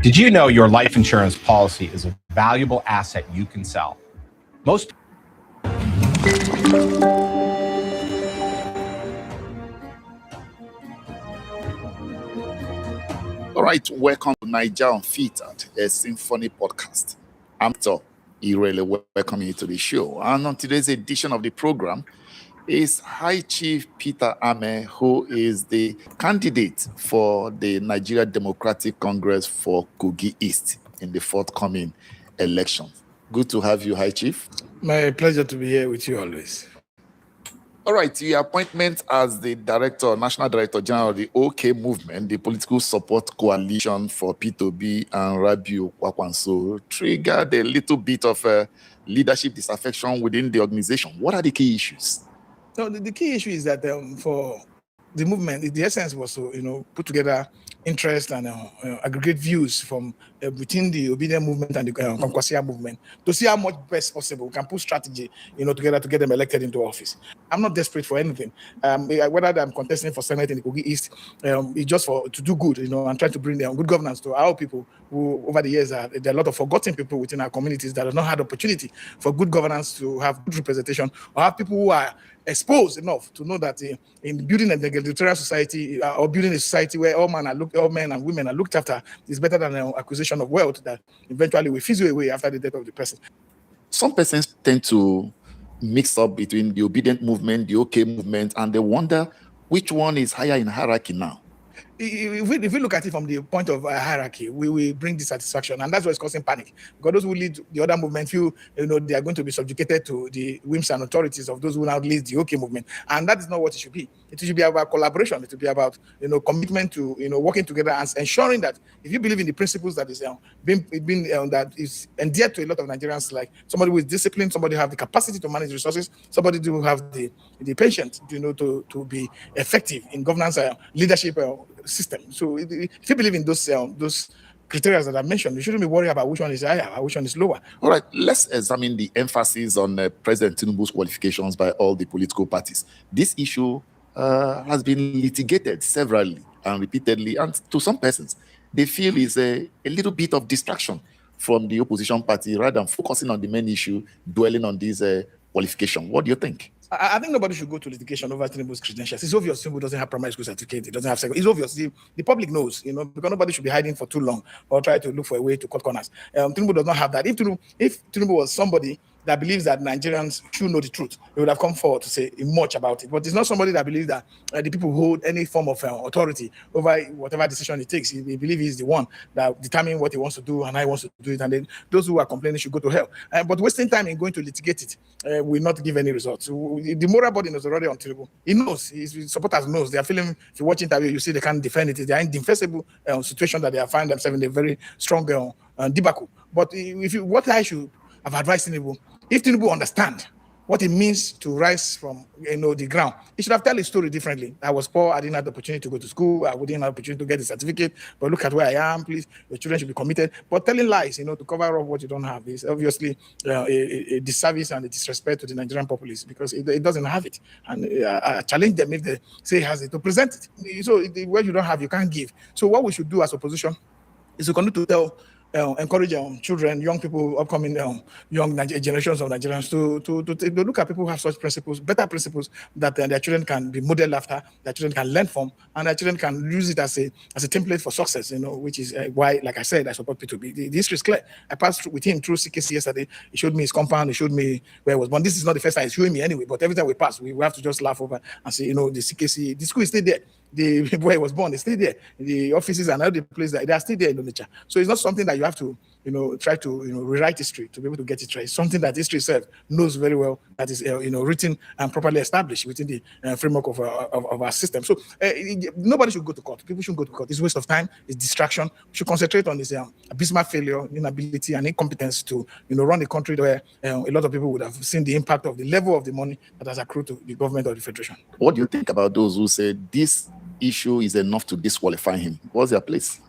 Did you know your life insurance policy is a valuable asset you can sell? Most All right, welcome to Niger Unfiltered, a symphony podcast. I'm Tor Irele, welcoming you to the show. And on today's edition of the program is High Chief Peter Ame, who is the candidate for the Nigeria Democratic Congress for Kogi East in the forthcoming election. Good to have you, High Chief. My pleasure to be here with you always. All right, your appointment as the National Director General of the OK Movement, the political support coalition for P2B and Rabiu Kwakwanso, triggered a little bit of leadership disaffection within the organization. What are the key issues? So the key issue is that for the movement, the essence was to put together interest and aggregate views from within the obedient movement and the Kwankwasia movement to see how much best possible we can put strategy together to get them elected into office. I'm not desperate for anything. Whether I'm contesting for Senate in the Kogi East, it's just to do good, and try to bring good governance to our people who over the years there are a lot of forgotten people within our communities that have not had opportunity for good governance to have good representation or have people who are exposed enough to know that in building an egalitarian society or building a society where all men and women are looked after is better than an acquisition of wealth that eventually will fizzle away after the death of the person. Some persons tend to mix up between the obedient movement, the OK movement, and they wonder which one is higher in hierarchy now. If we look at it from the point of hierarchy, we will bring dissatisfaction, and that's what's causing panic. Because those who lead the other movement feel, they are going to be subjugated to the whims and authorities of those who now lead the OK movement, and that is not what it should be. It should be about collaboration. It should be about commitment to working together and ensuring that if you believe in the principles that is that is endeared to a lot of Nigerians, like somebody who is disciplined, somebody who have the capacity to manage resources, somebody who have the patience, to be effective in governance, leadership. System. So if you believe in those criteria that I mentioned, you shouldn't be worried about which one is higher or which one is lower. All right, let's examine the emphasis on President Tinubu's qualifications by all the political parties. This issue has been litigated severally and repeatedly, and to some persons, they feel is a little bit of distraction from the opposition party rather than focusing on the main issue, dwelling on this qualification. What do you think? I think nobody should go to litigation over Tinubu's credentials. It's obvious Tinubu doesn't have primary school certificate. It doesn't have second. It's obvious. The public knows, because nobody should be hiding for too long or try to look for a way to cut corners. Tinubu does not have that. If Tinubu was somebody that believes that Nigerians should know the truth, he would have come forward to say much about it. But it's not somebody that believes that the people hold any form of authority over whatever decision he takes. He believes he's the one that determines what he wants to do and how he wants to do it. And then those who are complaining should go to hell. But wasting time in going to litigate it will not give any results. The moral burden is already on Tinubu. He knows. His supporters knows. They are feeling, if you watch interview, you see they can't defend it. They are in defensible situation that they are finding themselves in a very strong debacle. But what I should have advised Tinubu, if Tinubu understand what it means to rise from the ground, he should have told his story differently. I was poor, I didn't have the opportunity to go to school, I didn't have the opportunity to get a certificate, but look at where I am, please, your children should be committed. But telling lies, to cover up what you don't have is obviously a disservice and a disrespect to the Nigerian populace because it doesn't have it. And I challenge them if they say it has it, to present it. So what you don't have, you can't give. So what we should do as opposition is to continue to encourage children, young people, upcoming young generations of Nigerians to look at people who have such principles, better principles that their children can be modeled after, their children can learn from, and their children can use it as a template for success. Which is why, like I said, I support P2B. The history is clear. I passed with him through CKC yesterday. He showed me his compound. He showed me where he was born. This is not the first time he's showing me anyway. But every time we pass, we have to just laugh over and say, the CKC, the school is still there. Where he was born, is still there. The offices and all the places they are still there in nature. So it's not something that you have to, try to, rewrite history to be able to get it right. It's something that history itself knows very well that is, written and properly established within the framework of our system. So nobody should go to court. People shouldn't go to court. It's a waste of time. It's distraction. We should concentrate on this abysmal failure, inability, and incompetence to, run a country where a lot of people would have seen the impact of the level of the money that has accrued to the government of the federation. What do you think about those who say this issue is enough to disqualify him? What's their place?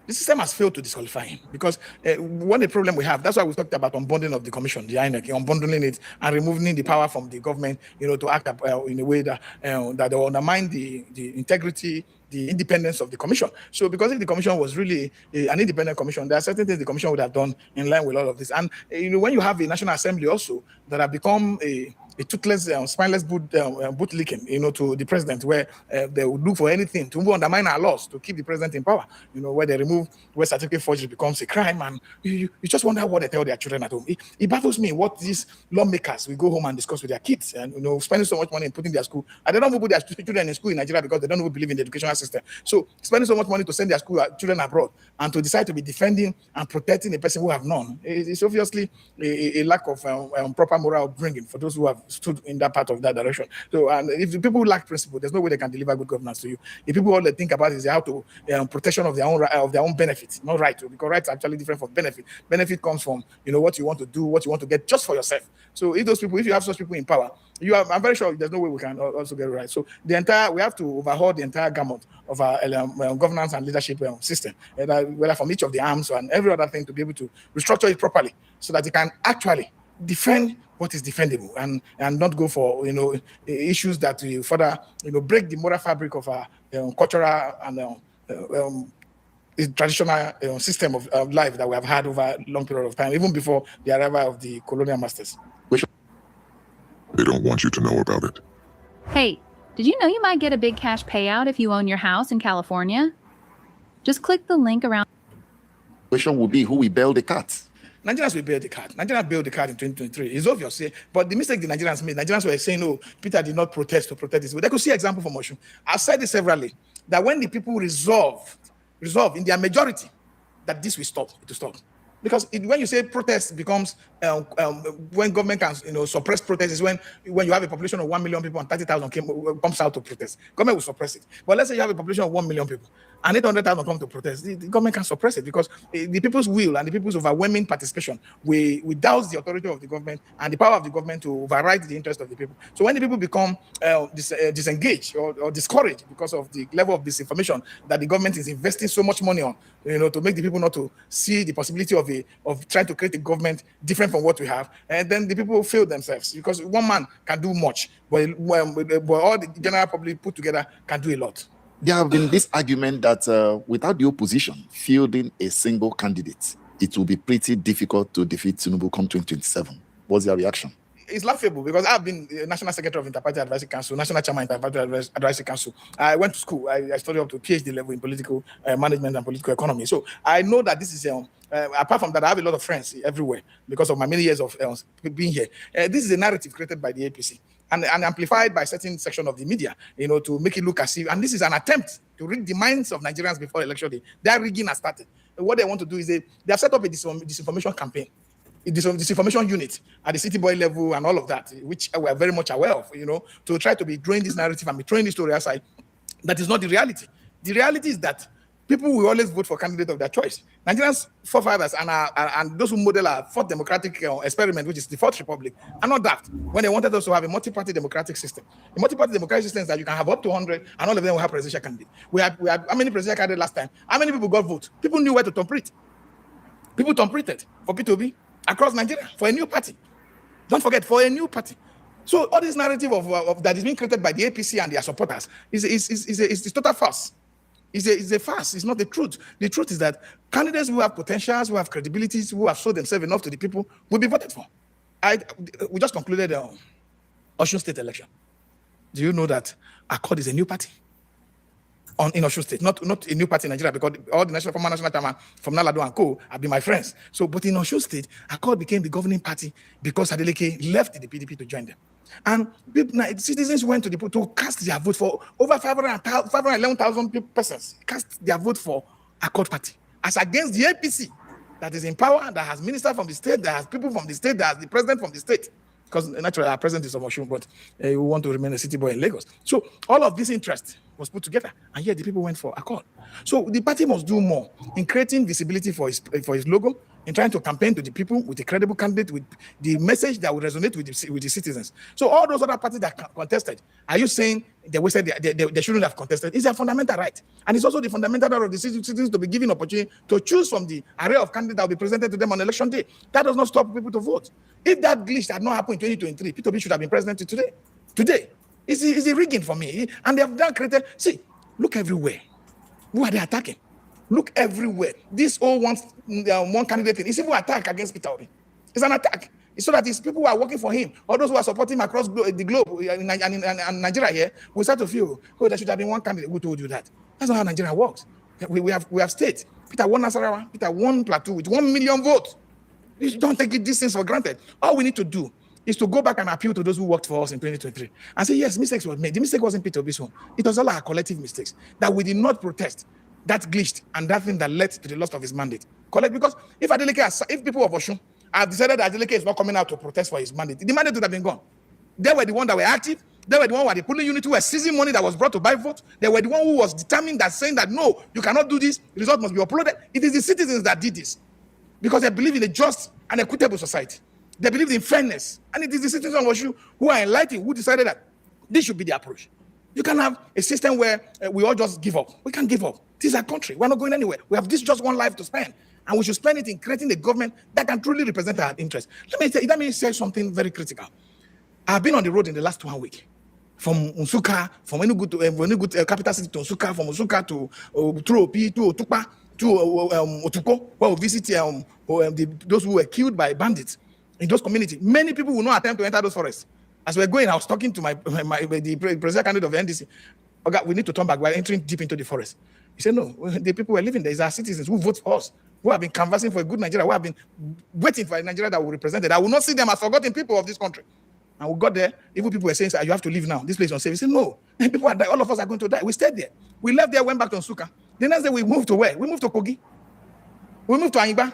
The system has failed to disqualify him because one problem we have, that's why we talked about unbundling of the commission, the INEC, unbundling it and removing the power from the government, to act in a way that that will undermine the integrity the independence of the commission. So because if the commission was really an independent commission, there are certain things the commission would have done in line with all of this. And when you have a National Assembly also that have become a toothless, spineless boot licking, to the president, where they would look for anything to undermine our laws to keep the president in power. Where they remove where certificate forgery becomes a crime, and you just wonder what they tell their children at home. It baffles me what these lawmakers will go home and discuss with their kids, and spending so much money in putting their school. And they don't even put their children in school in Nigeria because they don't even believe in the educational system. So spending so much money to send their children abroad and to decide to be defending and protecting a person who have none, it's obviously a lack of proper moral upbringing for those who have stood in that part of that direction. So, and if the people who lack principle, there's no way they can deliver good governance to you. If people all they think about is how to protection of their own benefits, not right, because rights are actually different from benefit. Benefit comes from what you want to do, what you want to get just for yourself. So if you have such people in power, I'm very sure there's no way we can also get it right. So we have to overhaul the entire gamut of our governance and leadership system, whether from each of the arms and every other thing, to be able to restructure it properly so that it can actually defend what is defendable and not go for issues that will further break the moral fabric of our cultural and traditional system of life that we have had over a long period of time, even before the arrival of the colonial masters. They don't want you to know about it. Hey, did you know you might get a big cash payout if you own your house in California? Just click the link around. Question would be, who will bail the cat? Nigerians will bail the cat. Nigerians bailed the cat in 2023. It's obvious, but the mistake the Nigerians made, Nigerians were saying, "Oh, Peter did not protest to protect this." But they could see example from Osun. I've said this severally, that when the people resolve in their majority that this will stop, it will stop. Because when you say protest becomes when government can suppress protest is when you have a population of 1 million people and 30,000 comes out to protest. Government will suppress it. But let's say you have a population of 1 million people and 800,000 come to protest. The government can suppress it because the people's will and the people's overwhelming participation will douse the authority of the government and the power of the government to override the interest of the people. So when the people become disengaged or discouraged because of the level of disinformation that the government is investing so much money on, to make the people not to see the possibility of trying to create a government different from what we have, and then the people fail themselves because one man can do much, but all the general public put together can do a lot. There have been this argument that without the opposition fielding a single candidate, it will be pretty difficult to defeat Tinubu come 2027. What's your reaction? It's laughable because I've been National Secretary of Interparty Advisory Council, National Chairman of Interparty Advisory Council. I went to school. I studied up to PhD level in political management and political economy. So I know that this is, apart from that, I have a lot of friends everywhere because of my many years of being here. This is a narrative created by the APC and amplified by certain section of the media, to make it look as if, and this is an attempt to rig the minds of Nigerians before election day. That rigging has started. What they want to do is they have set up a disinformation campaign. Disinformation unit at the city boy level and all of that, which we are very much aware of, to try to be throwing this narrative and be throwing this story aside. That is not the reality. The reality is that people will always vote for candidate of their choice. Nigerians forefathers and those who model our fourth democratic experiment, which is the Fourth Republic, are not daft when they wanted us to have a multi-party democratic system. A multi-party democratic system is that you can have up to 100 and all of them will have presidential candidates. We had how many presidential candidates last time? How many people got vote? People knew where to temperate. People templated for P2B across Nigeria for a new party. Don't forget, for a new party. So all this narrative of that is being created by the APC and their supporters is total farce. It's a farce. It's not the truth. The truth is that candidates who have potentials, who have credibilities, who have sold themselves enough to the people will be voted for. We just concluded the Osun State election. Do you know that Accord is a new party? In Osun State, not a new party in Nigeria, because all the former national chairman from Nalado and Co have been my friends. So, but in Osun State, Accord became the governing party because Adeleke left the PDP to join them. And citizens went to the to cast their vote for over 511,000 persons cast their vote for Accord Party as against the APC that is in power, that has ministers from the state, that has people from the state, that has the president from the state. Because naturally our president is from Osun, but we want to remain a city boy in Lagos. So all of this interest was put together, and yet the people went for Accord. So the party must do more in creating visibility for his logo, in trying to campaign to the people with a credible candidate, with the message that will resonate with the citizens. So all those other parties that contested, are you saying they shouldn't have contested? It's their fundamental right. And it's also the fundamental right of the citizens to be given opportunity to choose from the array of candidates that will be presented to them on election day. That does not stop people to vote. If that glitch had not happened in 2023, P2B should have been president today. Today. It's a rigging for me. And they have done created. See, look everywhere. Who are they attacking? Look everywhere. This all one candidate thing. It's even an attack against Peter Obi. It's an attack. It's so that it's people who are working for him, or those who are supporting him across the globe, in Nigeria here, will start to feel, oh, there should have been one candidate. Who told you that? That's not how Nigeria works. We have states. Peter won Nasarawa. Peter won Plateau with 1 million votes. You don't take these things for granted. All we need to do is to go back and appeal to those who worked for us in 2023 and say, yes, mistakes were made. The mistake wasn't Peter Obi's own. It was all our collective mistakes that we did not protest. That glitched and that thing that led to the loss of his mandate. Correct? Because if people of Oshun have decided that Adeleke is not coming out to protest for his mandate, the mandate would have been gone. They were the ones that were active. They were the ones who were the polling unit who were seizing money that was brought to buy votes. They were the one who was determined that saying that, no, you cannot do this. The result must be uploaded. It is the citizens that did this because they believe in a just and equitable society. They believe in fairness. And it is the citizens of Oshun who are enlightened, who decided that this should be the approach. You can have a system where we all just give up. We can't give up. This is our country. We're not going anywhere. We have this just one life to spend. And we should spend it in creating a government that can truly represent our interests. Let me say something very critical. I've been on the road in the last 1 week. From Nsukka, from Enugu to Enugu, capital city to Nsukka, from Nsukka to through Opi, to Otukpa, to Otuko, where we visit those who were killed by bandits in those communities. Many people will not attempt to enter those forests. As we're going, I was talking to the presidential candidate of the NDC. Okay, we need to turn back. We're entering deep into the forest. He said, no, the people who are living there is our citizens who vote for us, who have been canvassing for a good Nigeria, who have been waiting for a Nigeria that will represent it. I will not see them as forgotten people of this country. And we got there, even people were saying, you have to leave now. This place is unsafe. He said, no, people are dying. All of us are going to die. We stayed there. We left there, went back to Nsukka. The next day, we moved to where? We moved to Kogi. We moved to Anyigba.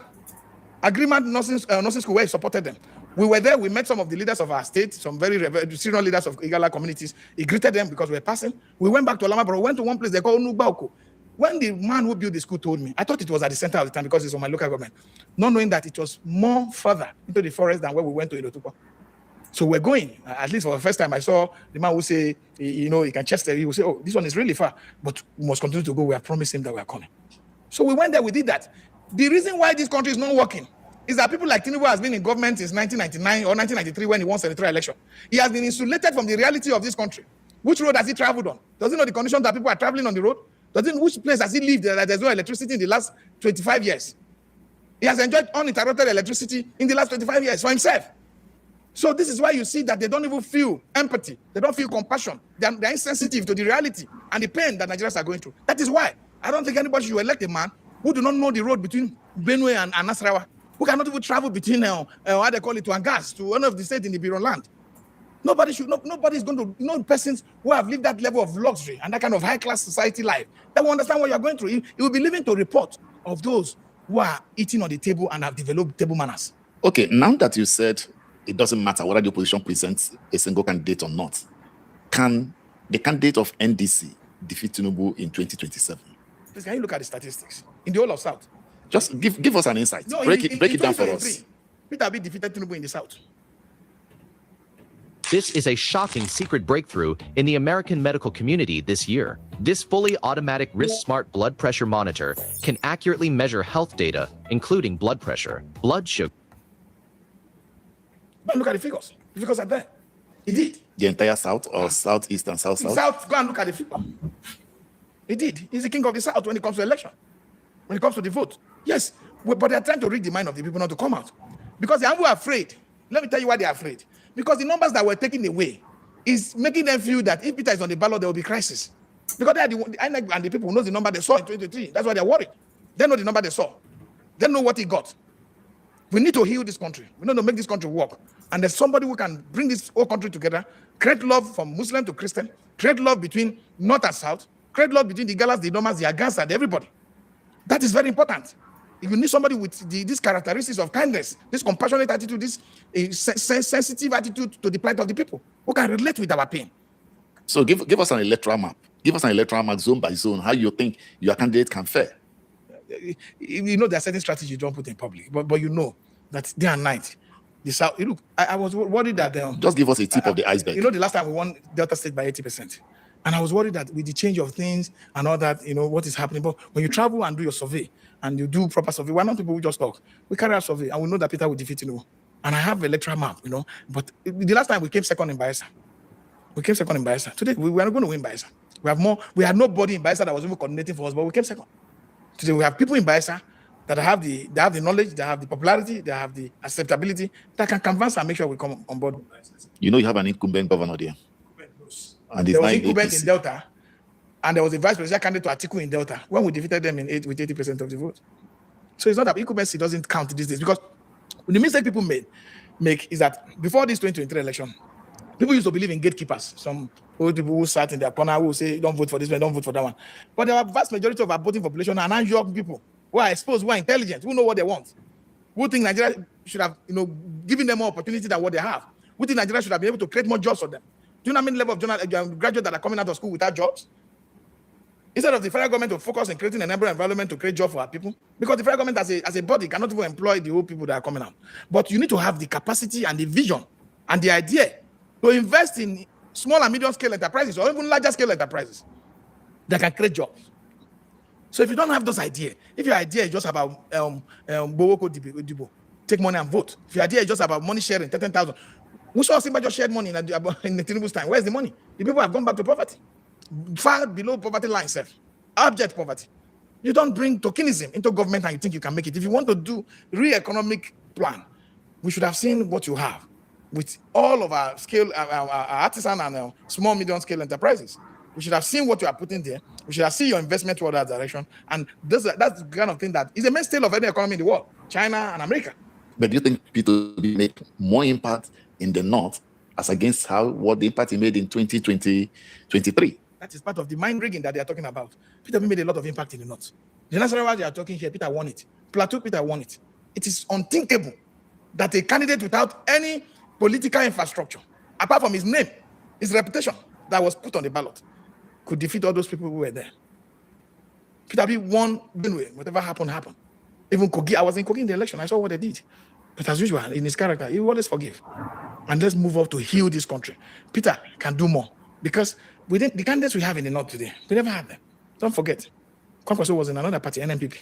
Agreement nursing school where he supported them. We were there. We met some of the leaders of our state, some very senior leaders of Igala communities. He greeted them because we were passing. We went back to Olamabro. We went to one place they call Onugbaoko. When the man who built the school told me, I thought it was at the center of the town because it's on my local government, not knowing that it was more further into the forest than where we went to Ilotupa. So we're going. At least for the first time, I saw the man who say, he can chest it. He will say, oh, this one is really far, but we must continue to go. We have promised him that we are coming. So we went there. We did that. The reason why this country is not working is that people like Tinubu has been in government since 1999 or 1993 when he won senatorial election. He has been insulated from the reality of this country. Which road has he traveled on? Does he know the conditions that people are traveling on the road? Which place has he lived that there's no electricity in the last 25 years? He has enjoyed uninterrupted electricity in the last 25 years for himself. So this is why you see that they don't even feel empathy. They don't feel compassion. They're insensitive to the reality and the pain that Nigerians are going through. That is why I don't think anybody should elect a man who do not know the road between Benue and Nasarawa, who cannot even travel between, how they call it, to Angas, to one of the states in the Biron land. Nobody is going to, persons who have lived that level of luxury and that kind of high-class society life, that will understand what you are going through. You will be living to report of those who are eating on the table and have developed table manners. Okay, now that you said it doesn't matter whether the opposition presents a single candidate or not, can the candidate of NDC defeat Tinubu in 2027? Please, can you look at the statistics in the whole of South? Just give us an insight. No, break it down for us. Peter Obi defeated Tinubu in the South. This is a shocking secret breakthrough in the American medical community this year. This fully automatic wrist-smart blood pressure monitor can accurately measure health data, including blood pressure, blood sugar. But look at the figures. The figures are there. He did. The entire South or Southeast and South? South, go and look at the figure. He did. He's the king of the South when it comes to election. When it comes to the vote. Yes, but they're trying to read the mind of the people not to come out. Because they are afraid. Let me tell you why they're afraid. Because the numbers that were taken away is making them feel that if Peter is on the ballot, there will be crisis. Because they are the INEC and the people who know the number they saw in 2023. That's why they're worried. They know the number they saw. They know what he got. We need to heal this country. We need to make this country work. And there's somebody who can bring this whole country together, create love from Muslim to Christian, create love between North and South, create love between the Galas, the Nomas, the Agans, and everybody. That is very important. If you need somebody with these characteristics of kindness, this compassionate attitude, this sensitive attitude to the plight of the people, who can relate with our pain. So give us an electoral map. Give us an electoral map zone by zone, how you think your candidate can fare. You know, there are certain strategies you don't put in public, but you know that day and night, the South, look, I was worried that... Just give us a tip of the iceberg. You know, the last time we won Delta State by 80%. And I was worried that with the change of things and all that, what is happening. But when you travel and do your survey, and you do proper survey, why not people who just talk? We carry out survey, and we know that Peter will defeat Tinubu. And I have electoral map, But the last time we came second in Bayelsa. Today, we are not going to win Bayelsa. We had nobody in Bayelsa that was even coordinating for us, but we came second. Today we have people in Bayelsa that have the knowledge, they have the popularity, they have the acceptability that can canvas and make sure we come on board. You know, you have an incumbent governor there. And there was incumbent in Delta, and there was a vice presidential candidate to Atiku in Delta when we defeated them with 80% of the vote. So it's not that incumbency doesn't count these days, because the mistake people make is that before this 2023 election, people used to believe in gatekeepers. Some old people who sat in their corner who say, don't vote for this one, don't vote for that one. But the vast majority of our voting population are now young people who are exposed, who are intelligent, who know what they want, who think Nigeria should have, given them more opportunity than what they have, who think Nigeria should have been able to create more jobs for them. Do you know how many level of graduates that are coming out of school without jobs? Instead of the federal government to focus on creating an environment to create jobs for our people, because the federal government as a body cannot even employ the whole people that are coming out. But you need to have the capacity and the vision and the idea to invest in small and medium scale enterprises or even larger scale enterprises that can create jobs. So if you don't have those ideas, if your idea is just about take money and vote, if your idea is just about money sharing, 10,000, we saw Simba just shared money in the Tinubu's time. Where's the money? The people have gone back to poverty, far below poverty line itself, abject poverty. You don't bring tokenism into government and you think you can make it. If you want to do real economic plan, we should have seen what you have with all of our scale, our artisan and small, medium scale enterprises. We should have seen what you are putting there. We should have seen your investment toward that direction. And that's the kind of thing that is the mainstay of any economy in the world, China and America. But do you think people will make more impact in the North as against what the impact he made in 2023? That is part of the mind rigging that they are talking about. Peter made a lot of impact in the North. The Nasarawa they are talking here, Peter won it. Plateau, Peter won it. It is unthinkable that a candidate without any political infrastructure, apart from his name, his reputation that was put on the ballot, could defeat all those people who were there. Peter won Benue. Whatever happened. Even Kogi, I was in Kogi in the election. I saw what they did. But as usual, in his character, he will always forgive. And let's move up to heal this country. Peter can do more. Because within the candidates we have in the North today, we never had them. Don't forget. Kwankwaso was in another party, NNPP.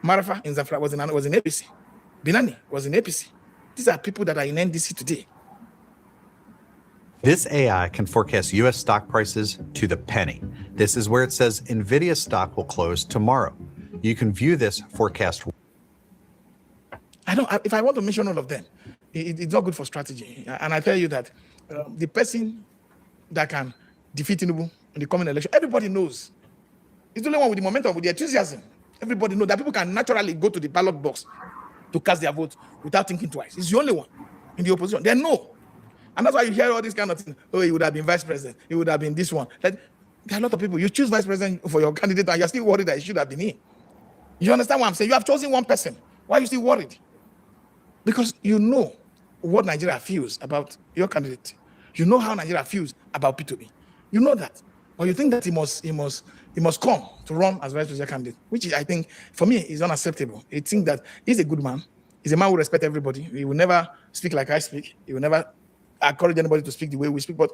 Marafa in Zafra was in APC. Binani was in APC. These are people that are in NDC today. This AI can forecast U.S. stock prices to the penny. This is where it says NVIDIA stock will close tomorrow. You can view this forecast. If I want to mention all of them, it's not good for strategy. And I tell you that the person that can defeat Tinubu in the coming election, everybody knows. It's the only one with the momentum, with the enthusiasm. Everybody knows that people can naturally go to the ballot box to cast their vote without thinking twice. It's the only one in the opposition. They know. And that's why you hear all these kind of things. Oh, he would have been vice president. He would have been this one. Like, there are a lot of people. You choose vice president for your candidate and you're still worried that he should have been him. You understand what I'm saying? You have chosen one person. Why are you still worried? Because you know what Nigeria feels about your candidate. You know how Nigeria feels about P2B. You know that. But you think that he must come to run as vice president candidate, which is, I think, for me, is unacceptable. I think that he's a good man. He's a man who respects everybody. He will never speak like I speak. He will never encourage anybody to speak the way we speak. But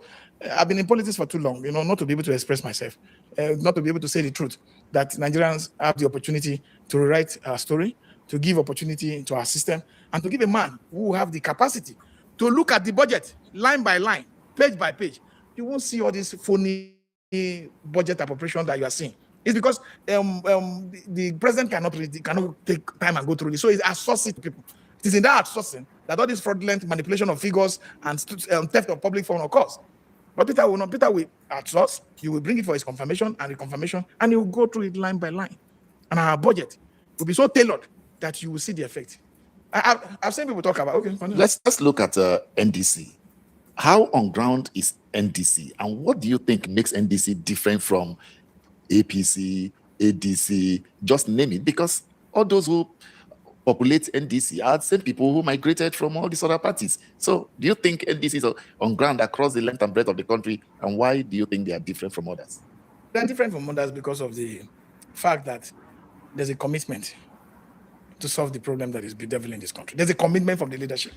I've been in politics for too long, not to be able to express myself, not to be able to say the truth, that Nigerians have the opportunity to rewrite our story, to give opportunity to our system, and to give a man who have the capacity to look at the budget line by line, page by page. You won't see all this phony budget appropriation that you are seeing. It's because the president cannot take time and go through this. So it's outsourcing to people. It is in that outsourcing that all this fraudulent manipulation of figures and theft of public funds occurs. But Peter will not. Peter will outsource. You will bring it for his confirmation and reconfirmation, and he will go through it line by line. And our budget will be so tailored that you will see the effect. I've seen people talk about. Okay, let's look at NDC. How on ground is NDC, and what do you think makes NDC different from APC, ADC, just name it? Because all those who populate NDC are the same people who migrated from all these other parties. So do you think NDC is on ground across the length and breadth of the country, and why do you think they are different from others? They are different from others because of the fact that there's a commitment to solve the problem that is bedeviling this country. There's a commitment from the leadership,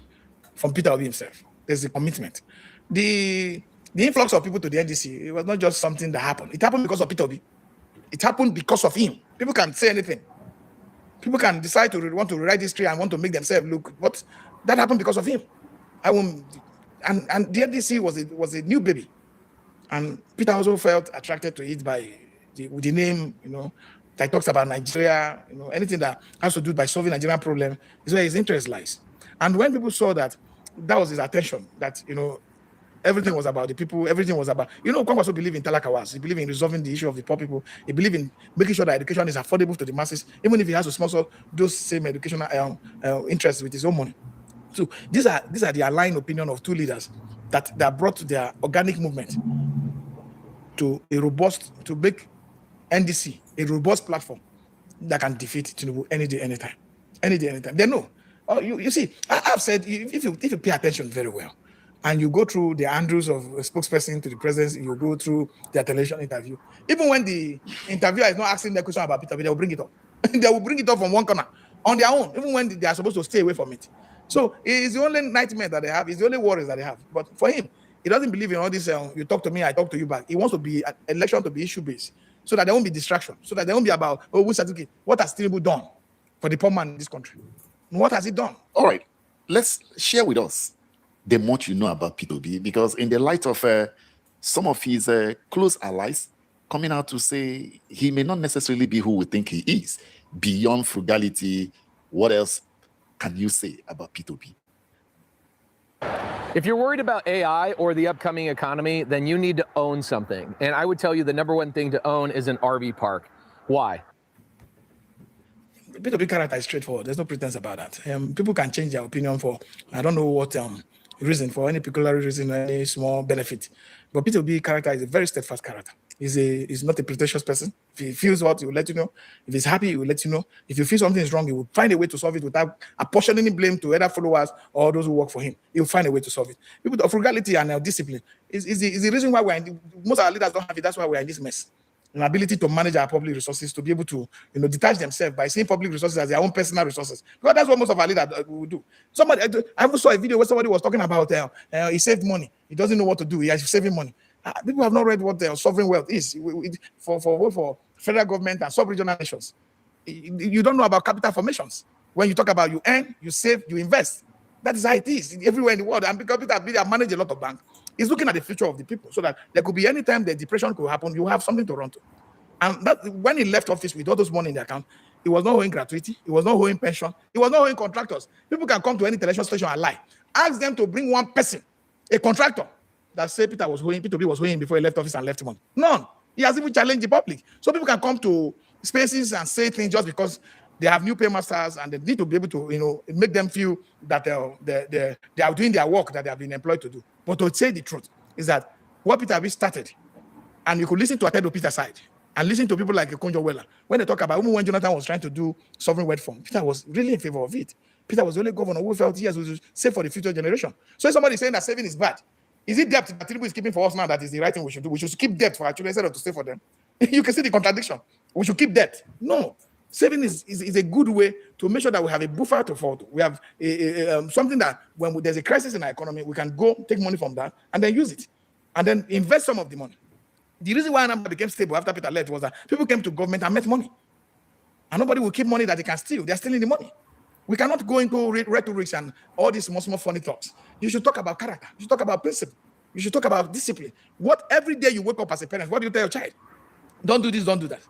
from Peter Obi himself. There's a commitment. The influx of people to the NDC, it was not just something that happened. It happened because of Peter Obi. It happened because of him. People can say anything. People can decide to want to rewrite history and want to make themselves look, but that happened because of him. And the NDC was a new baby. And Peter also felt attracted to it by with the name, that talks about Nigeria, anything that has to do by solving Nigerian problem is where his interest lies. And when people saw that was his attention, that, everything was about the people, everything was about, Kwankwaso believed in Talakawas. He believed in resolving the issue of the poor people. He believed in making sure that education is affordable to the masses, even if he has to sponsor those same educational interests with his own money. So these are the aligned opinion of two leaders that brought their organic movement to make NDC a robust platform that can defeat Tinubu any day, anytime. They know. You see, I've said, if you pay attention very well, and you go through the Andrews of a spokesperson to the president, you go through their television interview. Even when the interviewer is not asking the question about Peter, they will bring it up. They will bring it up from one corner on their own, even when they are supposed to stay away from it. So it's the only nightmare that they have. It's the only worries that they have. But for him, he doesn't believe in all this. You talk to me, I talk to you back. He wants to be an election to be issue based, so that there won't be distraction, so that there won't be about which certificate. What has Tinubu done for the poor man in this country? What has he done? All right, let's share with us the much you know about P2B, because in the light of some of his close allies coming out to say he may not necessarily be who we think he is, beyond frugality, what else can you say about P2B? If you're worried about AI or the upcoming economy, then you need to own something. And I would tell you the number one thing to own is an RV park. Why? P2B character is straightforward. There's no pretense about that. People can change their opinion for, I don't know what reason, for any peculiar reason, any small benefit. But P2B character is a very steadfast character. He's not a pretentious person. If he feels what, he will let you know. If he's happy, he will let you know. If you feel something is wrong, he will find a way to solve it without apportioning blame to either followers or those who work for him. He will find a way to solve it. People of frugality and discipline is the reason why most of our leaders don't have it. That's why we're in this mess. An ability to manage our public resources, to be able to detach themselves by seeing public resources as their own personal resources. Because that's what most of our leaders will do. I even saw a video where somebody was talking about he saved money. He doesn't know what to do. He is saving money. People have not read what sovereign wealth is for federal government and sub-regional nations. You don't know about capital formations. When you talk about you earn, you save, you invest. That is how it is everywhere in the world. And because Peter manage a lot of banks, he's looking at the future of the people, so that there could be any time the depression could happen, you have something to run to. And that when he left office with all those money in the account, he was not owing gratuity, he was not owing pension, he was not owing contractors. People can come to any television station and lie. Ask them to bring one person, a contractor, that say Peter was owing before he left office and left money. None. He has even challenged the public. So people can come to spaces and say things just because they have new paymasters, and they need to be able to, make them feel that they are doing their work that they have been employed to do. But to say the truth is that what Peter B started, and you could listen to Atedo Peter's side, and listen to people like Konjo Weller, when they talk about, even when Jonathan was trying to do sovereign wealth fund, Peter was really in favor of it. Peter was the only governor who felt he was save for the future generation. So if somebody is saying that saving is bad, is it debt that Tinubu is keeping for us now that is the right thing we should do? We should keep debt for our children instead of to save for them. You can see the contradiction. We should keep debt. No. Saving is a good way to make sure that we have a buffer to fall to. We have something that when there's a crisis in our economy, we can go take money from that and then use it. And then invest some of the money. The reason why Anambra became stable after Peter left was that people came to government and met money. And nobody will keep money that they can steal. They're stealing the money. We cannot go into rhetoric and all these small funny talks. You should talk about character. You should talk about principle. You should talk about discipline. What every day you wake up as a parent, what do you tell your child? Don't do this, don't do that.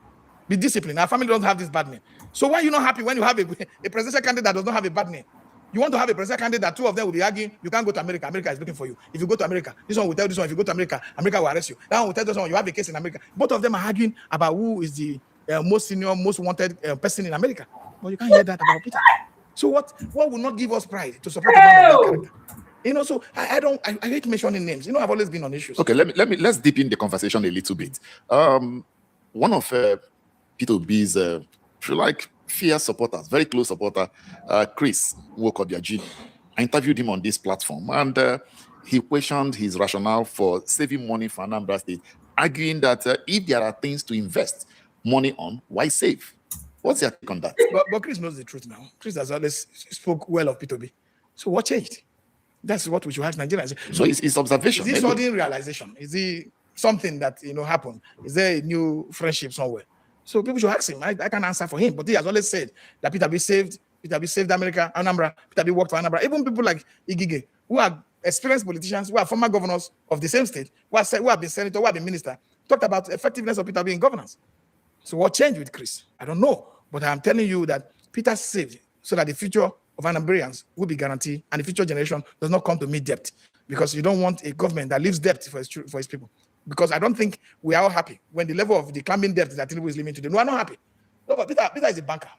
Be disciplined. Our family doesn't have this bad name. So why are you not happy when you have a presidential candidate that does not have a bad name? You want to have a presidential candidate that two of them will be arguing, you can't go to America. America is looking for you. If you go to America, this one will tell this one, if you go to America, America will arrest you. That one will tell this one, you have a case in America. Both of them are arguing about who is the most senior, most wanted person in America. But you can't hear that about Peter. So what will not give us pride to support a man of that character? So I hate mentioning names. I've always been on issues. Okay, let's deepen the conversation a little bit. One of P2B's, if you like, fierce supporters, very close supporter, Chris Wokobiajini. I interviewed him on this platform, and he questioned his rationale for saving money for Anambra State, arguing that if there are things to invest money on, why save? What's your take on that? But Chris knows the truth now. Chris has always spoke well of P2B. So what changed? That's what we should ask Nigerians. So it's observation. Is it sudden realization? Is it something that happened? Is there a new friendship somewhere? So people should ask him. I can't answer for him, but he has always said that Peter B saved America, Anambra. Peter B worked for Anambra. Even people like Igige, who are experienced politicians who are former governors of the same state, who have been senator, who have been minister, talked about the effectiveness of Peter Obi in governance. So what changed with Chris? I don't know, but I'm telling you that Peter saved so that the future of Anambarians will be guaranteed and the future generation does not come to meet debt, because you don't want a government that leaves debt for his people. Because I don't think we are all happy when the level of the climbing debt that Tinubu is living today. No, I'm not happy. No, but Peter is a banker.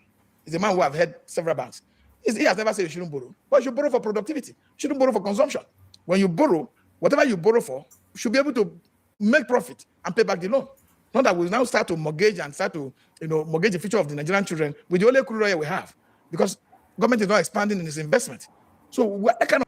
He's a man who have had several banks. He has never said you shouldn't borrow, but you should borrow for productivity. You shouldn't borrow for consumption. When you borrow, whatever you borrow for, you should be able to make profit and pay back the loan. Not that we now start to mortgage and start to, mortgage the future of the Nigerian children with the only crude oil we have, because government is not expanding in its investment. So what kind of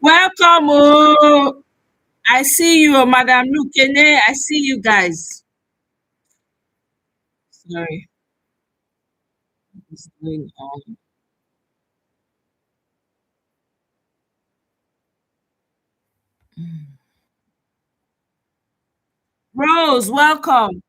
Welcome. Oh, I see you, Madam Lukene. I see you guys. Sorry, what's going on? Rose, welcome.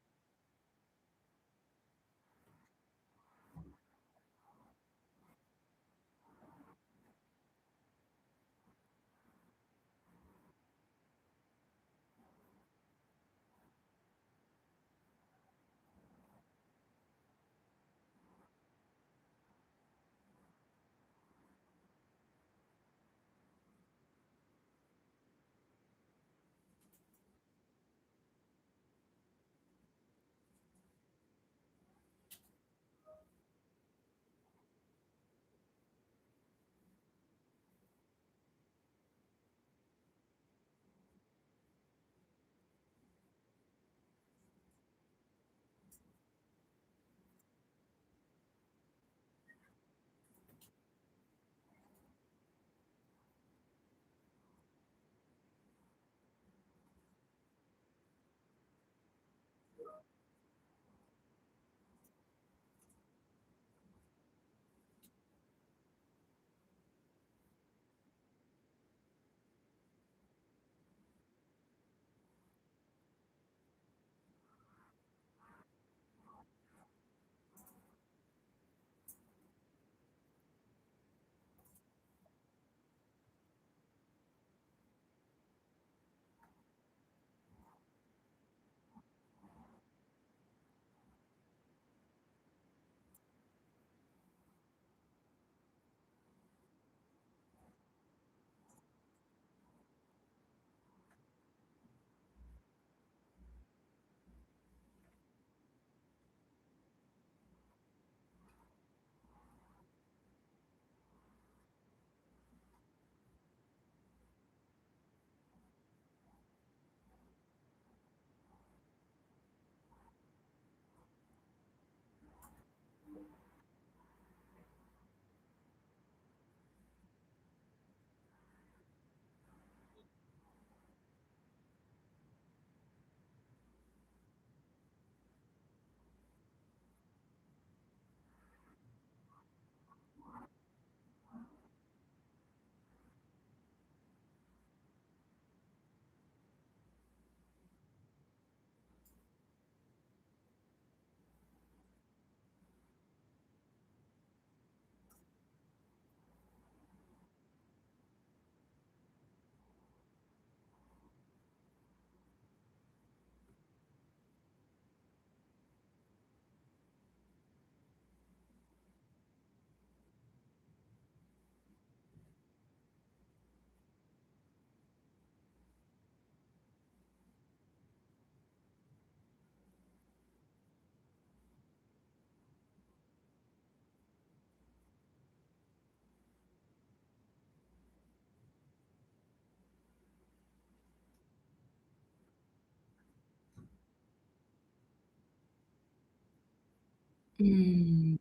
Mm.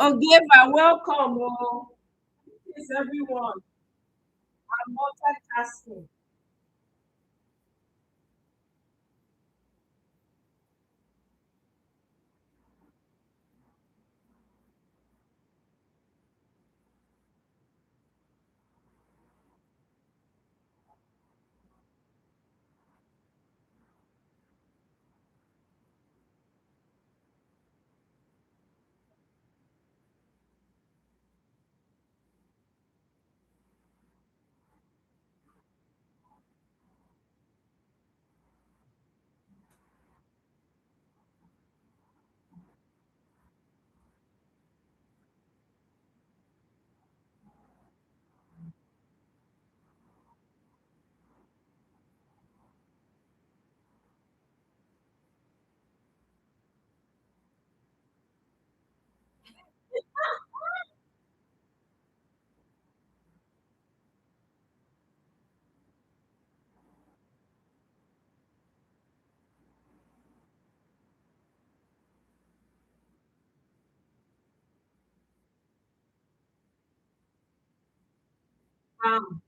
Ogeva, welcome. Oh, yes, everyone. I'm multitasking. Um,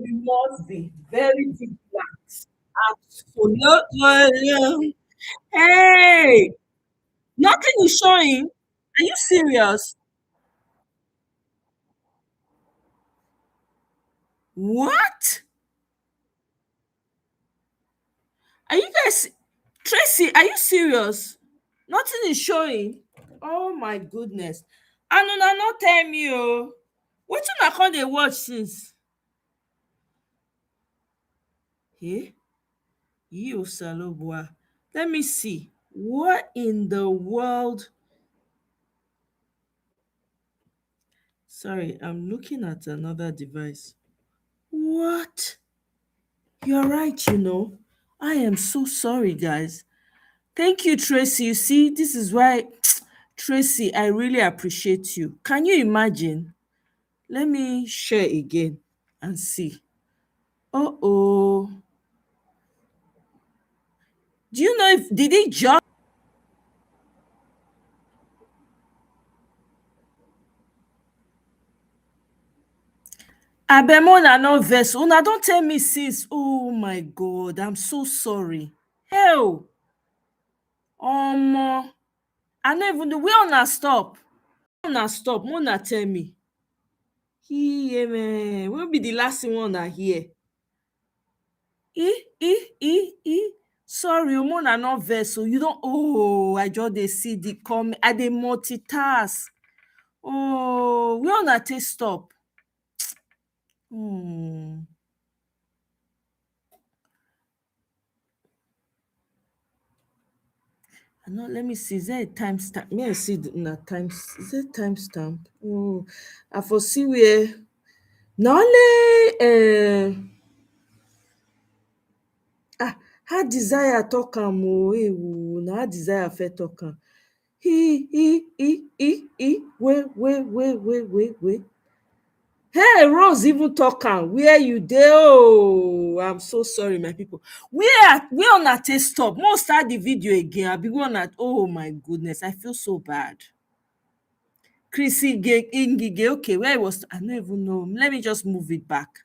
You must be very vigilant. Absolutely. Hey, nothing is showing. Are you serious? What? Are you guys, Tracy? Are you serious? Nothing is showing. Oh my goodness. And una not tell me, oh. Wetin una come dey watch since? Hey, you Salobua. Let me see. What in the world? Sorry, I'm looking at another device. What? You're right, you know. I am so sorry, guys. Thank you, Tracy. You see, this is why, Tracy, I really appreciate you. Can you imagine? Let me share again and see. Oh. Do you know if did it just Abemona no verse? Una don't tell me since. Oh my god, I'm so sorry. Hell, I don't even know where una stop. Mona tell me. Man, will be the last thing una hear. Sorry, Mona no verse. So you don't. Oh, I just dey see the comment. I dey multitask. Oh, where una take stop? No, let me see. Is there a timestamp? May I see the times? Is there timestamp? Oh, I foresee where. Not only her desire talk am o. Na her desire fit talk am. Wait. Hey, Rose even talk am. Where you dey? Oh, I'm so sorry, my people. Where una take stop? Mo start the video again. I be una. Oh my goodness, I feel so bad. Chrissy Ingige, okay, where I was, I don't even know. Let me just move it back.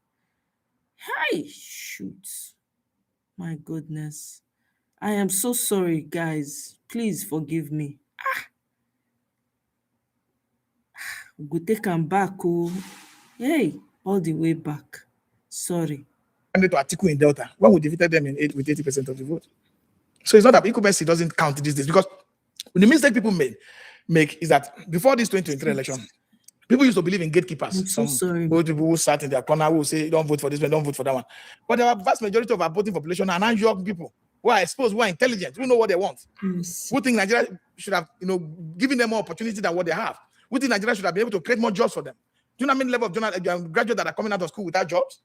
Hi, shoot. My goodness. I am so sorry, guys. Please forgive me. We go take am back, oh. Hey, all the way back. Sorry. To Atiku in Delta when we defeated them with 80% of the vote. So it's not that incumbency doesn't count these days, because the mistake people make is that before this 2023 election, people used to believe in gatekeepers. I'm so sorry. Old people who sat in their corner who say, don't vote for this one, don't vote for that one. But the vast majority of our voting population are now young people who are exposed, who are intelligent, who know what they want. Yes. Who think Nigeria should have, given them more opportunity than what they have. Who think Nigeria should have been able to create more jobs for them. Do you know how many level of graduates that are coming out of school without jobs?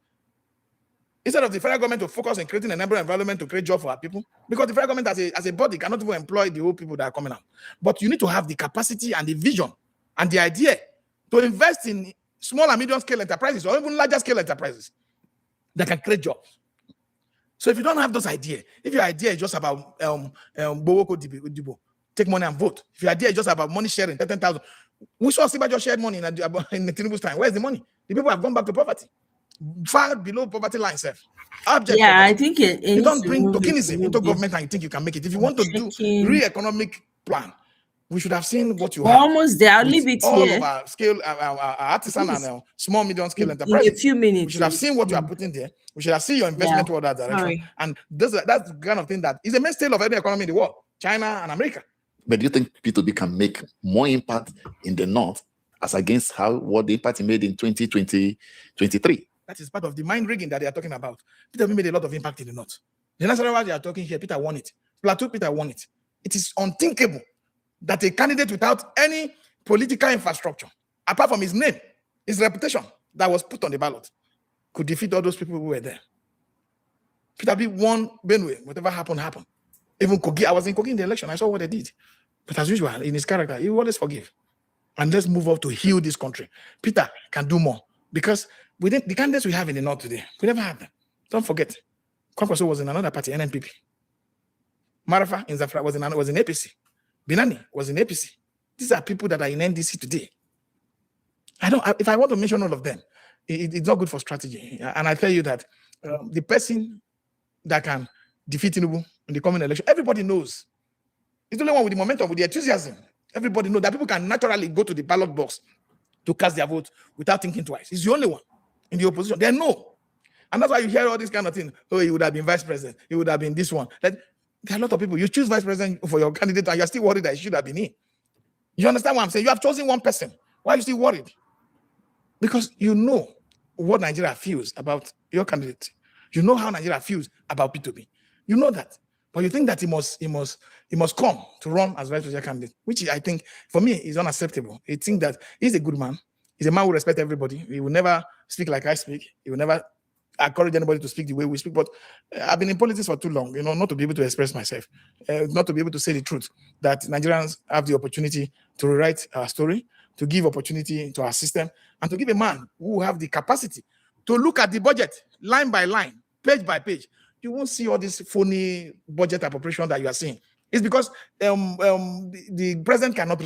Instead of the federal government to focus on creating an environment to create jobs for our people, because the federal government as a body cannot even employ the whole people that are coming out. But you need to have the capacity and the vision and the idea to invest in small and medium scale enterprises or even larger scale enterprises that can create jobs. So if you don't have those ideas, if your idea is just about take money and vote, if your idea is just about money sharing, 10,000, we saw Siba just shared money in the Tinubu's time. Where's the money? The people have gone back to poverty, far below poverty line itself. Yeah, I think you don't bring tokenism into government and you think you can make it. If you want to do real economic plan, we should have seen what you have. Almost there. I'll leave it all here. Of our scale, our artisan and small, medium scale enterprises. In a few minutes. We should have seen what you are putting there. We should have seen your investment toward that direction. Sorry. And that's the kind of thing that is the mainstay of every economy in the world, China and America. But do you think P2B can make more impact in the North as against what the impact he made in 2023? That is part of the mind rigging that they are talking about. Peter made a lot of impact in the North. The national one they are talking here, Peter won it. Plateau, Peter won it. It is unthinkable that a candidate without any political infrastructure, apart from his name, his reputation that was put on the ballot, could defeat all those people who were there. Peter B won Benue. Whatever happened. Even Kogi, I was in Kogi in the election. I saw what they did. But as usual, in his character, he will always forgive. And let's move up to heal this country. Peter can do more. Because within the candidates we have in the North today, we never had them. Don't forget, Kwankwaso was in another party, NNPP. Marafa in Zafra was in APC. Binani was in APC. These are people that are in NDC today. If I want to mention all of them, it's not good for strategy. And I tell you that the person that can defeat Tinubu in the coming election, everybody knows. It's the only one with the momentum, with the enthusiasm. Everybody knows that people can naturally go to the ballot box to cast their vote without thinking twice. He's the only one in the opposition. They know. And that's why you hear all this kind of thing. Oh, he would have been vice president. He would have been this one. Like, there are a lot of people. You choose vice president for your candidate and you're still worried that he should have been in. You understand what I'm saying? You have chosen one person. Why are you still worried? Because you know what Nigeria feels about your candidate. You know how Nigeria feels about P2B. You know that. But you think that he must come to run as vice president candidate, which I think, for me, is unacceptable. I think that he's a good man. He's a man who respects everybody. He will never speak like I speak. He will never encourage anybody to speak the way we speak. But I've been in politics for too long, not to be able to express myself, not to be able to say the truth, that Nigerians have the opportunity to rewrite our story, to give opportunity to our system, and to give a man who have the capacity to look at the budget line by line, page by page. You won't see all this phony budget appropriation that you are seeing. It's because the president cannot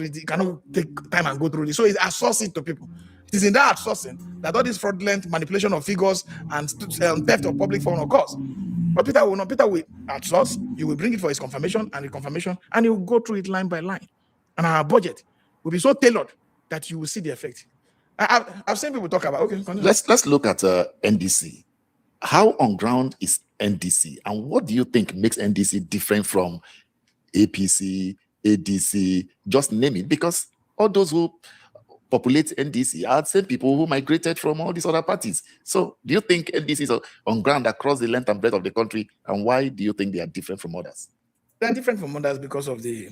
take time and go through this. So it's outsourcing to people. It is in that outsourcing that all this fraudulent manipulation of figures and theft of public funds occurs. But Peter will outsource. You will bring it for his confirmation and reconfirmation, and he will go through it line by line. And our budget will be so tailored that you will see the effect. I've seen people talk about. Okay, continue. Let's look at NDC. How on ground is NDC, and what do you think makes NDC different from APC, ADC? Just name it, because all those who populate NDC are the same people who migrated from all these other parties. So do you think NDC is on ground across the length and breadth of the country, and why do you think they are different from others? They are different from others because of the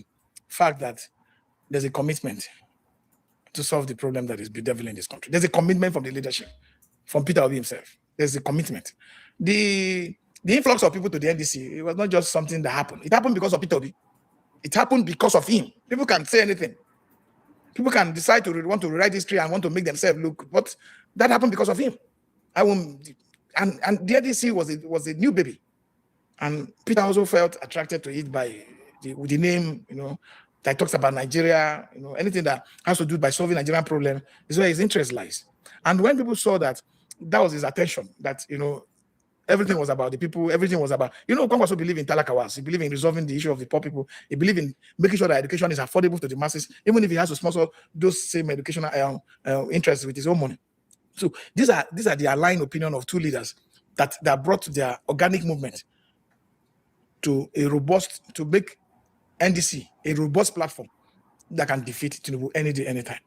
fact that there's a commitment to solve the problem that is bedeviling this country. There's a commitment from the leadership, from Peter Obi himself. There's a commitment. The influx of people to the NDC, it was not just something that happened. It happened because of Peter Obi. It happened because of him. People can say anything. People can decide to want to rewrite history and want to make themselves look, but that happened because of him. And the NDC was a new baby, and Peter also felt attracted to it by the name, that talks about Nigeria, anything that has to do by solving Nigerian problem is where his interest lies. And when people saw that was his attention, that everything was about the people, everything was about, Kwankwaso believe in Talakawas, he believe in resolving the issue of the poor people, he believe in making sure that education is affordable to the masses, even if he has to sponsor those same educational interests with his own money. So these are the aligned opinion of two leaders that brought their organic movement to make NDC a robust platform that can defeat Tinubu any day, anytime.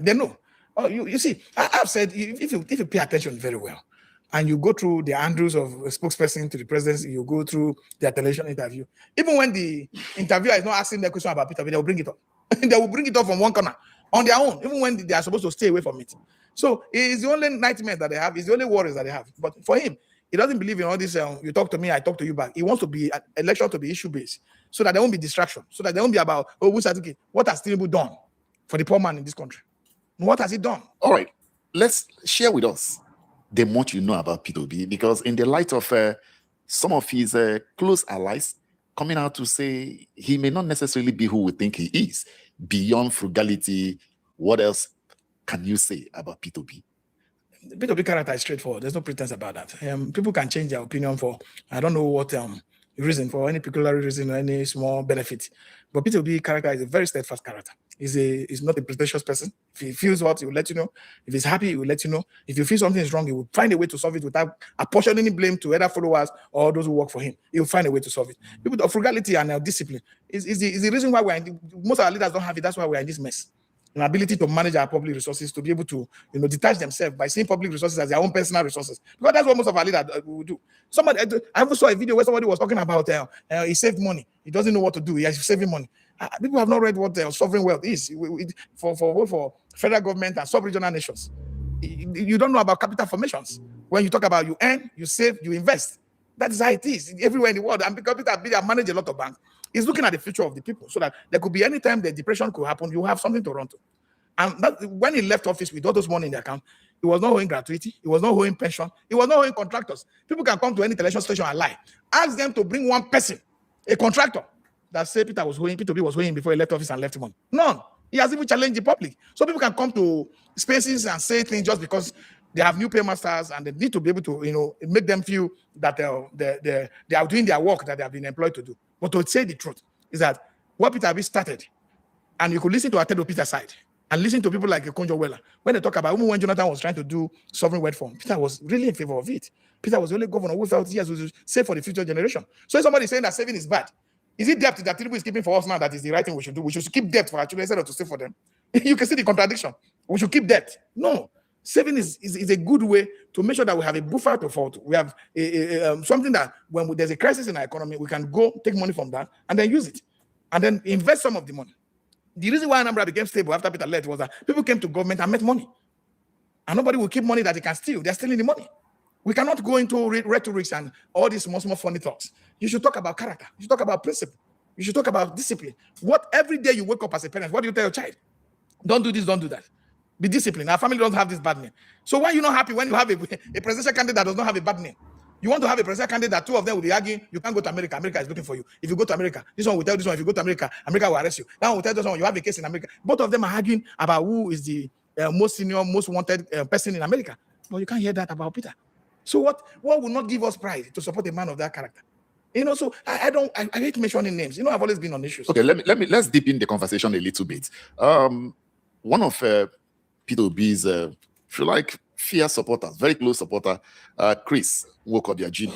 They know. Oh, you see, I've said, if you pay attention very well, and you go through the andrews of a spokesperson to the presidency, you go through their television interview. Even when the interviewer is not asking their question about Peter, they will bring it up. They will bring it up from one corner on their own, even when they are supposed to stay away from it. So it's the only nightmare that they have. It's the only worries that they have. But for him, he doesn't believe in all this. You talk to me, I talk to you back. He wants to be an election to be issue based, so that there won't be distraction, so that there won't be about who's certificate. What has Tinubu done for the poor man in this country? What has he done? All right, let's share with us the much you know about P2B, because in the light of some of his close allies coming out to say he may not necessarily be who we think he is, beyond frugality, what else can you say about P2B? The P2B character is straightforward. There's no pretense about that. People can change their opinion for, I don't know what reason, for any peculiar reason or any small benefit. But P2B character is a very steadfast character. He's not a pretentious person. If he feels what, he will let you know. If he's happy, he will let you know. If you feel something is wrong, he will find a way to solve it without apportioning blame to either followers or those who work for him. He will find a way to solve it. People of frugality and discipline is the reason why most of our leaders don't have it. That's why we're in this mess. An ability to manage our public resources, to be able to detach themselves by seeing public resources as their own personal resources, because that's what most of our leaders will do. I even saw a video where somebody was talking about he saved money. He doesn't know what to do. He is saving money. People have not read what sovereign wealth is for federal government and sub-regional nations. You don't know about capital formations. When you talk about you earn, you save, you invest. That is how it is everywhere in the world. And because Peter manage a lot of banks, he's looking at the future of the people, so that there could be any time the depression could happen, you have something to run to. And when he left office with all those money in the account, he was not owing gratuity, he was not owing pension, he was not owing contractors. People can come to any television station and lie. Ask them to bring one person, a contractor, that say Peter B was owing before he left office and left money. None. He has even challenged the public. So people can come to spaces and say things just because They have new paymasters, and they need to be able to, make them feel that they are doing their work that they have been employed to do. But to say the truth is that what Peter Obi started, and you could listen to Atedo Peter's side, and listen to people like Konjo Weller, when they talk about even when Jonathan was trying to do sovereign wealth fund, Peter was really in favor of it. Peter was the only governor who felt yes, we should save for the future generation. So if somebody is saying that saving is bad, is it debt that Tinubu is keeping for us now that is the right thing we should do? We should keep debt for our children instead of to save for them. You can see the contradiction. We should keep debt. No. Saving is a good way to make sure that we have a buffer to fall to. We have something that when there's a crisis in our economy, we can go take money from that and then use it. And then invest some of the money. The reason why Anambra became stable after Peter left was that people came to government and met money. And nobody will keep money that they can steal. They're stealing the money. We cannot go into rhetorics and all these small funny talks. You should talk about character. You should talk about principle. You should talk about discipline. Every day you wake up as a parent, what do you tell your child? Don't do this, don't do that. Be disciplined. Our family don't have this bad name. So why are you not happy when you have a presidential candidate that does not have a bad name? You want to have a presidential candidate that two of them will be arguing, you can't go to America. America is looking for you. If you go to America, this one will tell this one, if you go to America, America will arrest you. That one will tell this one, you have a case in America. Both of them are arguing about who is the most senior, most wanted person in America. But you can't hear that about Peter. So what will not give us pride to support a man of that character? So I hate mentioning names. I've always been on issues. Okay, let's deep in the conversation a little bit. One of Peter Obi's, if you like, fierce supporters, very close supporter, Chris Wokobiajini.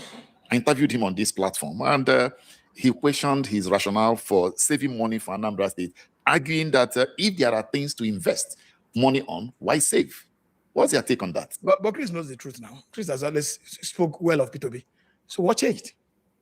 I interviewed him on this platform, and he questioned his rationale for saving money for Anambra State, arguing that if there are things to invest money on, why save? What's your take on that? But Chris knows the truth now. Chris has always spoke well of Peter Obi. So what changed?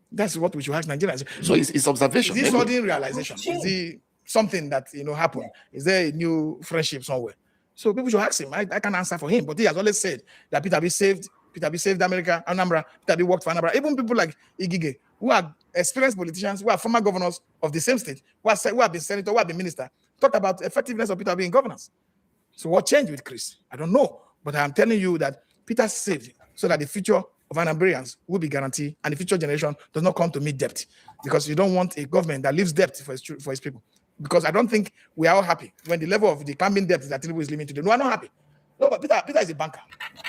That's what we should ask Nigerians. So it's observation. Is this sudden realization? Is it something that happened? Is there a new friendship somewhere? So people should ask him. I can't answer for him, but he has always said that Peter Obi saved America, Anambra. Peter Obi worked for Anambra. Even people like Igige, who are experienced politicians, who are former governors of the same state, who have been senator, who have been minister, talk about effectiveness of Peter Obi in governance. So what changed with Chris? I don't know, but I'm telling you that Peter saved so that the future of Anambrians will be guaranteed, and the future generation does not come to meet debt, because you don't want a government that leaves debt for his people. Because I don't think we are all happy when the level of the climbing debt that Tinubu is living today. No, I'm not happy. No, but Peter is a banker.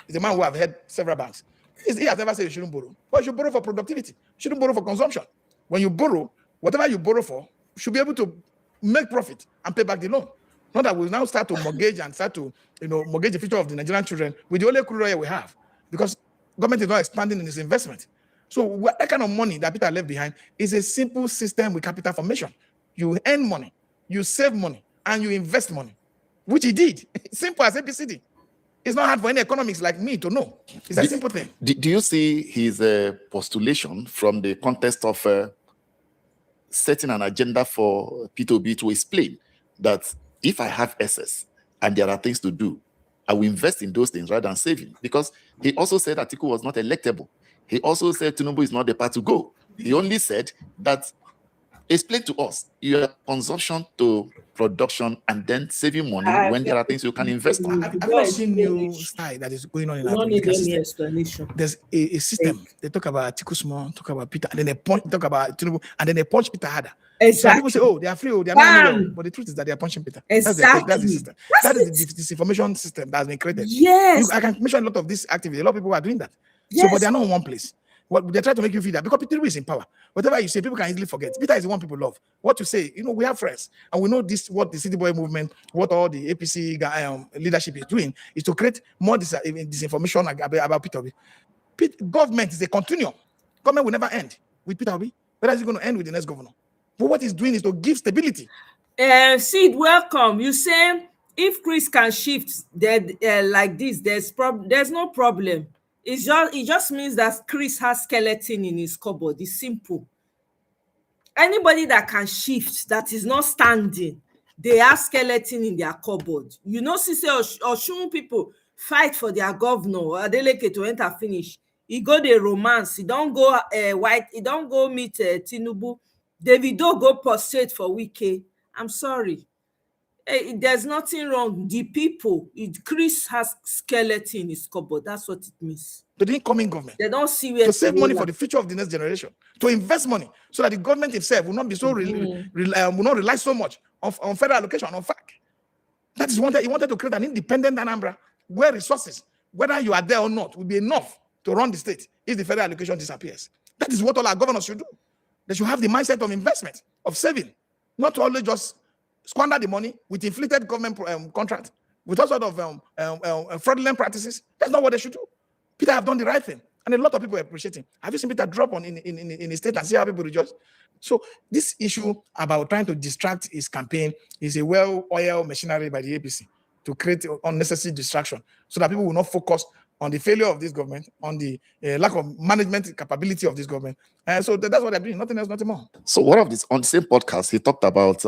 He's a man who have had several banks. He has never said you shouldn't borrow. But you should borrow for productivity. You shouldn't borrow for consumption. When you borrow, whatever you borrow for, you should be able to make profit and pay back the loan. Not that we now start to mortgage and start to mortgage the future of the Nigerian children with the only crude oil we have, because government is not expanding in its investment. So that kind of money that Peter left behind is a simple system with capital formation. You earn money, you save money, and you invest money, which he did. Simple as ABCD. It's not hard for any economics like me to know. It's a simple thing. Do you see his postulation from the context of setting an agenda for Peter Obi to explain that if I have excess and there are things to do, I will invest in those things rather than saving? Because he also said Atiku was not electable. He also said Tinubu is not the path to go. He only said that, explain to us your consumption to production and then saving money when there are things you can invest in. I've not seen new style that is going on in our political system. There's a system. They talk about Atiku small, talk about Peter, and then they talk about Tinubu, and then they punch Peter harder. Exactly. So people say, oh, they are free, they are not million. But the truth is that they are punching Peter. Exactly. That's the system. That is the disinformation system that has been created. Yes. I can mention a lot of this activity. A lot of people are doing that. Yes. So, but they are not in one place. They try to make you feel that because Peter is in power. Whatever you say, people can easily forget. Peter is the one people love. What you say, we have friends, and we know this. What the City Boy movement, what all the APC leadership is doing, is to create more disinformation about Peter Obi. Government is a continuum. Government will never end with Peter Obi. Whether it's going to end with the next governor. But what he's doing is to give stability. Sid, welcome. You say if Chris can shift like this, there's no problem. It just means that Chris has skeleton in his cupboard. It's simple. Anybody that can shift, that is not standing, they have skeleton in their cupboard. Sise Osun people fight for their governor, Adeleke to enter finish. He go the romance. He don't go white. He don't go meet Tinubu. Davido go prostrate for Wike. I'm sorry. There's nothing wrong. The people, Chris has skeleton in his cupboard. That's what it means. The incoming government. They don't see where to save money for the future of the next generation. To invest money so that the government itself will not be so will not rely so much on federal allocation, on FAC. That is he wanted to create an independent Anambra where resources whether you are there or not, will be enough to run the state if the federal allocation disappears. That is what all our governors should do. They should have the mindset of investment, of saving, not to only just squander the money with inflated government contract, with all sort of fraudulent practices. That's not what they should do. Peter have done the right thing, and a lot of people appreciate him. Have you seen Peter drop on in his state and see how people rejoice? So this issue about trying to distract his campaign is a well-oiled machinery by the APC to create unnecessary distraction, so that people will not focus on the failure of this government, on the lack of management capability of this government. And so that's what they're doing. Nothing else, nothing more. So one of this on the same podcast, he talked about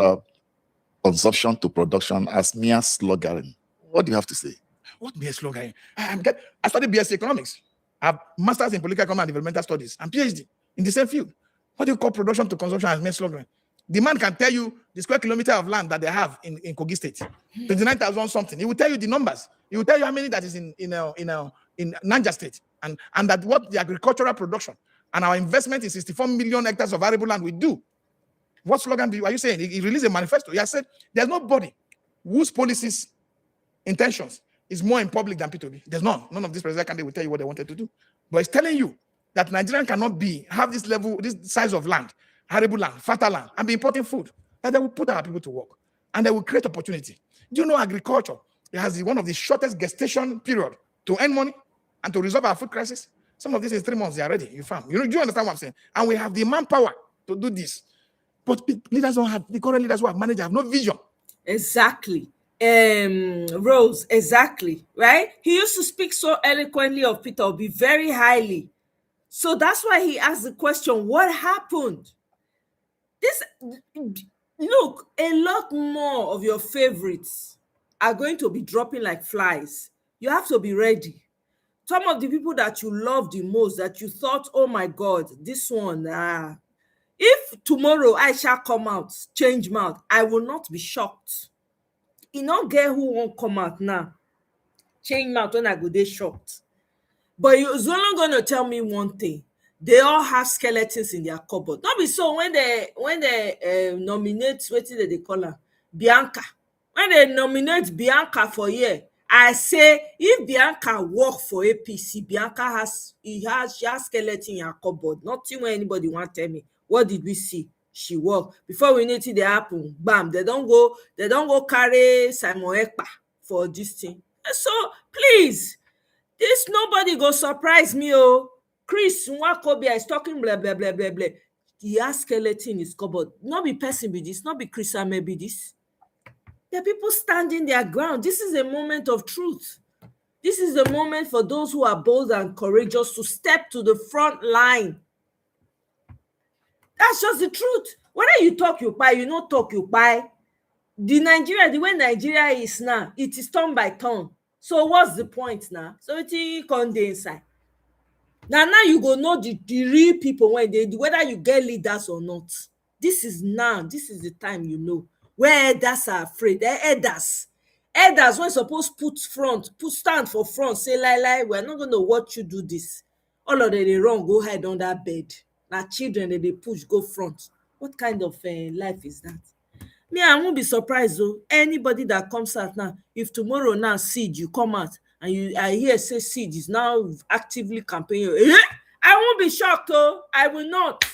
consumption to production as mere sloganeering. What do you have to say? What mere sloganeering? I studied BSc economics. I have masters in political economy and developmental studies and PhD in the same field. What do you call production to consumption as mere sloganeering? The man can tell you the square kilometer of land that they have in Kogi State, 29,000 something. He will tell you the numbers. He will tell you how many that is in Niger State, and that what the agricultural production and our investment in 64 million hectares of arable land will do. What slogan are you saying? He released a manifesto. He has said there's nobody whose policies, intentions is more in public than P2B. There's none. None of these presidential candidates will tell you what they wanted to do. But it's telling you that Nigerian cannot have this level, this size of land, arable land, fertile land, and be importing food. That they will put our people to work, and they will create opportunity. Do you know agriculture? It has one of the shortest gestation period to earn money and to resolve our food crisis. Some of this is 3 months. They are ready. You found. Do you understand what I'm saying? And we have the manpower to do this. But leaders don't have, the current leaders who have managed have no vision. Exactly. Rose, exactly. Right? He used to speak so eloquently of Peter Obi, very highly. So that's why he asked the question, what happened? Look, a lot more of your favorites are going to be dropping like flies. You have to be ready. Some of the people that you love the most, that you thought, oh my God, this one, if tomorrow I shall come out, change mouth, I will not be shocked. You not get who won't come out now. Change mouth when I go there shocked. But you're only going to tell me one thing. They all have skeletons in their cupboard. Not be so when they nominate, what did they call her? Bianca. When they nominate Bianca for year, I say if Bianca work for APC, she has skeleton in her cupboard. Nothing when anybody want to tell me. What did we see? She work. Before we need it, they happen. Bam, they don't go carry Simon Ekpa for this thing. So please, this nobody go surprise me. Oh, Chris Nwakobia is talking blah blah blah blah blah. He has skeleton in his cupboard. Not be person be this, not be Chris and maybe this. There are people standing their ground. This is a moment of truth. This is the moment for those who are bold and courageous to step to the front line. That's just the truth. Whether you talk, you buy, you not talk, you buy. The way Nigeria is now, it is turn by turn. So what's the point now? So it come dey inside. Now you go know the real people when they do, whether you get leaders or not. This is the time you know. Where elders are afraid. Elders when supposed put stand for front, say lie, we're not going to watch you do this. All of them they run, go hide under bed. Now children they push, go front. What kind of life is that? Me, I won't be surprised though. Anybody that comes out now, if tomorrow now Siege you come out and I hear say Siege is now actively campaigning, I won't be shocked though. I will not.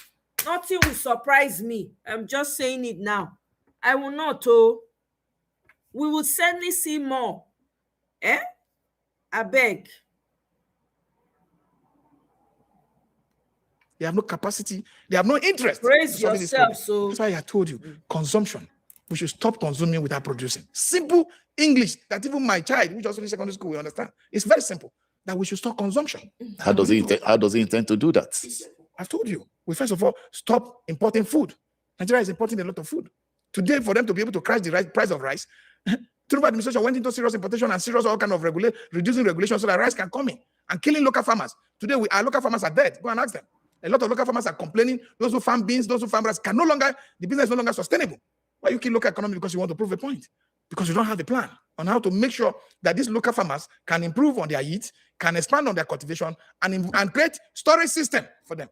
Nothing will surprise me. I'm just saying it now. I will not. Oh, we will certainly see more. I beg. They have no capacity. They have no interest. Praise yourself. So that's why I told you, consumption. We should stop consuming without producing. Simple English that even my child, which also in secondary school, will understand. It's very simple. That we should stop consumption. How does he intend to do that? I've told you. We first of all stop importing food. Nigeria is importing a lot of food. Today, for them to be able to crash the price of rice, Tinubu administration went into serious importation and serious all kind of reducing regulations so that rice can come in and killing local farmers. Today, our local farmers are dead. Go and ask them. A lot of local farmers are complaining. Those who farm beans, those who farm rice the business is no longer sustainable. Why you kill local economy? Because you want to prove a point. Because you don't have a plan on how to make sure that these local farmers can improve on their yields, can expand on their cultivation, and create storage system for them.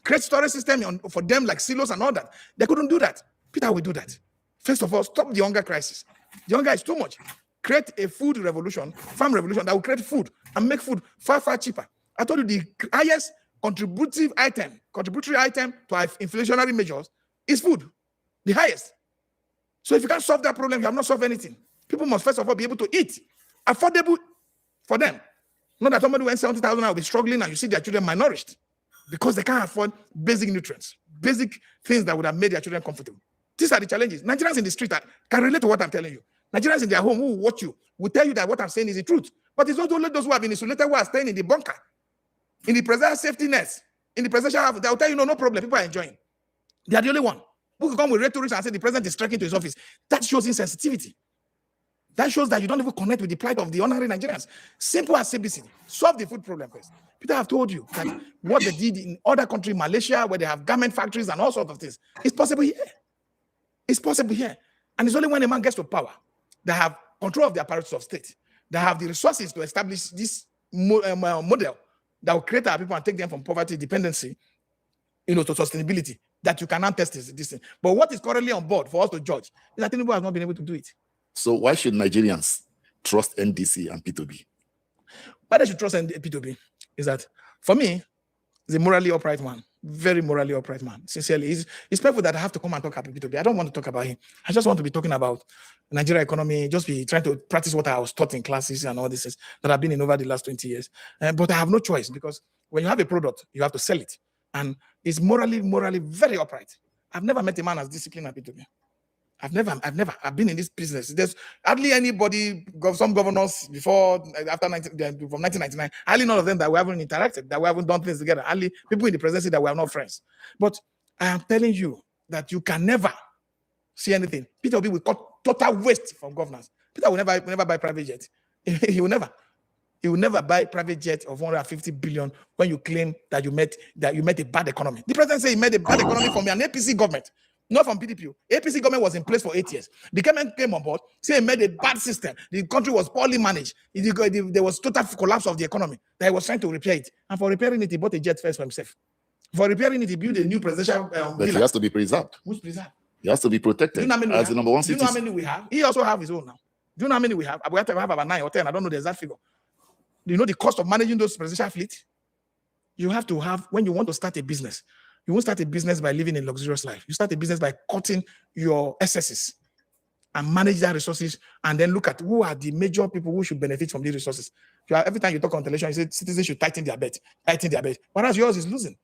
Create storage system for them like silos and all that. They couldn't do that. Peter will do that. First of all, stop the hunger crisis. The hunger is too much. create a food revolution, farm revolution that will create food and make food far, far cheaper. I told you the highest contributory item to our inflationary measures is food, the highest. So if you can't solve that problem, you have not solved anything. People must first of all be able to eat, affordable for them. Not that somebody who earns 70,000 will be struggling and you see their children malnourished because they can't afford basic nutrients, basic things that would have made their children comfortable. These are the challenges. Nigerians in the street can relate to what I'm telling you. Nigerians in their home who will watch you will tell you that what I'm saying is the truth. But it's not only those who have been isolated who are staying in the bunker, in the presidential safety nets, in the presidential house. They will tell you, no problem, people are enjoying. They are the only one who can come with rhetoric and say the president is trekking to his office. That shows insensitivity. That shows that you don't even connect with the plight of the ordinary Nigerians. Simple as CBC. Solve the food problem first. Peter, I've told you that what they did in other countries, Malaysia, where they have garment factories and all sorts of things, it's possible here. It's possible here. And it's only when a man gets to power, they have control of the apparatus of state, they have the resources to establish this model that will create our people and take them from poverty, dependency, to sustainability, that you cannot test this thing. But what is currently on board for us to judge is that Tinubu has not been able to do it. So why should Nigerians trust NDC and P2B? Why they should trust P2B is that, for me, he's a morally upright man, very morally upright man. Sincerely, it's painful that I have to come and talk about P2B. I don't want to talk about him. I just want to be talking about Nigeria economy, just be trying to practice what I was taught in classes and all this that I've been in over the last 20 years. But I have no choice, because when you have a product, you have to sell it. And it's morally very upright. I've never met a man as disciplined as P2B. I've been in this business. There's hardly anybody, some governors before, after from 1999, hardly none of them that we haven't interacted, that we haven't done things together. Hardly people in the presidency that we are not friends. But I am telling you that you can never see anything. Peter Obi will cut total waste from governance. Peter will never buy private jet. He will never buy private jet of 150 billion when you claim that you met a bad economy. The president said he made a bad economy from an APC government. Not from PDP. APC government was in place for 8 years. The government came on board, say it made a bad system. The country was poorly managed. There was total collapse of the economy. That he was trying to repair it. And for repairing it, he bought a jet first for himself. For repairing it, he built a new presidential But he has to be preserved. Who's preserved? He has to be protected as the number one citizen. Do you know how citizen. many we have? He also have his own now. Do you know how many we have? We have about 9 or 10. I don't know the exact figure. Do you know the cost of managing those presidential fleet? You have to have, when you want to start a business, you won't start a business by living a luxurious life. You start a business by cutting your excesses and manage that resources, and then look at who are the major people who should benefit from these resources. Every time you talk on television, you say citizens should tighten their belt. Whereas yours is losing.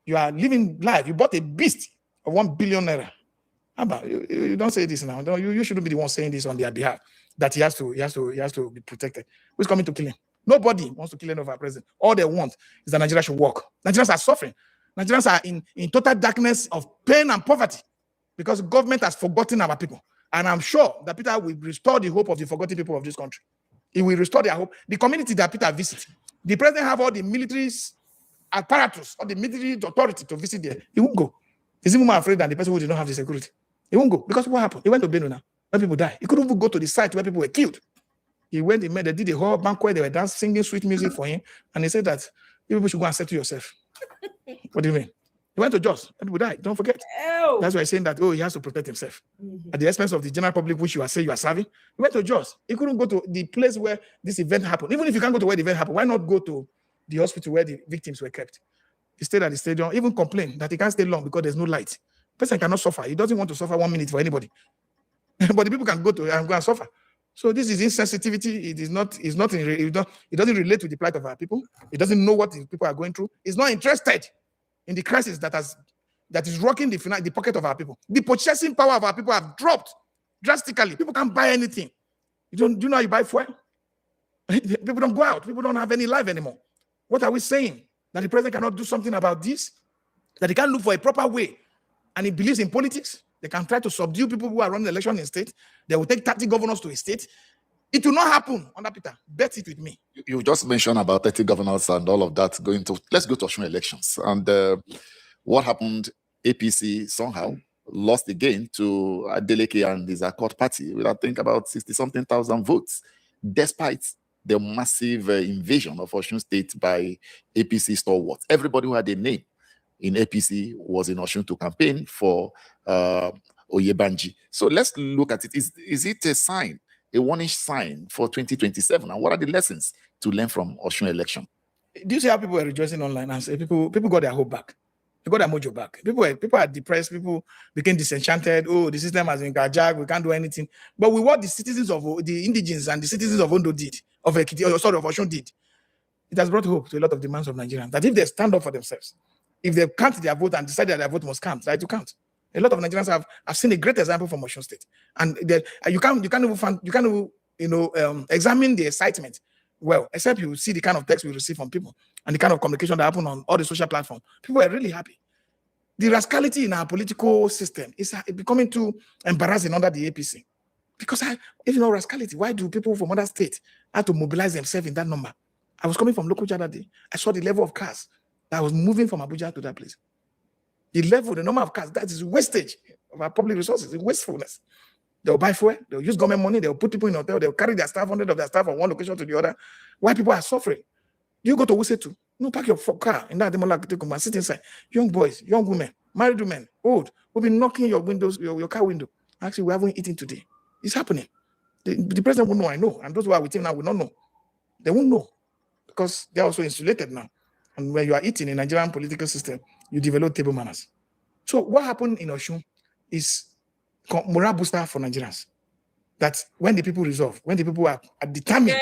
You are living life. You bought a beast of 1 billion naira. You don't say this now. You shouldn't be the one saying this on their behalf, that he has to be protected. Who's coming to kill him? Nobody wants to kill any of our president. All they want is that Nigeria should work. Nigerians are suffering. Nigerians are in total darkness of pain and poverty because government has forgotten our people. And I'm sure that Peter will restore the hope of the forgotten people of this country. He will restore their hope. The community that Peter visits, the president have all the military apparatus, or the military authority to visit there. He won't go. He's even more afraid than the person who did not have the security. He won't go. Because what happened? He went to Benue now, where people died. He couldn't even go to the site where people were killed. He went, they did a whole banquet, they were dancing, singing sweet music for him. And he said that you people should go and settle yourself. What do you mean? He went to Jos, and people died. Don't forget. Ew. That's why he's saying that, he has to protect himself. At the expense of the general public, which you are saying you are serving. He went to Jos. He couldn't go to the place where this event happened. Even if you can't go to where the event happened, why not go to the hospital where the victims were kept? He stayed at the stadium, even complained that he can't stay long because there's no light. Person cannot suffer. He doesn't want to suffer 1 minute for anybody. But the people can go to and go and suffer. So this is insensitivity. It doesn't relate to the plight of our people. It doesn't know what the people are going through. It's not interested in the crisis that is rocking the pocket of our people. The purchasing power of our people have dropped drastically. People can't buy anything. Do you know how you buy fuel? People don't go out. People don't have any life anymore. What are we saying? That the president cannot do something about this? That he can't look for a proper way? And he believes in politics? They can try to subdue people who are running the election in state. They will take 30 governors to a state. It will not happen under Peter. Bet it with me. You just mentioned about 30 governors and all of that let's go to Osun elections. And what happened? APC somehow lost again to Adeleke and his Accord party with, I think, about 60-something thousand votes, despite the massive invasion of Osun State by APC stalwarts. Everybody who had a name in APC was in Osun to campaign for Oyebanji. So let's look at it. Is it a sign a warning sign for 2027? And what are the lessons to learn from Osun election? Do you see how people were rejoicing online and say people got their hope back? They got their mojo back. People are depressed. People became disenchanted. Oh, the system has been hijacked. We can't do anything. But with what the citizens of the indigenes and the citizens of Ondo did, of Ekiti, of Osun did, it has brought hope to a lot of demands of Nigerians. That if they stand up for themselves, if they count their vote and decide that their vote must count, right to count. A lot of Nigerians have seen a great example from Osun State, and you can't even examine the excitement well, except you see the kind of text we receive from people and the kind of communication that happen on all the social platforms. People are really happy. The rascality in our political system is becoming too embarrassing under the APC. Because if you know rascality, why do people from other states have to mobilize themselves in that number? I was coming from local the other day. I saw the level of cars that was moving from Abuja to that place. The number of cars, that is wastage of our public resources, it's wastefulness. They'll buy fuel, they'll use government money, they'll put people in hotel, they'll carry their staff, 100 of their staff from one location to the other. Why people are suffering? You go to Wuse too. No, park your car in that Demola, sit inside. Young boys, young women, married women, old, will be knocking your windows, your car window. Actually, we haven't eaten today. It's happening. The president won't know, I know. And those who are with him now will not know. They won't know because they're also insulated now. And when you are eating in the Nigerian political system, you develop table manners. So what happened in Osun is morale booster for Nigerians. That when the people resolve, when the people are determined.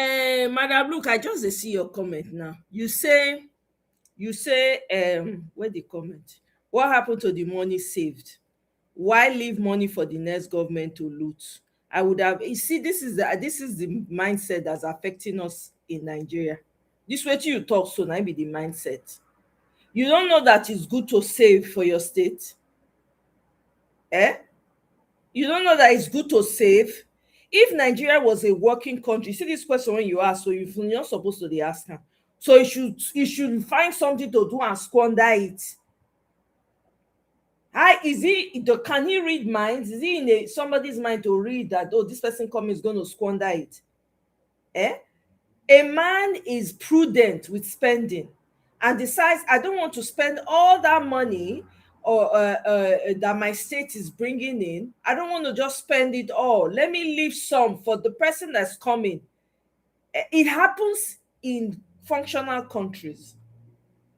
Madam, look, I just see your comment now. You say, where the comment? What happened to the money saved? Why leave money for the next government to loot? I would have. You see, this is the mindset that's affecting us in Nigeria. This way you talk, so now be the mindset. You don't know that it's good to save for your state. You don't know that it's good to save. If Nigeria was a working country, see this question when you ask, so you're not supposed to ask her. So you should find something to do and squander it. Can he read minds? Is he in somebody's mind to read that, oh, this person coming is going to squander it? A man is prudent with spending and decides, I don't want to spend all that money or that my state is bringing in. I don't want to just spend it all. Let me leave some for the person that's coming. It happens in functional countries.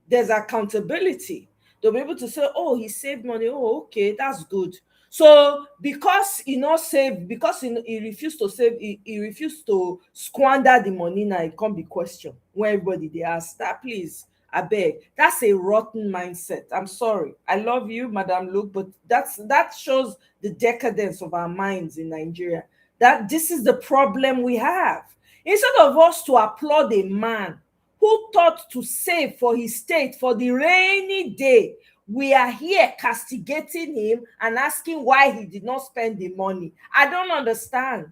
There's accountability. They'll be able to say, oh, he saved money. Oh, okay, that's good. So because he not save, because he refused to save, he refused to squander the money, now it can't be questioned. When everybody they ask that, please, I beg. That's a rotten mindset. I'm sorry. I love you, Madam Luke, but that shows the decadence of our minds in Nigeria. That this is the problem we have. Instead of us to applaud a man who thought to save for his state for the rainy day, we are here castigating him and asking why he did not spend the money. I don't understand.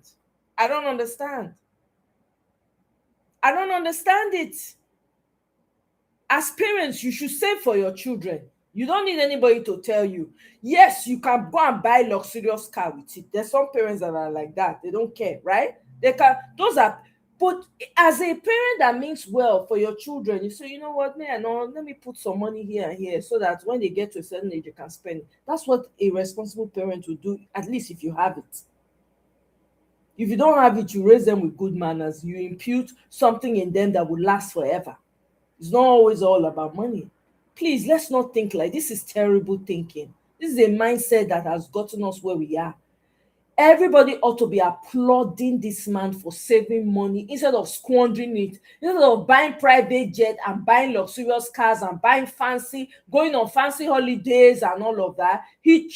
I don't understand it. As parents, you should save for your children. You don't need anybody to tell you. Yes, you can go and buy luxurious car with it. There's some parents that are like that. They don't care, right? They can. But as a parent that means well for your children, you say, you know what, man, let me put some money here and here so that when they get to a certain age, you can spend it. That's what a responsible parent would do, at least if you have it. If you don't have it, you raise them with good manners. You impute something in them that will last forever. It's not always all about money. Please, let's not think like this. Is terrible thinking. This is a mindset that has gotten us where we are. Everybody ought to be applauding this man for saving money instead of squandering it, instead of buying private jet and buying luxurious cars and going on fancy holidays and all of that. He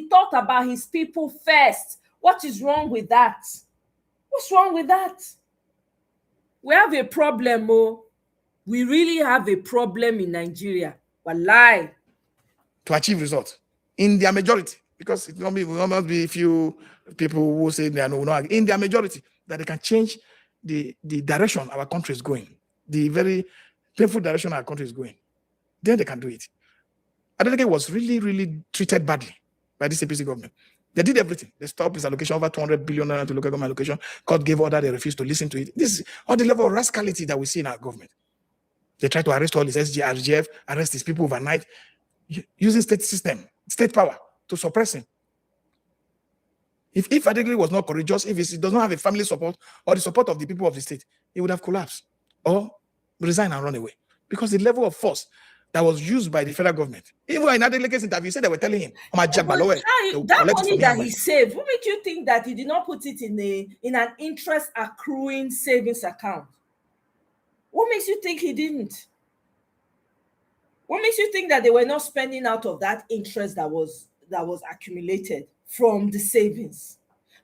thought about his people first. What is wrong with that? What's wrong with that? We have a problem, oh. We really have a problem in Nigeria. Wallahi. To achieve results in their majority, because it will not be a few people who say they are no, in their majority, that they can change the direction our country is going, the very painful direction our country is going. Then they can do it. Adeleke was really, really treated badly by this APC government. They did everything. They stopped his allocation over 200 billion to local government allocation. Court gave order, they refused to listen to it. This is all the level of rascality that we see in our government. They try to arrest all his RGF, arrest his people overnight, using state system, state power to suppress him. If Adekunle was not courageous, if he does not have a family support or the support of the people of the state, he would have collapsed or resigned and run away. Because the level of force that was used by the federal government, even in Adeleke's interview, he said they were telling him, That money that he saved, what makes you think that he did not put it in an interest accruing savings account? What makes you think he didn't? What makes you think that they were not spending out of that interest that was accumulated from the savings?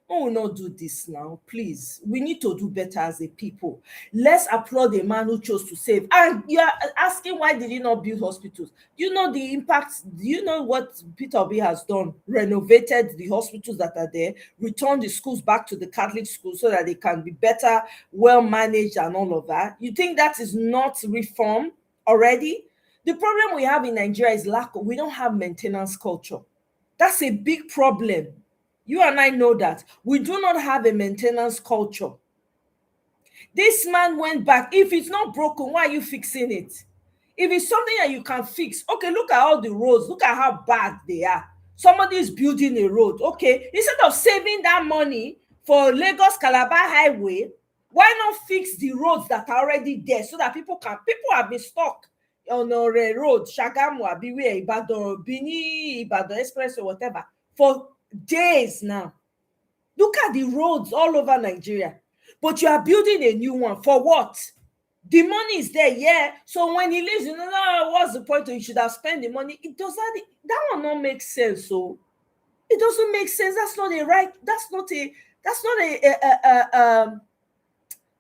We will not do this now, please. We need to do better as a people. Let's applaud the man who chose to save. And you are asking, why did he not build hospitals? Do you know the impact? Do you know what Peter Obi has done? Renovated the hospitals that are there, returned the schools back to the Catholic schools so that they can be better, well managed and all of that. You think that is not reform already? The problem we have in Nigeria is we don't have maintenance culture. That's a big problem. You and I know that. We do not have a maintenance culture. This man went back. If it's not broken, why are you fixing it? If it's something that you can fix, okay, look at all the roads. Look at how bad they are. Somebody is building a road. Okay, instead of saving that money for Lagos-Calabar Highway, why not fix the roads that are already there so that people have been stuck on a road, Shagamu, Abiwe, Ibadan, Bini, Ibadan Express or whatever, for days now. Look at the roads all over Nigeria. But you are building a new one. For what? The money is there, yeah. So when he leaves, what's the point? You should have spent the money. That one not make sense. So it doesn't make sense. That's not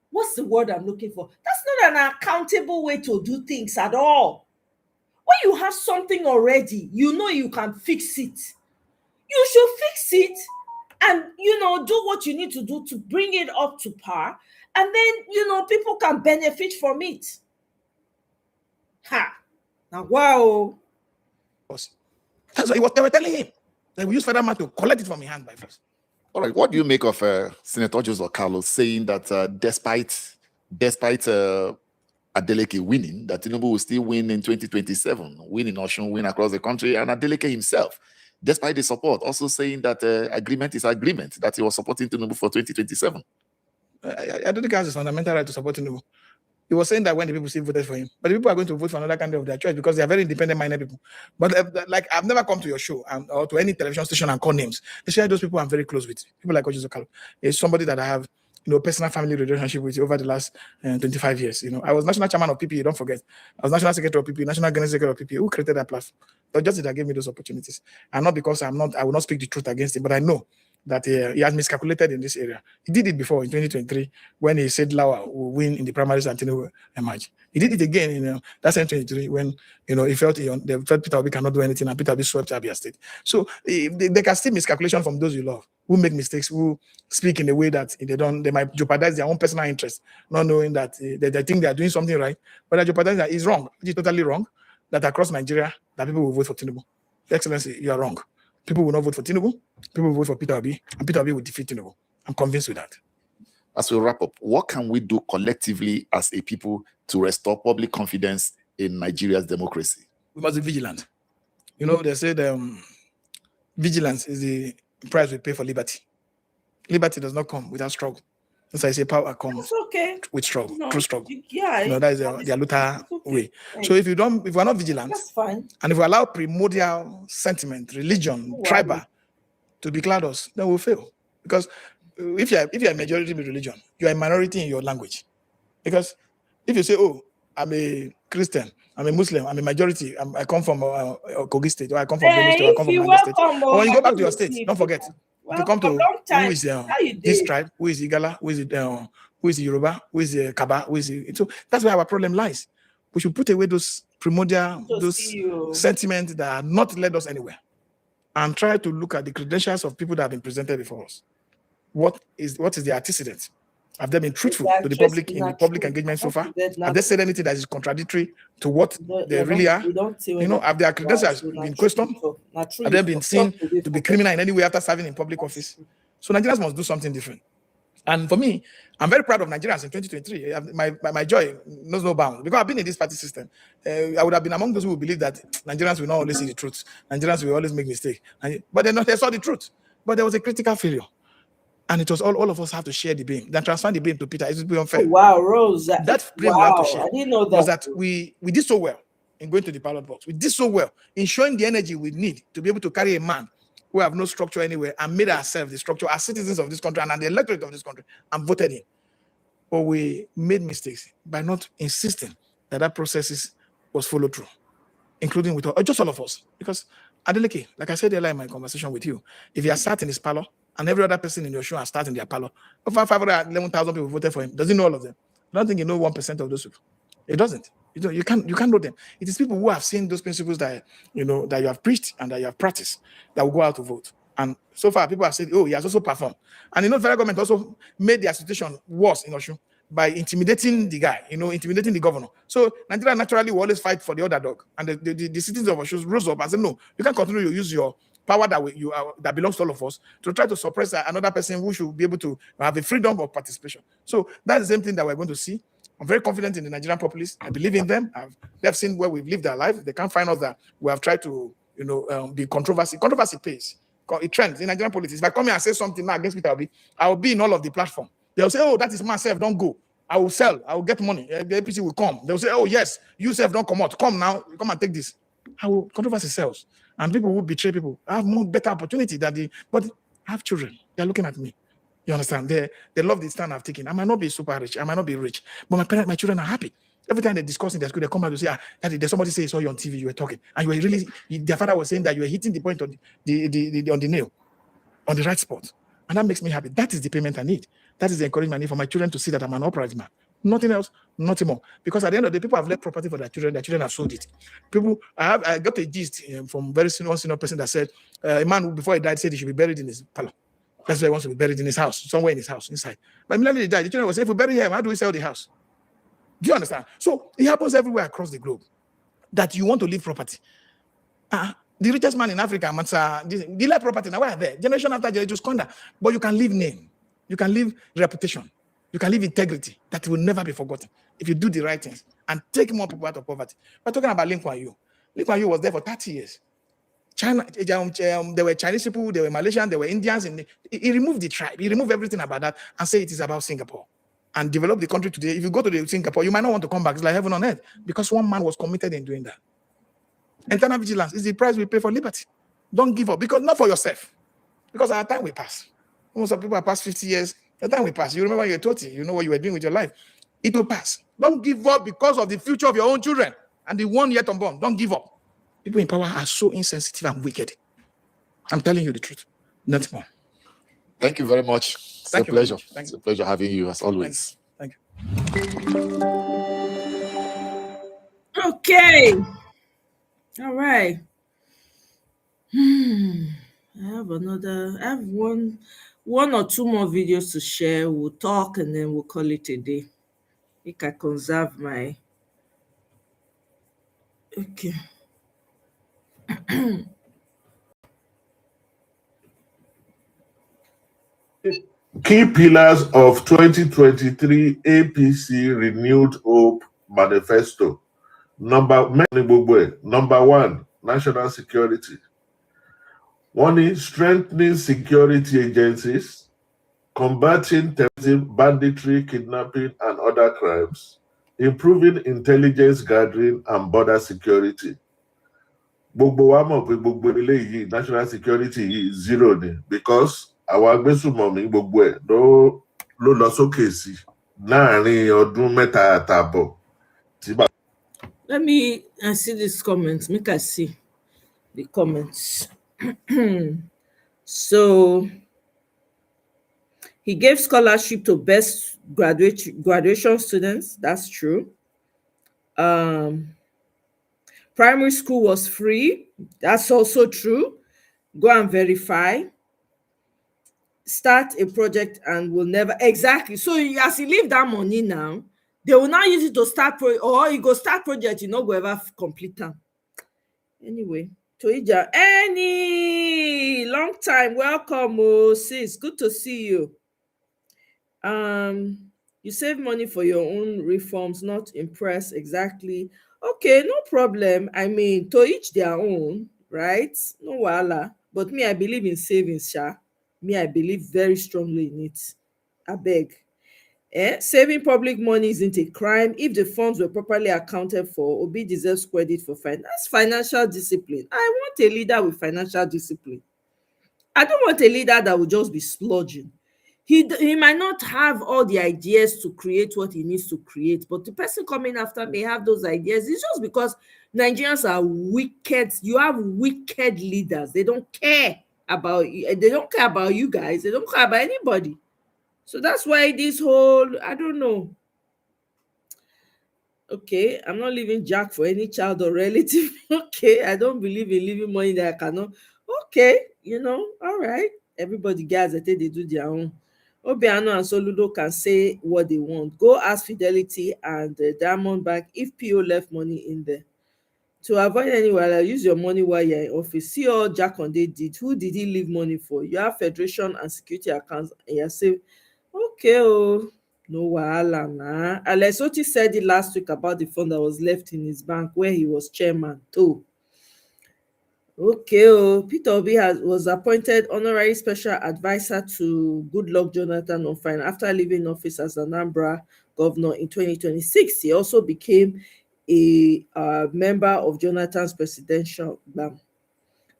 what's the word I'm looking for? That's not an accountable way to do things at all. When you have something already, you can fix it. You should fix it and, do what you need to do to bring it up to par. And then, people can benefit from it. Now, wow. That's what they were telling him. They will use federal money to collect it from his hand by force. All right. What do you make of Senator Joseph Carlos saying that despite Adeleke winning, that Tinubu will still win in 2027, win in Osun, win across the country, and Adeleke himself, despite the support, also saying that agreement is agreement, that he was supporting Tinubu for 2027? Adeleke has a fundamental right to support Tinubu. He was saying that when the people still voted for him, but the people are going to vote for another candidate of their choice because they are very independent-minded people. But I've never come to your show or to any television station and call names. Especially those people I'm very close with. People like Ojo Zokalo. It's somebody that I have, personal family relationship with over the last 25 years. I was national chairman of PPA. Don't forget, I was national secretary of PPA, national general secretary of PPA. Who created that platform? But just that gave me those opportunities, and not because I will not speak the truth against him, but I know that he has miscalculated in this area. He did it before in 2023 when he said Lawa will win in the primaries and Tinubu emerge. He did it again in that same 23 when he felt Peter Obi cannot do anything and Peter Obi swept Abia State. So they can still miscalculation from those you love, who make mistakes, who speak in a way that they might jeopardize their own personal interest, not knowing that they think they are doing something right, but they jeopardize that is wrong, which is totally wrong. That across Nigeria, that people will vote for Tinubu. Excellency, you are wrong. People will not vote for Tinubu. People will vote for Peter Obi, and Peter Obi will defeat Tinubu. I'm convinced with that. As we wrap up, what can we do collectively as a people to restore public confidence in Nigeria's democracy? We must be vigilant. They said vigilance is the price we pay for liberty. Liberty does not come without struggle. As I say, power comes with struggle, through struggle. Yeah, that is their Luther way. So if we are not vigilant, that's fine. And if we allow primordial sentiment, religion, tribal to declare us, then we'll fail. Because if you're a majority in religion, you are a minority in your language. Because if you say, oh, I'm a Christian, I'm a Muslim, I'm a majority, I come from Kogi State, or I come from Benue State, or I come from Niger State. Or when you go back to your state, don't forget, to come to who is this tribe, who is Igala, who is Yoruba, who is Kaba, so that's where our problem lies. We should put away those primordial, those sentiments that have not led us anywhere, and try to look at the credentials of people that have been presented before us. What is the antecedent? Have they been truthful to the public in the public engagement so far? Have they said anything that is contradictory to what they really are? Have their credentials been questioned? Have they been seen to be criminal in any way after serving in public office? So Nigerians must do something different. And for me, I'm very proud of Nigerians in 2023. My joy knows no bounds because I've been in this party system. I would have been among those who believe that Nigerians will not always see the truth. Nigerians will always make mistakes. But they saw the truth. But there was a critical failure. And it was all of us have to share the blame. Then transfer the blame to Peter. It would be unfair. Oh, wow, Rose. That blame we have to share. I didn't know that. Was that we did so well in going to the ballot box. We did so well in showing the energy we need to be able to carry a man who have no structure anywhere and made ourselves the structure as citizens of this country and the electorate of this country and voted in. But we made mistakes by not insisting that process was followed through, including with just all of us. Because Adeleke, like I said earlier in my conversation with you, if you are sat in his parlor and every other person in your show has sat in their parlor, over 511,000 people voted for him. Does he know all of them? I don't think you know 1% of those people. It doesn't. You can't know them. It is people who have seen those principles that that you have preached and that you have practiced that will go out to vote. And so far, people have said, "Oh, he has also performed." And the federal government also made the situation worse in Osun by intimidating the guy, intimidating the governor. So Nigeria naturally will always fight for the other dog. And the citizens of Osun rose up and said, "No, you can't continue to use your power that belongs to all of us to try to suppress another person who should be able to have a freedom of participation." So that's the same thing that we're going to see. I'm very confident in the Nigerian populace. I believe in them. They've seen where we've lived our life. They can't find us that we have tried to, be controversy. Controversy pays. It trends in Nigerian politics. If I come here and say something now against Peter Obi, I will be in all of the platform. They'll say, "Oh, that is myself. Don't go. I will sell. I will get money. The APC will come." They'll say, "Oh, yes, you self don't come out. Come now. Come and take this." Controversy sells. And people who betray people have more better opportunity but I have children. They're looking at me. You understand? They love the stand I've taken. I might not be super rich. I might not be rich. But my children are happy. Every time they discuss in their school, they come back to say, "Daddy, there's somebody say saw you on TV, you were talking. And you were really," their father was saying that you were hitting the point on the nail, on the right spot. And that makes me happy. That is the payment I need. That is the encouragement I need for my children to see that I'm an upright man. Nothing else, nothing more. Because at the end of the day, people have left property for their children have sold it. I got a gist from one senior person that said, a man who, before he died, said he should be buried in his palace. That's why he wants to be buried in his house, somewhere in his house, inside. But immediately he died, the children was saying, "If we bury him, how do we sell the house?" Do you understand? So it happens everywhere across the globe that you want to leave property. The richest man in Africa, they left property. Now, where are they? Generation after generation, squander. But you can leave name. You can leave reputation. You can leave integrity that will never be forgotten if you do the right things and take more people out of poverty. We're talking about Lee Kuan Yew. Lee Kuan Yew was there for 30 years. China, there were Chinese people, there were Malaysians, there were Indians. He removed the tribe. He removed everything about that and say it is about Singapore and develop the country today. If you go to Singapore, you might not want to come back. It's like heaven on earth because one man was committed in doing that. Internal vigilance is the price we pay for liberty. Don't give up, because not for yourself, because our time will pass. Most of people are past 50 years. The time will pass. You remember you're 30. You know what you were doing with your life. It will pass. Don't give up because of the future of your own children and the one yet unborn. Don't give up. People in power are so insensitive and wicked. I'm telling you the truth. Nothing more. Thank you very much. It's Thank a you. pleasure. Thank It's you. a pleasure having you as always. Thank you. Okay. All right. I have one or two more videos to share. We'll talk and then we'll call it a day. I think I conserve my. Okay. Key pillars of 2023 APC Renewed Hope Manifesto. Number one, national security. One is strengthening security agencies, combating terrorism, banditry, kidnapping, and other crimes, improving intelligence gathering and border security. Gbogbo wa mọ̀ pé gbogbo eléyìí national security yìí zero ni, because àwọn agbésùmọ̀mí gbogbo ẹ̀ ló lọ sókè sí láàrin ọdún mẹ́ta àtààbọ̀. Let me see this comment. Make I see the comments. So he gave scholarship to best graduation students. That's true. Primary school was free. That's also true. Go and verify. Start a project and will never exactly. So as you leave that money now, they will now use it to start or you go start project, go ever complete them. Anyway, Toija, any long time, welcome, sis. Good to see you. You save money for your own reforms, not impress. Exactly. Okay, no problem. I mean, to each their own, right? No wala. But me, I believe in savings, sha. Me, I believe very strongly in it. I beg. Saving public money isn't a crime if the funds were properly accounted for. Obi deserves credit for that's financial discipline. I want a leader with financial discipline. I don't want a leader that will just be sludging. He might not have all the ideas to create what he needs to create, but the person coming after may have those ideas. It's just because Nigerians are wicked. You have wicked leaders. They don't care about you. They don't care about you guys. They don't care about anybody. So that's why this whole, I don't know. Okay, I'm not leaving Jack for any child or relative. Okay, I don't believe in leaving money that I cannot. Okay, all right. Everybody, guys, I think they do their own. Obiano and Soludo can say what they want. Go ask Fidelity and Diamond Bank if PO left money in there. To avoid any wahala, use your money while you're in office. See all Jack on they did. Who did he leave money for? You have Federation and security accounts and you're saying, okay, oh, no wahala nah. Alex Oti said it last week about the fund that was left in his bank where he was chairman too. Okay, Peter Obi was appointed honorary special advisor to Goodluck Jonathan on finance after leaving office as Anambra governor in 2026. He also became a member of Jonathan's presidential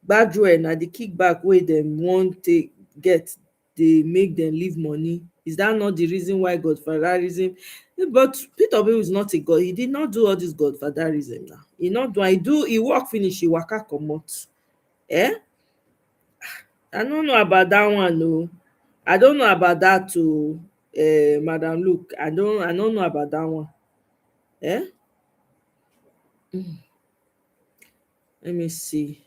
Badwe. Now the kickback where them want to get, they make them leave money. Is that not the reason why godfatherism? But Peter Obi is not a god. He did not do all this godfatherism now. He work finish, he waka comot. I don't know about that one, no. I don't know about that too, Madam Luke. I don't know about that one. Let me see.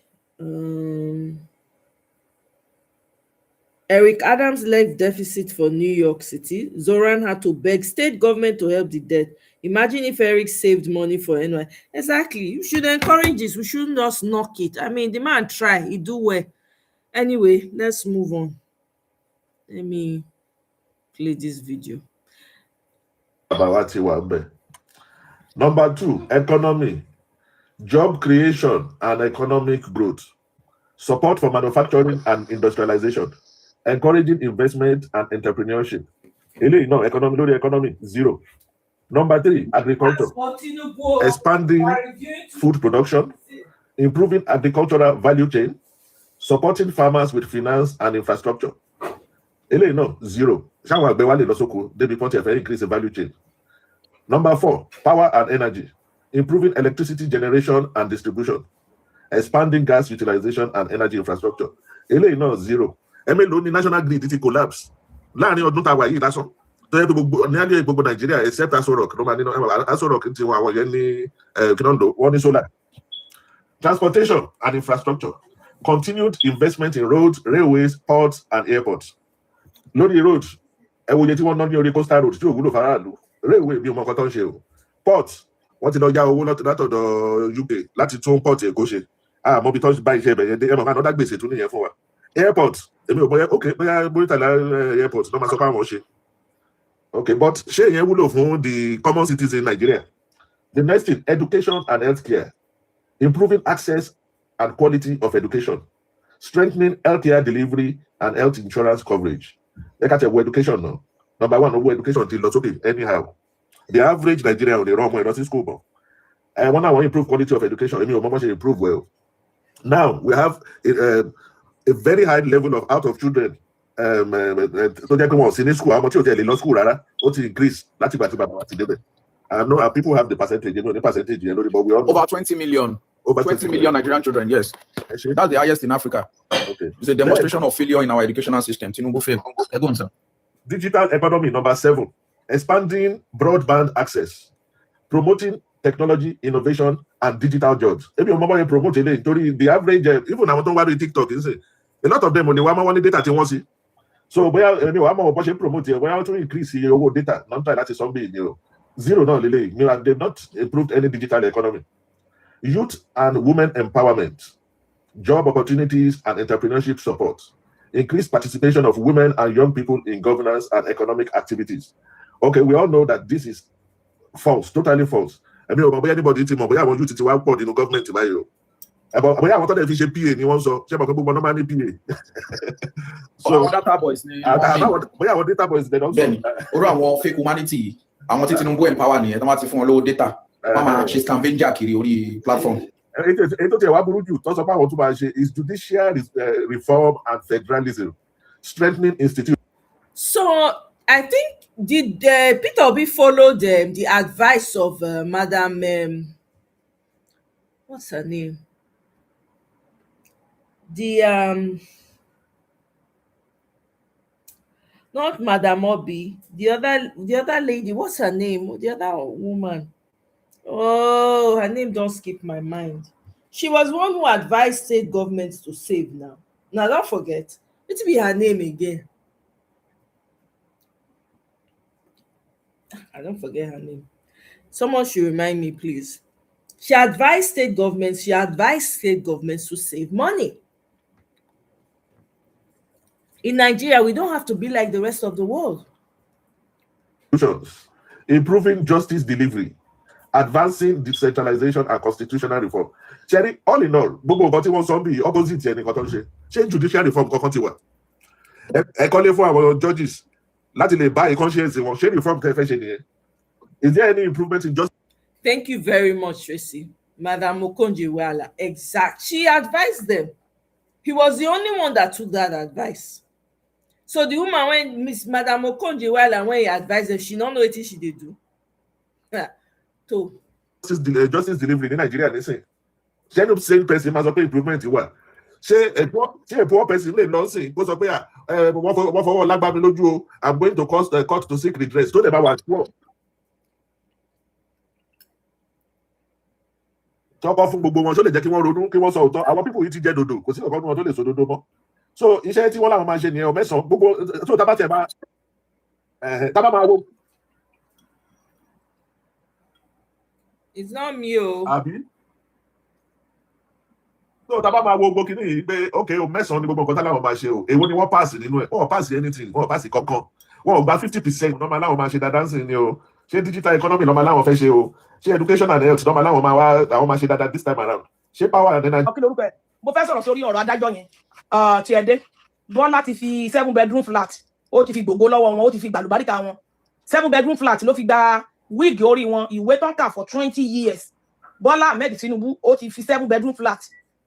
Eric Adams left deficit for New York City. Zoran had to beg state government to help the debt. Imagine if Eric saved money for NY. Exactly. You should encourage this. We shouldn't just knock it. I mean, the man try. He do well. Anyway, let's move on. Let me play this video. Number 2, economy, job creation and economic growth, support for manufacturing and industrialization, encouraging investment and entrepreneurship. Economy 0. Number 3, agriculture, expanding food production, improving agricultural value chain, supporting farmers with finance and infrastructure. 0. Increase the value chain. Number 4, power and energy, improving electricity generation and distribution, expanding gas utilization and energy infrastructure. 0. National grid it collapse. Nearly Nigeria except Asorok. Solar. Transportation and infrastructure, continued investment in roads, railways, ports, and airports. Lórí road, coastal road, railway bí ọmọ kan ṣe o. Port, wọ́n ti lọ yá owó látọ̀dọ̀ UK láti tún port Èkó ṣe. Mo bí tó bá iṣẹ́ ibẹ̀ yẹn dé, ẹmọ̀ kan náà gbèsè tún nìyẹn fún wa. Airport, èmi ò bọ́yá, okay, bóyá Muritala airport ló máa sọ pé àwọn ṣe. Okay, but ṣé ìyẹn wúlò fún the common citizen in Nigeria? The next thing, education and healthcare, improving access and quality of education, strengthening healthcare delivery and health insurance coverage. Look at your education now. Number 1, education till okay. Anyhow, the average Nigerian on the wrong way, not in school. And when I want to improve quality of education, I mean, should improve well. Now we have a very high level of out of children. So they come in school. How much you tell in school, rara? What increase? I know people have the percentage. You know the percentage. You know, but we all over 20 million. Over 20 million Nigerian children. Yes, that's the highest in Africa. Okay, it's a demonstration of failure in our educational system. Tinubu failed. Go on, sir. Digital economy, number 7, expanding broadband access, promoting technology, innovation, and digital jobs. If you remember, promote the average, even I want to worry TikTok, a lot of them only want data to see. So where I'm promote here, where I want to increase your data, not that is something 0 no, they've not improved any digital economy. Youth and women empowerment, job opportunities and entrepreneurship support. Increased participation of women and young people in governance and economic activities. Okay, we all know that this is false, totally false. I mean, anybody think about you to work in the government about I want to PA. So data boys ni bóyá àwọn data boys dem also. Orí àwọn fake humanity àwọn tí Tinubu empower nìyẹn tó máa ti fún wọn lówó data wọ́n máa ṣe scavenger kiri orí platform. Ètò tí ẹ wá burú jù tó sọ pé àwọn tó máa ṣe is judicial reform and federalism, strengthening institutions. So I think did Peter Obi follow the advice of Madam what's her name? The not Madam Obi, the other lady, what's her name? The other woman. Oh, her name don't skip my mind. She was one who advised state governments to save now. Now don't forget, it be her name again. I don't forget her name. Someone should remind me, please. She advised state governments to save money. In Nigeria, we don't have to be like the rest of the world. Improving justice delivery, advancing decentralization and constitutional reform. Cherry, all in all, gbogbo nǹkan tí wọ́n sọ bí opposite ẹni kan tó ń ṣe. Ṣé judicial reform kankan ti wà? Ẹ kọ́lé fún àwọn judges láti lè bá conscience wọn. Ṣé reform tẹ́ fẹ́ ṣe nìyẹn? Is there any improvement in justice? Thank you very much, Tracy. Madam Okonjo-Iweala. Exact. She advised them. He was the only one that took that advice. So the woman, when Madam Okonjo-Iweala, when he advised them, she don't know what she did do. So justice delivery in Nigeria, they say. She end up saying person must pay improvement in what? Say a poor person lè lọ sí kó sọ pé wọ́n fọwọ́ lágbá mi lójú o, I'm going to court to seek redress. Tó dẹ̀ bá wà poor. Tọ́kọ́ fún gbogbo wọn ṣó lè jẹ́ kí wọ́n ronú kí wọ́n sọ òótọ́. Àwọn pípò yìí ti jẹ́ dodo, kò sí ọ̀kan wọn tó lè sọ dodo mọ́. So iṣẹ́ tí wọ́n láwọn máa ṣe nìyẹn mẹ́sàn-án gbogbo tó tábà tẹ̀ máa tábà máa wo. It's not me o. Àbí? So tábà máa wo gbogbo kìíní yìí pé okay o mẹ́sàn-án ni gbogbo nǹkan táwọn máa ṣe o. Èwo ni wọ́n pass nínú ẹ̀? Wọ́n pass anything, wọ́n pass kankan. Wọ́n gba 50% lọ́mọ aláwọ̀ máa ṣe dáadáa sí ni o. Ṣé digital economy lọ́mọ aláwọ̀ fẹ́ ṣe o? Ṣé education and health lọ́mọ aláwọ̀ máa ṣe dáadáa this time around? Ṣé power and energy? Kí lorúkọ ẹ̀? Mo fẹ́ sọ̀rọ̀ sórí ọ̀rọ̀ adájọ́ yẹn. Ti ẹ̀dẹ́ Bọ́lá ti fi 7-bedroom flat ó ti fi gbogbo lọ́wọ́ wọn ó ti fi gbàlùbáríkà wọn 7-bedroom flat ló fi gba wíìgì orí wọn ìwé tó ń kà for 20 years Bọ́lá Ahmed Tinubu ó ti fi 7-bedroom flat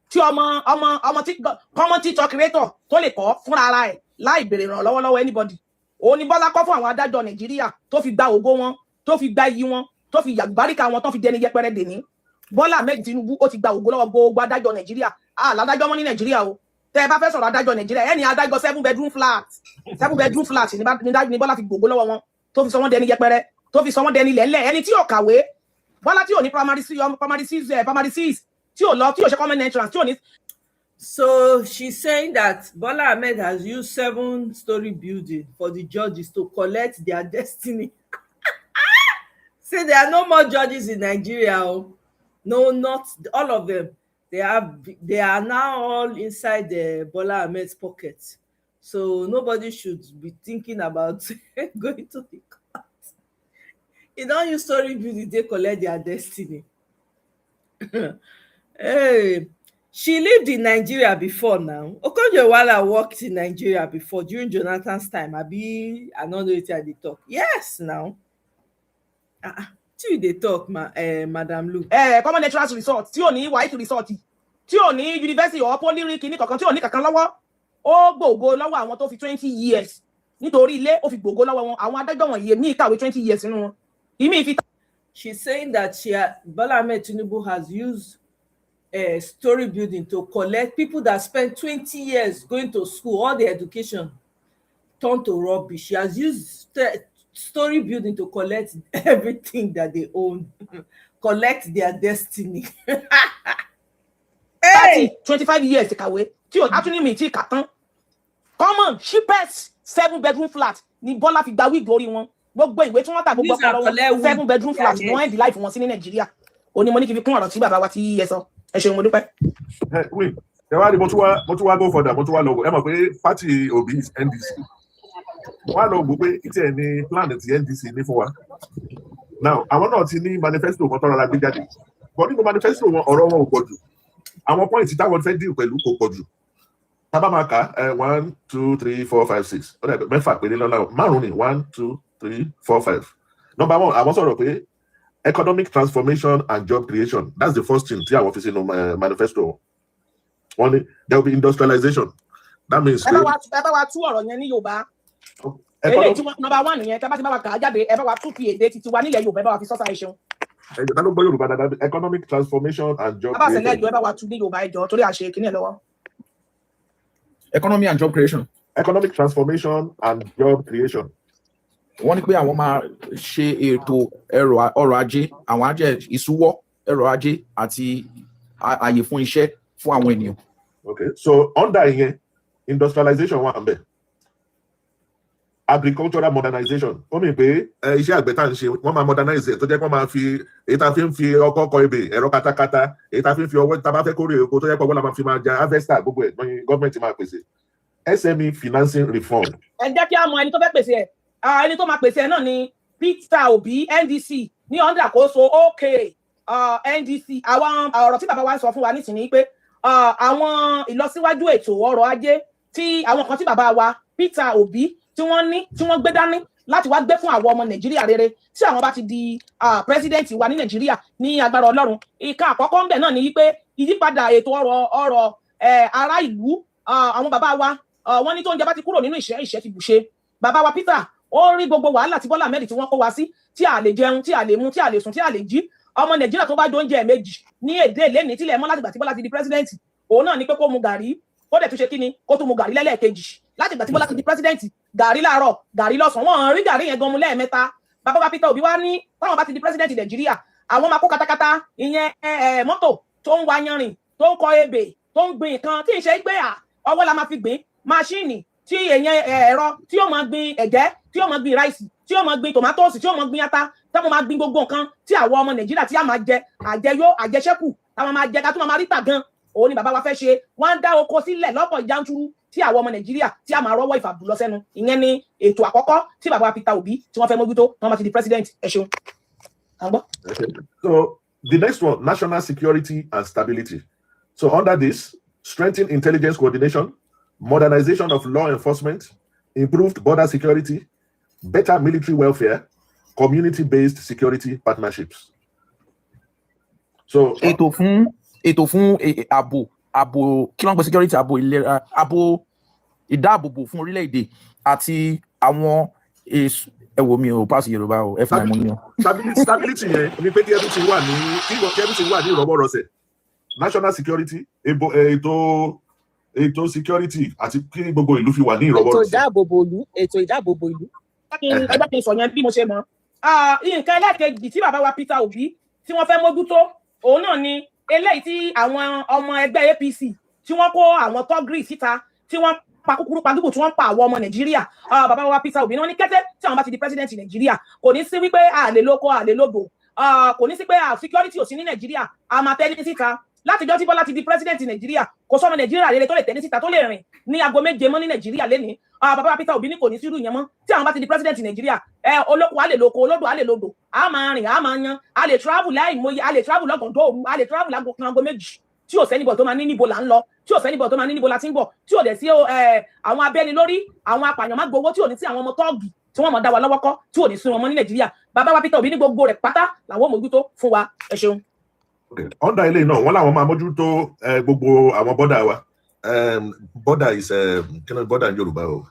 tí ọmọ tí common teacher creator tó lè kọ́ fúnra ara ẹ̀ láì béèrè ìrànlọ́wọ́ lọ́wọ́ anybody òun ni Bọ́lá kọ́ fún àwọn adájọ́ Nàìjíríà tó fi gba ògo wọn tó fi gba iyì wọn tó fi gbàlùbáríkà wọn tó fi dẹni yẹpẹrẹ dèní Bọ́lá Ahmed Tinubu ó ti gba ògo lọ́wọ́ gbogbo adájọ́ Nàìjíríà ládájọ́ mọ́ ní Nàìjíríà o tẹ́ bá fẹ́ sọ̀rọ̀ adájọ́ Nàìjíríà ẹni adájọ́ 7-bedroom flat ni Bọ́lá fi gbogbo lọ́wọ́ wọn tó fi sọ wọ́n dẹni yẹpẹrẹ tó fi sọ wọ́n dẹni lẹ́lẹ̀ ẹni tí ò kàwé Bọ́lá tí ò ní primary 6 tí ò lọ tí ò ṣe common entrance tí ò ní. So she's saying that Bola Ahmed has used 7-story building for the judges to collect their destiny. Say there are no more judges in Nigeria. No, not all of them. They are now all inside the Bola Ahmed's pocket. So nobody should be thinking about going to the court. You don't use story building, they collect their destiny. Hey, she lived in Nigeria before now. Okonjo-Iweala worked in Nigeria before during Jonathan's time. I don't know if they talk. Yes, now. They talk, Madam Lu. Common entrance resort. Tí ò ní white resort. Tí ò ní university or poly kìíní kankan tí ò ní kankan lọ́wọ́. Ó gbogbo lọ́wọ́ àwọn tó fi 20 years. Nítorí ilé ó fi gbogbo lọ́wọ́ wọn. Àwọn adájọ́ wọn yìí ní ìkàwé 20 years nínú wọn. Ìmí fi. She's saying that Bola Ahmed Tinubu has used a story building to collect people that spent 20 years going to school, all the education turned to rubbish. She has used story building to collect everything that they own, collect their destiny. Hey! 25 years ìkàwé tí ò actually mi tí kà tán. Common cheapest 7-bedroom flat ni Bọ́lá fi gba wíìgì orí wọn. Gbogbo ìwé tí wọ́n tà gbogbo ọpọlọ wọn 7-bedroom flat ni wọ́n end life wọn sí ní Nàìjíríà. Ó ní mo ní kí fi kún ọ̀rọ̀ tí bàbá wa ti yẹ sọ. Ẹ ṣeun mo dúpẹ́. Wait, ẹ wá ní mo tún wá go further, mo tún wá lọ. Ẹ mọ̀ pé party Obi is NDC. Wọ́n á lọ gbọ́ pé ìtẹ̀ ní plan ti NDC ní fún wa. Now, àwọn náà ti ní manifesto kan tọ́ra la gbé jáde. But nínú manifesto wọn ọ̀rọ̀ wọn ò pọ̀ jù. Àwọn point táwọn fẹ́ deal pẹ̀lú kò pọ̀ jù. Tabamaka, 1, 2, 3, 4, 5, 6. Mẹ́fà péré lọ́la. Márùn-ún ni 1, 2, 3, 4, 5. Number 1, àwọn sọ̀rọ̀ pé economic transformation and job creation. That's the first thing tí àwọn fi sínú manifesto. One, there will be industrialization. That means. Ẹ bá wa tú ọ̀rọ̀ yẹn ní Yorùbá. Èdè tí number 1 nìyẹn, tá bá ti bá wa kà á jáde, ẹ bá wa tú fi èdè títí wa nílẹ̀ Yorùbá, ẹ bá wa fi sọ́sà ẹ ṣeun. Tá ló gbọ́ Yorùbá dáadáa, economic transformation and job creation. Abáṣẹ̀lẹ̀ ẹjọ́ ẹ bá wa tú ní Yorùbá ẹjọ́ torí àṣẹ kìíní ẹ̀ lọ́wọ́. Economy and job creation. Economic transformation and job creation. Wọ́n ní pé àwọn máa ṣe ètò ọrọ̀ ajé, àwọn ajé ìṣúwọ́ ọrọ̀ ajé àti àyè fún iṣẹ́ fún àwọn ènìyàn. Okay, so under here, industrialization wà ńbẹ̀. Agricultural modernization. Ó mì pé iṣẹ́ àgbẹ̀ tá ń ṣe, wọ́n máa modernize ẹ̀ tó jẹ́ pé wọ́n máa fi èyí tá fi ń fi ọkọ́ kọ ebè, ẹ̀rọ katakata, èyí tá fi ń fi ọwọ́ tá bá fẹ́ kórè oko tó jẹ́ pé ọwọ́ la máa fi máa ja harvester gbogbo ẹ̀ ní gọ́ọ̀mẹ̀ntì máa pèsè. SME financing reform. Ẹ jẹ́ kí a mọ ẹni tó fẹ́ pèsè ẹ̀. Ẹni tó máa pèsè ẹ̀ náà ni Peter Obi NDC ní under àkóso OK NDC. Àwọn ọ̀rọ̀ tí bàbá wa ń sọ fún wa nísìnyí pé àwọn ìlọsíwájú ètò ọrọ̀ ajé tí àwọn kan tí bàbá wa Peter Obi tí wọ́n gbé dání láti wá gbé fún àwọn ọmọ Nàìjíríà rere tí àwọn bá ti di president wa ní Nàìjíríà ní agbára Ọlọ́run. Ìka àkọ́kọ́ ń bẹ̀ náà ni wípé ìyípadà ètò ọrọ̀ ará ìlú àwọn bàbá wa wọ́n ní tó ń jẹ bá ti kúrò nínú ìṣẹ́ ti bùṣe. Bàbá wa Peter ó rí gbogbo wàhálà tí Bọ́lá Ahmed tí wọ́n kó wa sí tí a lè jẹun tí a lè mu tí a lè sùn tí a lè jí. Ọmọ Nàìjíríà tó bá jọ oúnjẹ méjì ní èdè lẹ́ni tílẹ̀ mọ́ látìgbà tí Bọ́lá ti di president òun náà ni pé kó mu gàrí kó dẹ̀ tún ṣe kíni kó tún mu gàrí lẹ́lẹ́ẹ̀kejì látìgbà tí Bọ́lá ti di president gàrí láàárọ̀ gàrí lọ́sàn-án wọ́n rí gàrí yẹn gan mu lẹ́ẹ̀mẹ́ta. Bàbá wa Peter Obi wá ní táwọn bá ti di president Nàìjíríà àwọn máa kó katakata ìyẹn mọ́tò tó ń wa yanrìn tó ń kọ ebè tó ń gbìn nǹkan tí ì ṣe pé ọwọ́ la máa fi gbìn máṣíìnì tí èèyàn ẹ̀rọ tí ó máa gbin ẹ̀gẹ́ tí ó máa gbin ráìsì tí ó máa gbin tòmátòsì tí ó máa gbin ata táwọn máa gbin gbogbo nǹkan tí àwọn ọmọ Nàìjíríà tí a máa jẹ àjẹyó àjẹṣẹ́kù táwọn máa jẹ ká tó máa rí tà gan òun ni bàbá wa fẹ́ ṣe wọ́n ń dá oko sílẹ̀ lọ́pọ̀ yanturu tí àwọn ọmọ Nàìjíríà tí a máa rọ́wọ́ ìfàbù lọ sẹ́nu ìyẹn ni ètò àkọ́kọ́ tí bàbá wa Peter Obi tí wọ́n fẹ́ mójútó tí wọ́n bá ti di president ẹ ṣeun. So the next one, national security and stability. So under this, strengthen intelligence coordination, modernization of law enforcement, improved border security, better military welfare, community-based security partnerships. So ètò fún ààbò kí ló ń pè security ààbò ìlera ààbò ìdáàbòbò fún orílẹ̀-èdè àti àwọn ẹwọ mi ò pass Yorùbá o ẹ fún mi ní o. Stability yẹn ni pé kí everything wà ní ìrọwọ́rọsẹ̀. National security ètò security àti kí gbogbo ìlú fi wà ní ìrọwọ́rọsẹ̀. Ètò ìdáàbòbò ìlú. Ẹgbẹ́ kí n sọ yẹn bí mo ṣe mọ̀. Nǹkan ẹlẹ́ẹ̀kejì tí bàbá wa Peter Obi tí wọ́n fẹ́ mójútó òun náà ni eléyìí tí àwọn ọmọ ẹgbẹ́ APC tí wọ́n kó àwọn tọ́gìrì síta tí wọ́n pa kúkúrú pa gígùn tí wọ́n pa àwọn ọmọ Nàìjíríà. Bàbá wa Peter Obi náà ní kété tí àwọn bá ti di president Nàìjíríà kò ní sí wípé àlè lóko àlè lódò kò ní sí pé security ò sí ní Nàìjíríà a máa tẹ́lẹ̀ síta látijọ́ tí Bọ́lá ti di president Nàìjíríà kò sọ́mọ Nàìjíríà rere tó lè tẹ́lẹ̀ síta tó lè rìn ní aago 7 mọ́ ní Nàìjíríà lénìí. Bàbá wa Peter Obi ní kò ní sírù yẹn mọ́ tí àwọn bá ti di president Nàìjíríà olóko a lè lóko olódò a lè lódò a máa rìn a máa yan a lè travel láì mọye a lè travel lọ́gàndó òru a lè travel láago kan aago 2 tí ò sẹ́nibọ̀ tó máa ní níbo là ń lọ tí ò sẹ́nibọ̀ tó máa ní níbo la ti ń bọ̀ tí ò dẹ̀ sí àwọn abẹ́ni lórí àwọn apààyàn má gbowó tí ò ní sí àwọn ọmọ tọ́ọ̀gì tí wọ́n mọ̀ dá wa lọ́wọ́ kọ́ tí ò ní sí wọn mọ́ ní Nàìjíríà. Bàbá wa Peter Obi ní gbogbo rẹ̀ pátá làwọn mójútó fún wa ẹ ṣeun. Under ilé náà wọ́n láwọn máa mójútó gbogbo àwọn bọ́dà wa. Border is kí ni border ní Yorùbá o?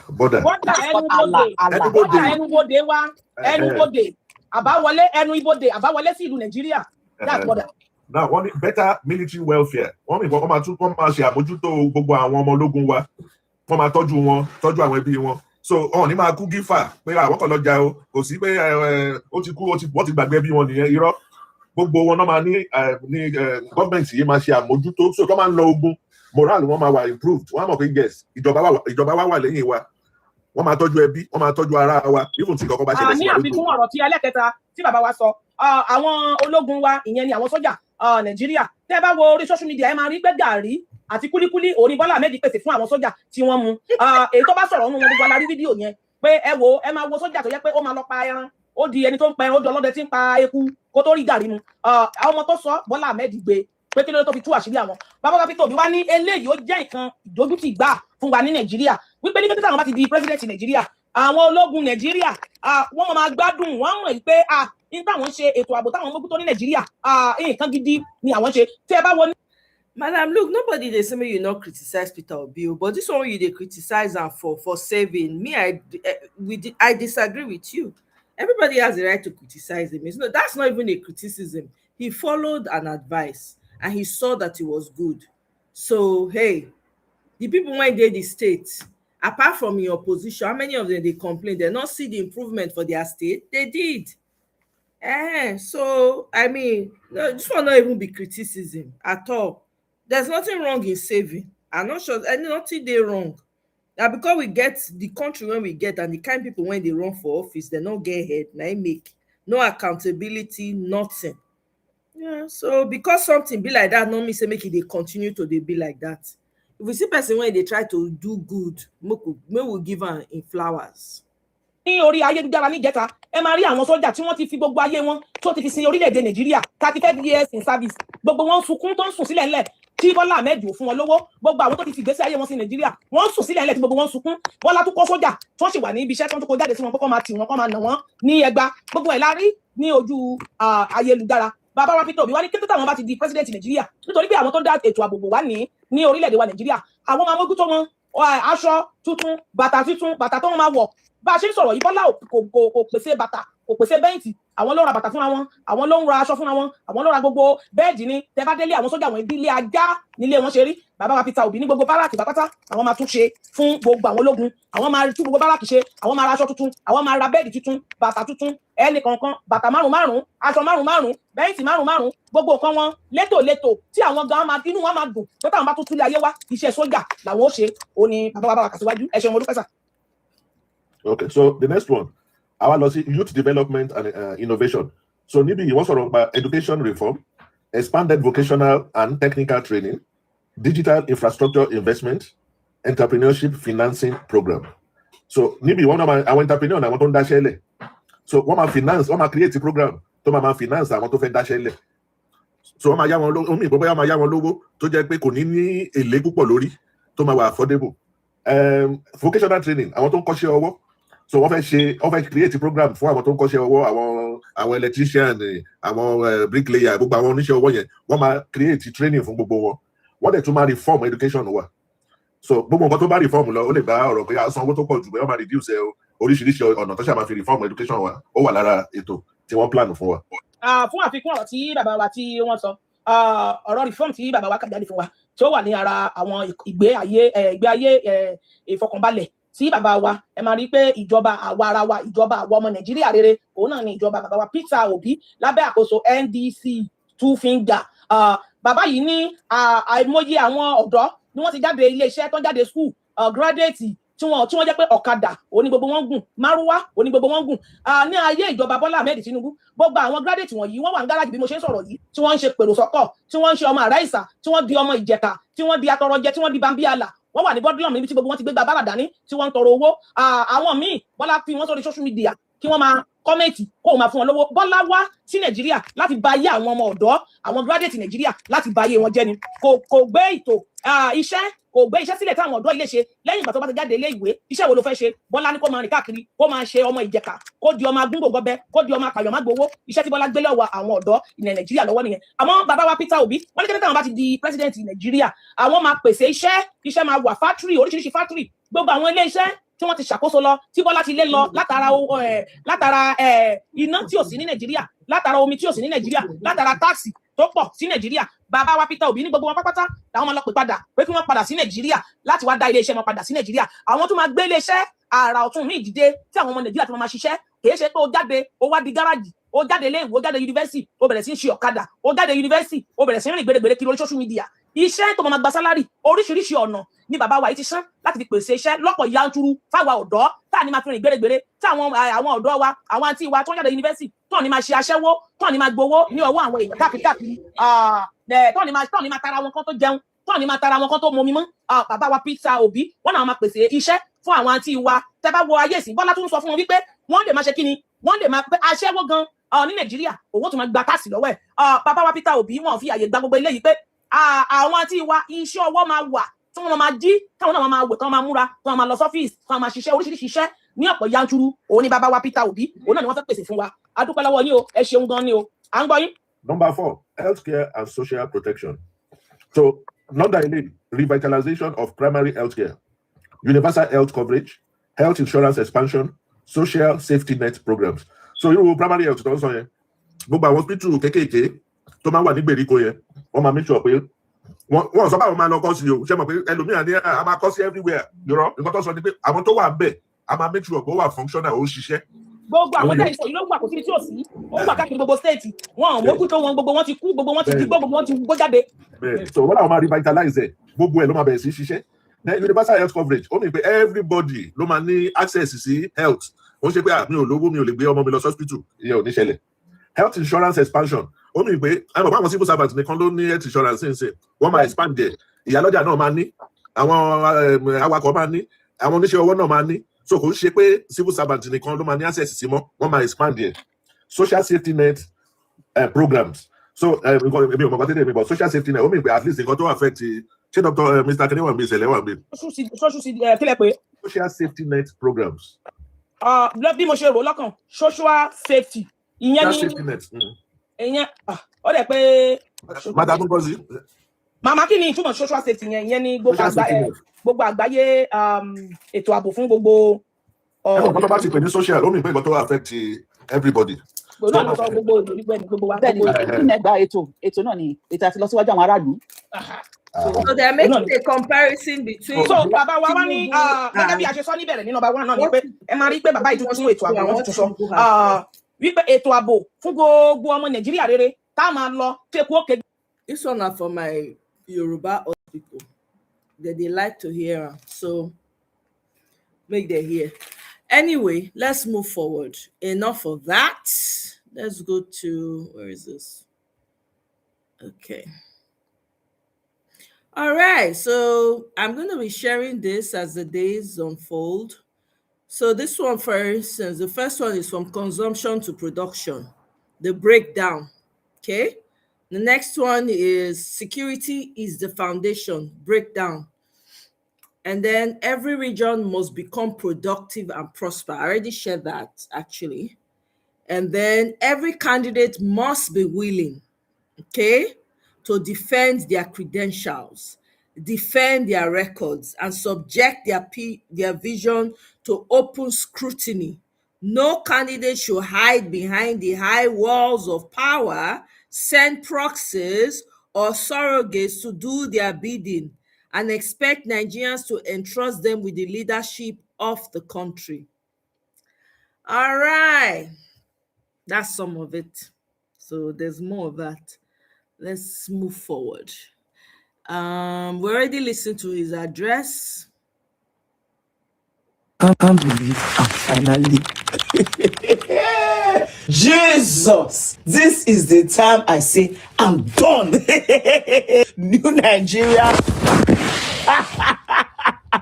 Border. Ẹnubodè wa ẹnubodè àbáwọlé sí ìlú Nàìjíríà. That's border. Now wọ́n ní better military welfare. Wọ́n ní wọ́n máa ṣe àmójútó gbogbo àwọn ọmọ ológun wa. Wọ́n máa tọ́jú àwọn ẹbí wọn. So wọn ní máa kú gífà pé àwọn kan lọ jà o kò sí pé ó ti kú wọ́n ti gbàgbé bí wọn nìyẹn irọ́ gbogbo wọn náà máa ní gọ́ọ̀mẹ̀ntì yìí máa ṣe àmójútó so tó máa ń lọ ogun moral wọn máa wà improved wọ́n á mọ̀ pé yes ìjọba wa wà lẹ́yìn wa wọ́n máa tọ́jú ẹbí wọ́n máa tọ́jú ara wa even tí kankan bá ṣẹlẹ̀ sí wa lójú. ní àfikún ọ̀rọ̀ tí ẹlẹ́kẹta tí bàbá wa sọ àwọn ológun wa ìyẹn ni àwọn sójà Nàìjíríà tẹ́ bá wo orí social media ẹ máa rí pé gàrí àti kúlíkúlí òní Bọ́lá Ahmed pèsè fún àwọn sójà tí wọ́n mu èyí tó bá sọ̀rọ̀ nínú wọn gbogbo alárí fídíò yẹn pé ẹ máa wo sójà tó yẹ pé ó máa lọ pa ẹran ó di ẹni tó ń pa ẹran ó di ọlọ́dẹ tí ń pa eku kó tó rí gàrí mu àwọn ọmọ tó sọ Bọ́lá Ahmed gbé pé kí ló tó fi tú àṣírí àwọn. Bàbá wa Peter Obi wá ní eléyìí ó jẹ́ nǹkan ìdójútì gbà fún wa ní Nàìjíríà wípé ní kété àwọn bá ti di president Nàìjíríà àwọn ológun Nàìjíríà wọ́n máa gbádùn wọ́n mọ̀ pé ní táwọn ṣe ètò ààbò táwọn mójútó ní Nàìjíríà nǹkan gidi ni àwọn ṣe tí ẹ bá wọ ní. Madam, look, nobody dey say make you not criticize Peter Obi, but this one you dey criticize am for saving. Me, I disagree with you. Everybody has the right to criticize him. No, that's not even a criticism. He followed an advice and he saw that it was good. So, hey, the people when they the state, apart from your opposition, how many of them they complain? They not see the improvement for their state? They did. So, I mean, this will not even be criticism at all. There's nothing wrong in saving. I'm not sure, nothing they wrong. Now, because we get the country when we get and the kind of people when they run for office, they don't get ahead. Now make no accountability, nothing. Yeah. So because something be like that, no me say make it they continue to they be like that. If we see person when they try to do good, we will give her in flowers. Ní orí ayélujára ní ìjẹta ẹ máa rí àwọn sójà tí wọ́n ti fi gbogbo ayé wọn tó ti fi sin orílẹ̀-èdè Nàìjíríà 35 years in service gbogbo wọn sunkún tó ń sùn sílẹ̀ ńlẹ̀ tí Bọ́lá Ahmed fún wọn lówó gbogbo àwọn tó ti fi ìgbésí ayé wọn sí Nàìjíríà wọ́n sùn sílẹ̀ ńlẹ̀ tí gbogbo wọn sunkún Bọ́lá tó kọ́ sójà tó sì wà ní ibi iṣẹ́ tó ń kó jáde sí wọn kó máa tì wọn kó máa nà wọn ní ẹgbà gbogbo ẹ̀ la rí ní ojú ayélujára. Bàbá wa Peter Obi wá ní kété táwọn bá ti di president Nàìjíríà nítorí pé àwọn tó dá ètò ààbò wà ní orílẹ̀-èdè wa Nàìjíríà àwọn máa mójútó wọn aṣọ tuntun bàtà tó wọn máa wọ̀ bá a ṣe ń sọ̀rọ̀ yìí Bọ́lá kò pèsè bàtà kò pèsè bẹ́ǹtì àwọn ló ń ra bàtà fúnra wọn àwọn ló ń ra aṣọ fúnra wọn àwọn ló ń ra gbogbo bẹ́ẹ̀dì ni tẹ bá délé àwọn sójà wọn ìdílé ajá nílé wọn ṣe rí. Bàbá wa Peter Obi ní gbogbo báràkì pátá àwọn máa tún ṣe fún gbogbo àwọn ológun àwọn máa tún gbogbo báràkì ṣe àwọn máa ra aṣọ tuntun àwọn máa ra bẹ́ẹ̀dì tuntun bàtà tuntun ẹnì kọ̀ọ̀kan bàtà márùn-ún aṣọ márùn-ún bẹ́ẹ̀tì márùn-ún gbogbo nǹkan wọn létòlétò tí àwọn gan máa inú wọn máa dùn tó táwọn bá tún túlé ayé wá iṣẹ́ sójà làwọn ó ṣe òní bàbá wa kàṣíwájú ẹ ṣeun mo dúpẹ́ sà. Okay, so the next one, our youth development and innovation. So maybe you want to talk about education reform, expanded vocational and technical training, digital infrastructure investment, entrepreneurship financing program. So maybe one of our entrepreneur I want to dash. So one of finance, one of create a program to my finance I want to dash. So one of my logo to just pay konini a leg lori to my affordable. Vocational training I want to coach your so wọ́n fẹ́ create a program fún àwọn tó ń kọ́ṣẹ́ ọwọ́ àwọn electrician àwọn bricklayer gbogbo àwọn oníṣẹ́ ọwọ́ yẹn wọ́n máa create training fún gbogbo wọn wọ́n dẹ̀ tún máa reform education wa so gbogbo nǹkan tó bá reform lọ ó lè bá ọ̀rọ̀ pé asan owó tó pọ̀ jù bẹ́ẹ̀ wọ́n máa reduce oríṣiríṣi ọ̀nà tó ṣe máa fi reform education wa ó wà lára ètò tí wọ́n plan fún wa. Fún àfikún ọ̀rọ̀ tí bàbá wa tí wọ́n sọ ọ̀rọ̀ reform tí bàbá wa kà jáde fún wa tí ó wà ní ara àwọn ìgbé ayé ìfọkànbalẹ̀ tí bàbá wa ẹ máa rí pé ìjọba àwa ara wa ìjọba àwa ọmọ Nàìjíríà rere òun náà ni ìjọba bàbá wa Peter Obi lábẹ́ àkóso NDC two finger bàbá yìí ní àìmọye àwọn ọ̀dọ́ ni wọ́n ti jáde iléeṣẹ́ tó jáde school graduate tí wọ́n jẹ́ pé ọ̀kadà òní gbogbo wọn gùn márúwá òní gbogbo wọn gùn ní ayé ìjọba Bọ́lá Ahmed Tinubu gbogbo àwọn graduate wọ̀nyí wọ́n wà ní gáràjì bí mo ṣe ń sọ̀rọ̀ yìí tí wọ́n ń ṣe pèrò sọ́kọ̀ tí wọ́n ń ṣe ọmọ àrá ìsà tí wọ́n di ọmọ ìjẹ̀ka tí wọ́n di atọrọjẹ tí wọ́n di bambiala wọ́n wà ní bọ́dúlọ̀mù níbi tí gbogbo wọn ti gbé gba bára dání tí wọ́n ń tọrọ owó àwọn míì Bọ́lá fi wọ́n sórí social media kí wọ́n máa kọ́mẹ̀tì kó o máa fún wọn lówó Bọ́lá wá sí Nàìjíríà láti ba ayé àwọn ọmọ ọ̀dọ́ àwọn graduate Nàìjíríà láti ba ayé wọn jẹ́ ni kò gbé ètò iṣẹ́ kò gbé iṣẹ́ sílẹ̀ táwọn ọ̀dọ́ ilé ṣe lẹ́yìn ìgbà tó bá ti jáde ilé ìwé iṣẹ́ wo ló fẹ́ ṣe Bọ́lá ní kó máa rìn káàkiri kó máa ṣe ọmọ ìjẹ̀ka kó di ọmọ agúngbògbọbẹ kó di ọmọ apàyàn má gbowó iṣẹ́ tí Bọ́lá gbé lọ́wọ́ àwọn ọ̀dọ́ ilẹ̀ Nàìjíríà lọ́wọ́ nìyẹn àmọ́ bàbá wa Peter Obi wọ́n ní kí táwọn bá ti di president Nàìjíríà àwọn máa pèsè iṣẹ́ máa wà factory oríṣiríṣi factory gbogbo àwọn ilé iṣẹ́ tí wọ́n ti ṣàkóso lọ tí Bọ́lá ti lé lọ látara iná tí ò sí ní Nàìjíríà látara omi tí ò sí ní Nàìjíríà látara táàsì tó pọ̀ sí Nàìjíríà bàbá wa Peter Obi ní gbogbo wọn pápátá làwọn máa lọ pè padà pé kí wọ́n padà sí Nàìjíríà láti wá dá iléeṣẹ́ wọn padà sí Nàìjíríà àwọn tó máa gbé iléeṣẹ́ àrà ọ̀tún ní ìdíje tí àwọn ọmọ Nàìjíríà tí wọ́n máa ṣiṣẹ́ kìí ṣe pé ó jáde ó wá di gáràjì ó jáde ilé ìwé ó jáde yunifásitì ó bẹ̀rẹ̀ sí ń ṣe ọ̀kadà ó jáde yunifásitì ó bẹ̀rẹ̀ sí ń rìn gbèrègbèrè kiri orí social media iṣẹ́ tó máa gba sálárì oríṣiríṣi ọ̀nà ni bàbá wa yìí ti san láti fi pèsè iṣẹ́ lọ́pọ̀ yanturu fáwa ọ̀dọ́ tá ní máa fi rìn gbèrègbèrè tí àwọn ọ̀dọ́ wa àwọn àǹtí wa tó ń jáde yunifásitì tó ní máa ṣe aṣẹ́wó tó ní máa gbowó ní ọwọ́ àwọn èèyàn káàkiri tó ní máa tara wọn kán tó jẹun tó ní máa tara wọn kán tó momi mọ́ bàbá wa Peter Obi wọ́n náà máa pèsè iṣẹ́ fún àwọn àǹtí wa tẹ́ bá wo ayé ìsìn Bọ́lá tún sọ fún wọn wípé wọ́n lè máa ṣe kíni wọ́n lè máa pẹ́ aṣẹ́wó gan ní Nàìjíríà owó tó máa gba táàsì lọ́wọ́ ẹ̀ bàbá wa Peter Obi wọn fi àyè gba gbogbo eléyìí pé àwọn àti ìwà iṣẹ́ ọwọ́ máa wà tí wọ́n máa jí táwọn náà máa wò tí wọ́n máa múra tí wọ́n máa lọ sọ́fíìsì tí wọ́n máa ṣiṣẹ́ oríṣiríṣi iṣẹ́ ní ọ̀pọ̀ yanturu òun ni bàbá wa Peter Obi òun náà ni wọ́n fẹ́ pèsè fún wa a dúpẹ́ lọ́wọ́ yín o ẹ ṣeun gan ni o à ń gbọ́ yín. Number 4, healthcare and social protection. So, non-dilated revitalization of primary healthcare, universal health coverage, health insurance expansion, social safety net programs. So, primary health tó ń sọ yẹn, gbogbo àwọn hospital kékèké tó máa wà ní gbèríko yẹn, wọ́n máa make sure pé wọ́n sọ báwọn máa lọ kọ́ sí o, ṣé mọ̀ pé ẹlòmíràn ní a máa kọ́ sí everywhere, nǹkan tó sọ ni pé àwọn tó wà bẹ́ẹ̀ a máa make sure pé ó wà functional, ó ń ṣiṣẹ́. Gbogbo àwọn tẹ̀sí ìlú ògùn àkókò tí ò sí ó gbà káàkiri gbogbo stéètì wọn ò mójú tó wọn gbogbo wọn ti kú gbogbo wọn ti digbó gbogbo wọn ti gbó jáde. So wọ́n làwọn máa revitalize ẹ̀ gbogbo ẹ̀ ló máa bẹ̀rẹ̀ sí ṣiṣẹ́. Universal health coverage ó mì pé everybody ló máa ní access sí health ó ṣe pé mi ò lówó mi ò lè gbé ọmọ mi lọ hospital ìyẹn ò ní ṣẹlẹ̀. Health insurance expansion ó mì pé àwọn civil servants nìkan ló ní health insurance ṣe wọ́n máa expand there ìyálọ́jà náà máa ní àwọn awakọ̀ máa ní àwọn oníṣẹ́ owó náà máa ní. So kò ń ṣe pé civil servant nìkan ló máa ní access sí mọ́ wọ́n máa expand there. Social safety net programs. So èmi ò mọ̀ kọ́tẹ́lẹ̀ mi but social safety net ó mì pé at least nǹkan tó affect ṣé Dr. Mr. Kene wà mí ìṣẹ̀lẹ̀ wà mí. kílẹ̀ pé. Social safety net programs. Bí mo ṣe rò lọ́kàn social safety ìyẹn ní ìyẹn ó dẹ̀ pé. Madam Ngozi. Màmá kí ni ìtumọ̀ social safety yẹn ìyẹn ní gbogbo àgbáyé ètò ààbò fún gbogbo. Ẹ̀wọ̀n tó bá ti pè ní social ó mì pé nǹkan tó affect everybody. Ètò náà ni ètò àti lọ síwájú àwọn aráàlú. So they are making a comparison between. So bàbá wa wá ní gẹ́gẹ́ bí a ṣe sọ níbẹ̀rẹ̀ ní number 1 náà ni pé ẹ máa rí pé bàbá ìtútù ètò ààbò wọn ti sọ wípé ètò ààbò fún gbogbo ọmọ Nàìjíríà rere tá a máa lọ kéku òkè. This one na for my Yoruba people that they like to hear, so make them hear. Anyway, let's move forward. Enough of that. Let's go to, where is this? Okay. All right, so I'm going to be sharing this as the days unfold. So this one, for instance, the first one is from consumption to production, the breakdown, okay? The next one is security is the foundation, breakdown. And then every region must become productive and prosper. I already shared that, actually. And then every candidate must be willing, okay, to defend their credentials, defend their records, and subject their vision to open scrutiny. No candidate should hide behind the high walls of power, send proxies or surrogates to do their bidding, and expect Nigerians to entrust them with the leadership of the country. All right. That's some of it. So there's more of that. Let's move forward. We already listened to his address. I can't believe I'm finally. Jesus! This is the time I say I'm done. New Nigeria.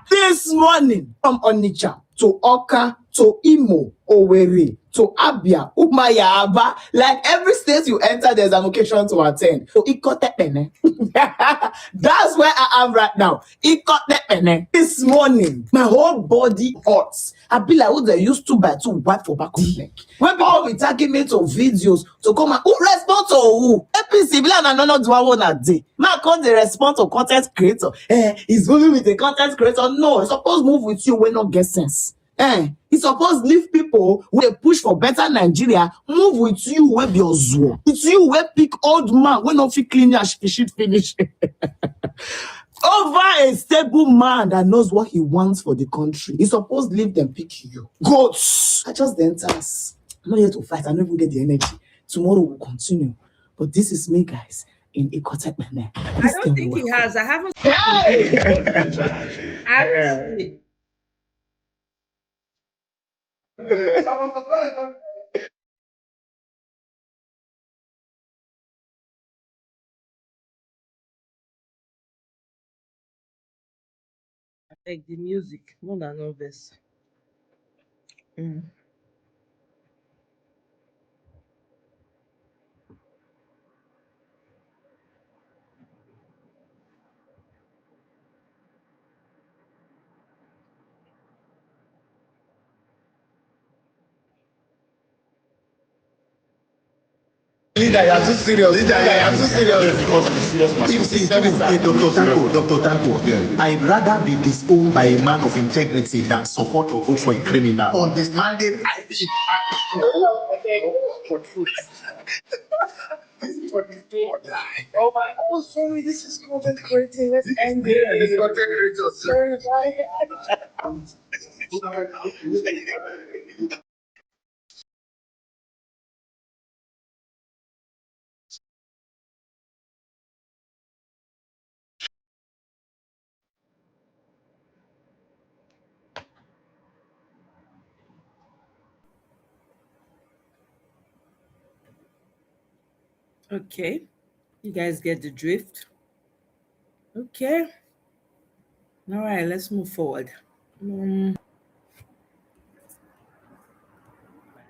This morning from Onitsha to Oka to Imo, Owerri to Abia, Umayaba, like every state you enter, there's an occasion to attend. So that's where I am right now. This morning, my whole body hurts. I be like, oh, they used 2x2 wipe for back of neck. When people be tagging me to videos to come and who respond to who? APC, and no do I want a day. Man, can't they respond to content creator? He's moving with the content creator. No, it's supposed to move with you when not get sense. It's supposed to leave people who they push for better Nigeria, move with you where be your zoo. It's you where pick old man when not fit clean your shit finish. Over a stable man that knows what he wants for the country. He's supposed to leave them pick you. Goats. I just the enters. I'm not here to fight. I don't even get the energy. Tomorrow will continue. But this is me, guys, in Ecotech. I don't think he has. I haven't. Hey! Like the music, more than all this. Leader, you are too serious. Leader, you are too serious. Dr. Tanko, I'd rather be disowned by a man of integrity than support or vote for a criminal. On this mandate, oh my, oh sorry, this is content creating. Let's end it. It's content creator. Sorry, Okay, you guys get the drift. Okay, all right, let's move forward.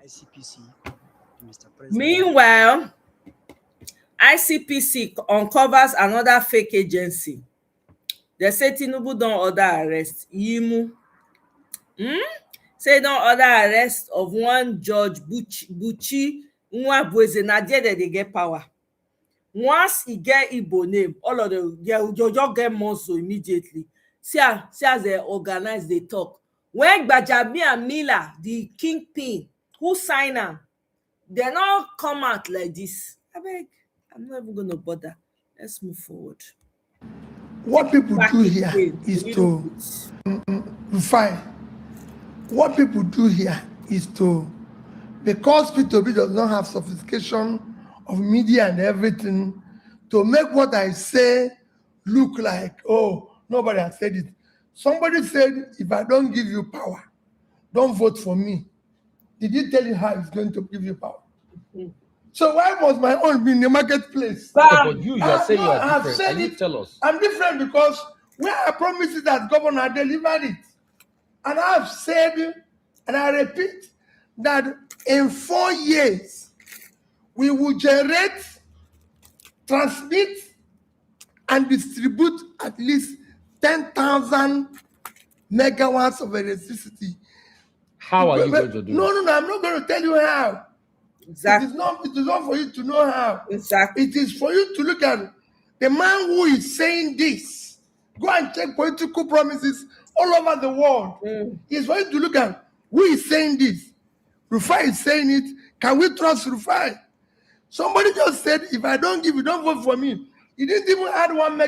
ICPC, Mr. President. Meanwhile, ICPC uncovers another fake agency. They say Tinubu don order arrest Yimu. Say don order arrest of one Judge Buchi Nwabueze. Na there they get power. Once he get Igbo name, all of them you just get muscle immediately. See as they organize, they talk. When Gbajabi and Miller, the kingpin, who sign am, they not come out like this. Abeg, I'm not even gonna bother. Let's move forward. What people do here is to refine. What people do here is to, because P2B does not have sophistication of media and everything, to make what I say look like, oh, nobody has said it. Somebody said, if I don't give you power, don't vote for me. Did he tell you how he's going to give you power? So why must my own be in the marketplace? But you are saying you are different. Can you tell us? I'm different because where I promised it as governor, I delivered it. And I've said, and I repeat, that in 4 years, we will generate, transmit, and distribute at least 10,000 megawatts of electricity. How are you going to do it? No, I'm not going to tell you how. Exactly. It is not for you to know how. Exactly. It is for you to look at the man who is saying this. Go and check political promises all over the world. It's for you to look at who is saying this. Rufai is saying it. Can we trust Rufai? Somebody just said, if I don't give you, don't vote for me. He didn't even add 1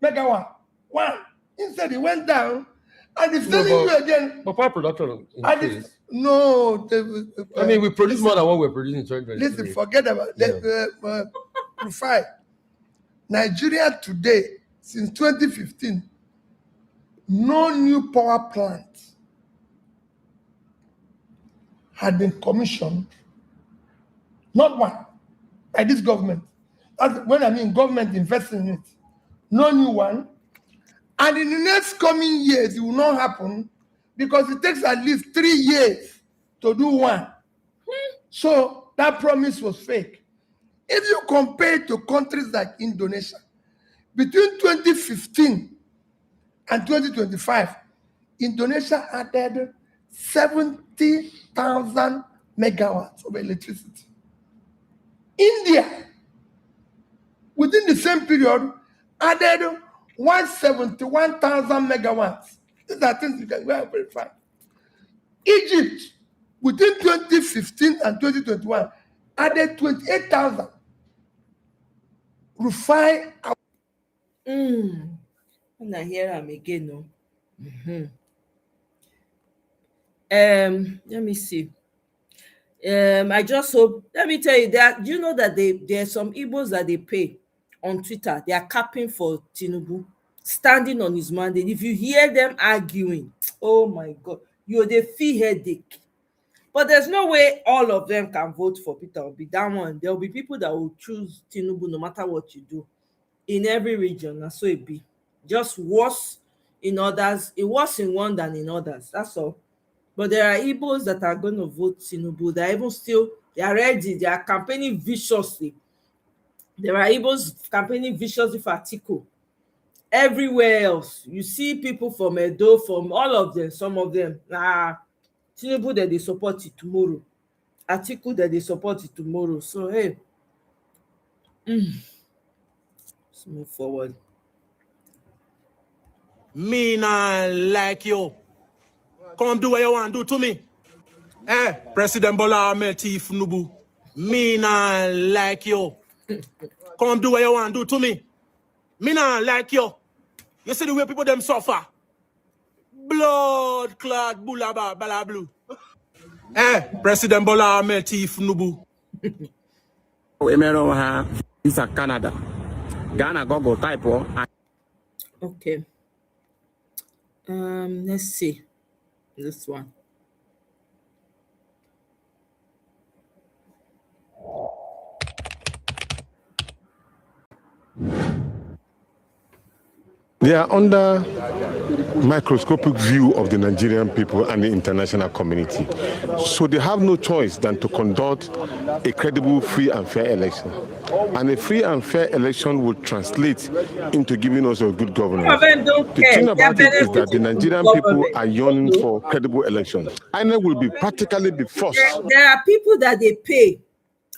megawatt. Instead, he went down and he's telling you again. But power production increased. No. I mean, we produce more than what we're producing in 2023. Listen, forget about that. Rufai. Nigeria today, since 2015, no new power plant had been commissioned, not one, by this government. That's when I mean government investing in it. No new one. And in the next coming years, it will not happen because it takes at least 3 years to do one. So that promise was fake. If you compare it to countries like Indonesia, between 2015 and 2025, Indonesia added 70,000 megawatts of electricity. India, within the same period, added 171,000 megawatts. These are things you can go and verify. Egypt, within 2015 and 2021, added 28,000. Rufai. When I hear him again, no. Let me see. I just hope. Let me tell you that you know that there are some Igbos that they pay on Twitter. They are capping for Tinubu, standing on his mandate. If you hear them arguing, oh my God, they feel headache. But there's no way all of them can vote for Peter Obi. That one, there will be people that will choose Tinubu no matter what you do. In every region, and so it be. Just worse in others. It worse in one than in others. That's all. But there are Igbos that are going to vote Tinubu. They are even still, they are ready. They are campaigning viciously. There are Igbos campaigning viciously for Atiku. Everywhere else, you see people from Edo, from all of them, some of them, Tinubu that they support it tomorrow. article that they support it tomorrow. So hey, let's move forward. Me not like you. Come do what you want to do to me. President Bola Ahmed Tinubu. Me not like you. Come do what you want to do to me. Me not like you. You see the way people them suffer. Blood clot bulaba bala blue. President Bola Ahmed Tinubu. This is Canada. Ghana go type. Okay. Let's see this one. They are under microscopic view of the Nigerian people and the international community. So they have no choice than to conduct a credible, free and fair election. And a free and fair election would translate into giving us a good governance. The thing about it is that the Nigerian people are yearning for credible elections. INEC will be practically the first. There are people that they pay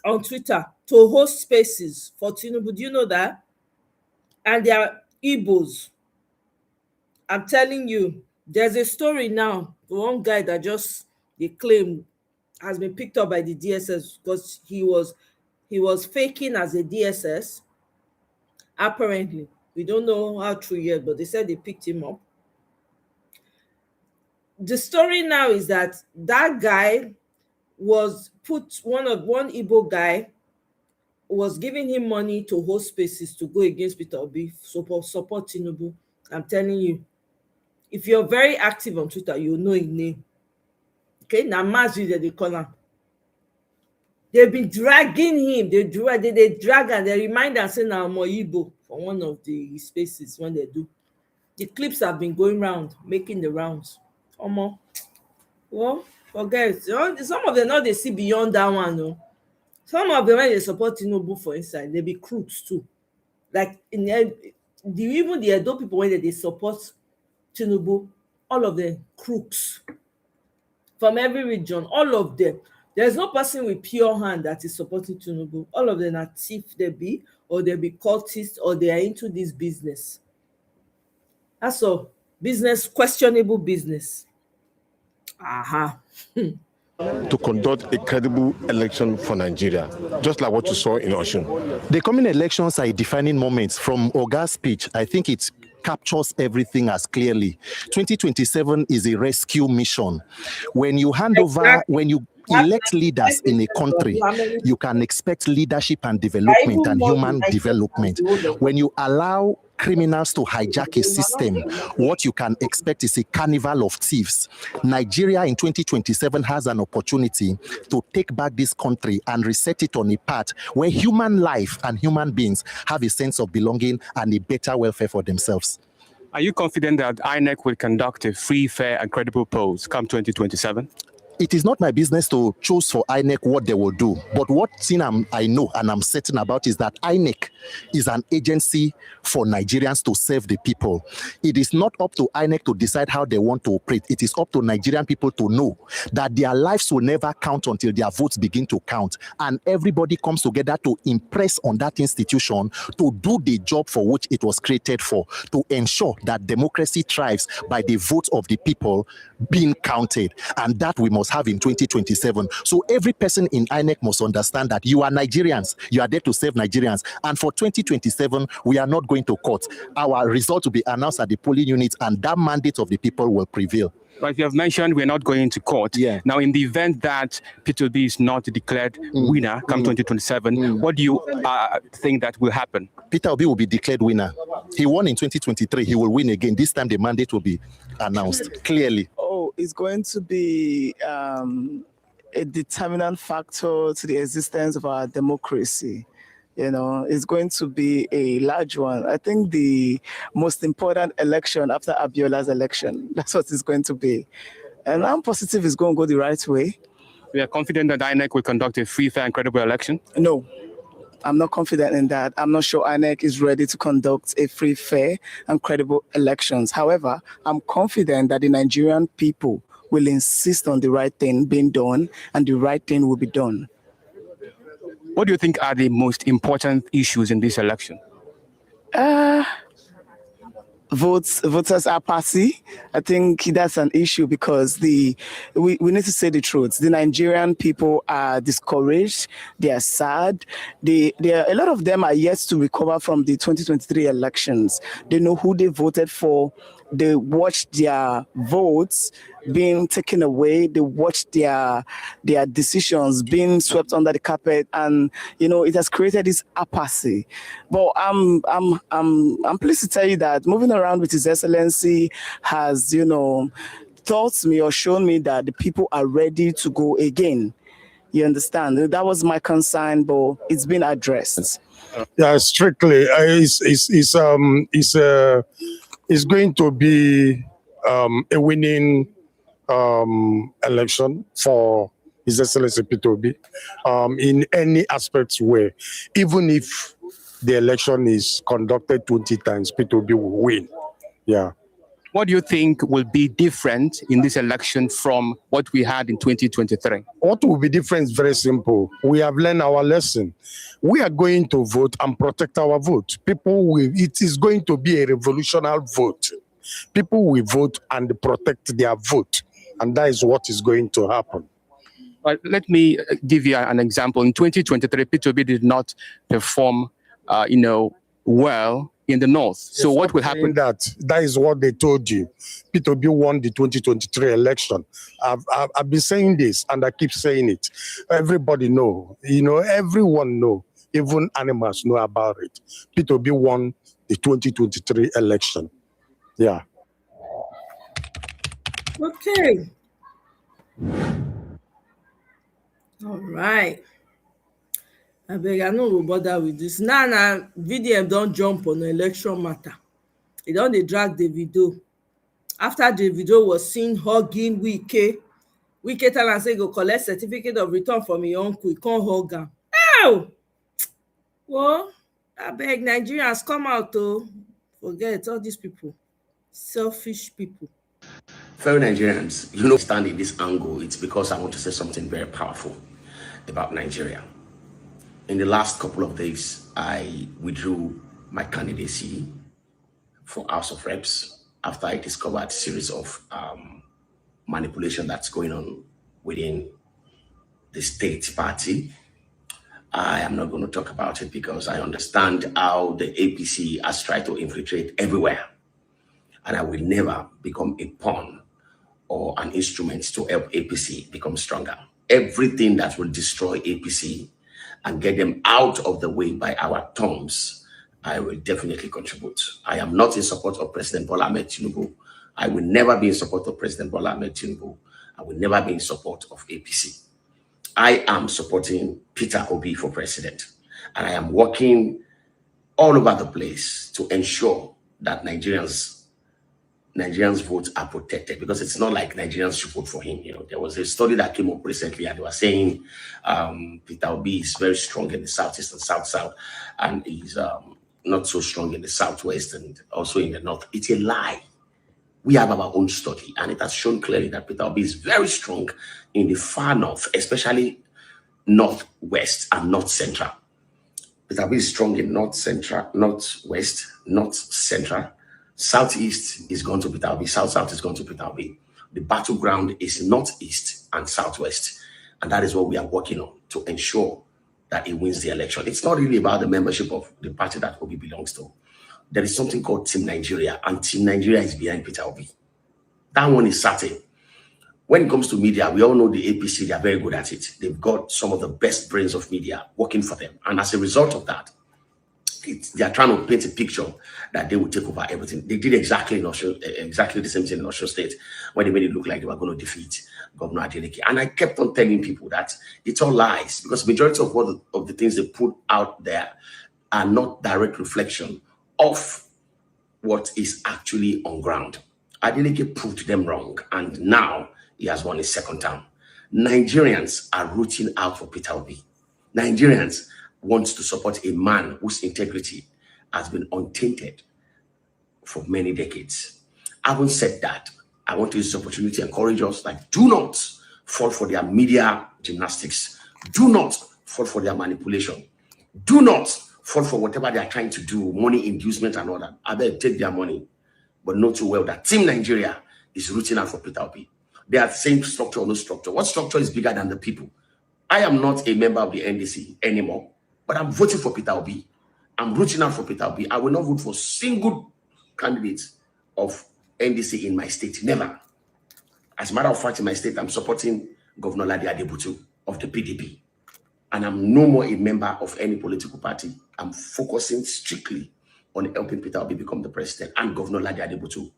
on Twitter to host spaces for Tinubu. Do you know that? And they are Igbos. I'm telling you, there's a story now. One guy that just they claim has been picked up by the DSS because he was faking as a DSS. Apparently, we don't know how true yet, but they said they picked him up. The story now is that guy was one Igbo guy was giving him money to host spaces to go against Peter Obi, support Tinubu. I'm telling you, if you're very active on Twitter, you'll know his name. Okay, now Mazri they call him. They've been dragging him. They drag and they remind us saying now Omoye for one of the spaces when they do. The clips have been going around, making the rounds. Well, forget. Some of them now they see beyond that one. No? Some of them when they support Tinubu for inside, they be crooks too. Like even the Edo people when they support Tinubu, all of them crooks from every region, all of them. There's no person with pure hand that is supporting Tinubu. All of them are thief, they be cultists, or they are into this business. That's all. Business, questionable business. To conduct a credible election for Nigeria, just like what you saw in Osun. The coming elections are a defining moment. From Oga's speech, I think it captures everything as clearly. 2027 is a rescue mission. When you hand over, when you elect leaders in a country, you can expect leadership and development and human development. When you allow criminals to hijack a system, what you can expect is a carnival of thieves. Nigeria in 2027 has an opportunity to take back this country and reset it on a path where human life and human beings have a sense of belonging and a better welfare for themselves. Are you confident that INEC will conduct a free, fair, and credible polls come 2027? It is not my business to choose for INEC what they will do. But what thing I know and I'm certain about is that INEC is an agency for Nigerians to serve the people. It is not up to INEC to decide how they want to operate. It is up to Nigerian people to know that their lives will never count until their votes begin to count. And everybody comes together to impress on that institution to do the job for which it was created for, to ensure that democracy thrives by the votes of the people being counted. And that we must have in 2027. So every person in INEC must understand that you are Nigerians. You are there to serve Nigerians. And for 2027, we are not going to court. Our result will be announced at the polling units, and that mandate of the people will prevail. But you have mentioned we're not going to court. Yeah. Now, in the event that Peter Obi is not declared winner come 2027, what do you think that will happen? Peter Obi will be declared winner. He won in 2023. He will win again. This time the mandate will be announced clearly. Oh, it's going to be a determinant factor to the existence of our democracy. You know, it's going to be a large one. I think the most important election after Abiola's election, that's what it's going to be. And I'm positive it's going to go the right way. We are confident that INEC will conduct a free, fair, and credible election? No, I'm not confident in that. I'm not sure INEC is ready to conduct a free, fair, and credible elections. However, I'm confident that the Nigerian people will insist on the right thing being done, and the right thing will be done. What do you think are the most important issues in this election? Voters apathy. I think that's an issue because we need to say the truth. The Nigerian people are discouraged. They are sad. A lot of them are yet to recover from the 2023 elections. They know who they voted for. They watched their votes being taken away. They watched their decisions being swept under the carpet, and it has created this apathy. But I'm pleased to tell you that moving around with His Excellency has taught me or shown me that the people are ready to go again. You understand? That was my concern, but it's been addressed. Yeah, strictly, it's going to be a winning election for His Excellency Peter Obi in any aspects way. Even if the election is conducted 20 times, Peter Obi will win. Yeah. What do you think will be different in this election from what we had in 2023? What will be different is very simple. We have learned our lesson. We are going to vote and protect our vote. It is going to be a revolutionary vote. People will vote and protect their vote. And that is what is going to happen. Let me give you an example. In 2023, Peter Obi did not perform, well in the north. So what will happen? That is what they told you. Peter Obi won the 2023 election. I've been saying this and I keep saying it. Everybody know, everyone know, even animals know about it. Peter Obi won the 2023 election. Yeah. Okay. All right. I beg, I no go bother with this. Now, VDM don't jump on the election matter. They don't drag the video. After the video was seen hugging Wike tell am say go collect certificate of return from your uncle. He can't hug am. Ow! Well, I beg Nigerians come out to forget all these people. Selfish people. Fellow Nigerians, stand in this angle, it's because I want to say something very powerful about Nigeria. In the last couple of days, I withdrew my candidacy for House of Reps after I discovered a series of manipulation that's going on within the state party. I am not going to talk about it because I understand how the APC has tried to infiltrate everywhere. And I will never become a pawn or an instrument to help APC become stronger. Everything that will destroy APC and get them out of the way by our terms, I will definitely contribute. I am not in support of President Bola Ahmed Tinubu. I will never be in support of President Bola Ahmed Tinubu. I will never be in support of APC. I am supporting Peter Obi for president. And I am working all over the place to ensure that Nigerians' votes are protected, because it's not like Nigerians should vote for him. There was a study that came up recently and they were saying Peter Obi is very strong in the southeast and south, and he's not so strong in the southwest and also in the north. It's a lie. We have our own study, and it has shown clearly that Peter Obi is very strong in the far north, especially northwest and north central. Peter Obi is strong in north central, northwest, north central. Southeast is going to Peter Obi. South is going to Peter Obi. The battleground is northeast and southwest. And that is what we are working on to ensure that he wins the election. It's not really about the membership of the party that Obi belongs to. There is something called Team Nigeria, and Team Nigeria is behind Peter Obi. That one is certain. When it comes to media, we all know the APC, they are very good at it. They've got some of the best brains of media working for them. And as a result of that, they are trying to paint a picture that they will take over everything. They did exactly the same thing in Osun State, when they made it look like they were going to defeat Governor Adeleke. And I kept on telling people that it's all lies, because the majority of the things they put out there are not direct reflection of what is actually on ground. Adeleke proved them wrong, and now he has won his second term. Nigerians are rooting out for Peter Obi. Nigerians wants to support a man whose integrity has been untainted for many decades. Having said that, I want to use this opportunity to encourage us, like, do not fall for their media gymnastics. Do not fall for their manipulation. Do not fall for whatever they are trying to do, money inducement and all that. I better take their money, but know too well that Team Nigeria is rooting out for Peter Obi. They are the same structure or no structure. What structure is bigger than the people? I am not a member of the NDC anymore, but I'm voting for Peter Obi. I'm rooting out for Peter Obi. I will not vote for single candidates of NDC in my state. Never. As a matter of fact, in my state, I'm supporting Governor Ladi Adebutu of the PDP. And I'm no more a member of any political party. I'm focusing strictly on helping Peter Obi become the president and Governor Ladi Adebutu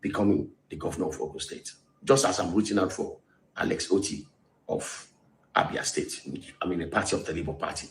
becoming the governor of Ogun State. Just as I'm reaching out for Alex Oti of Abia State, I mean a party of the Labour Party.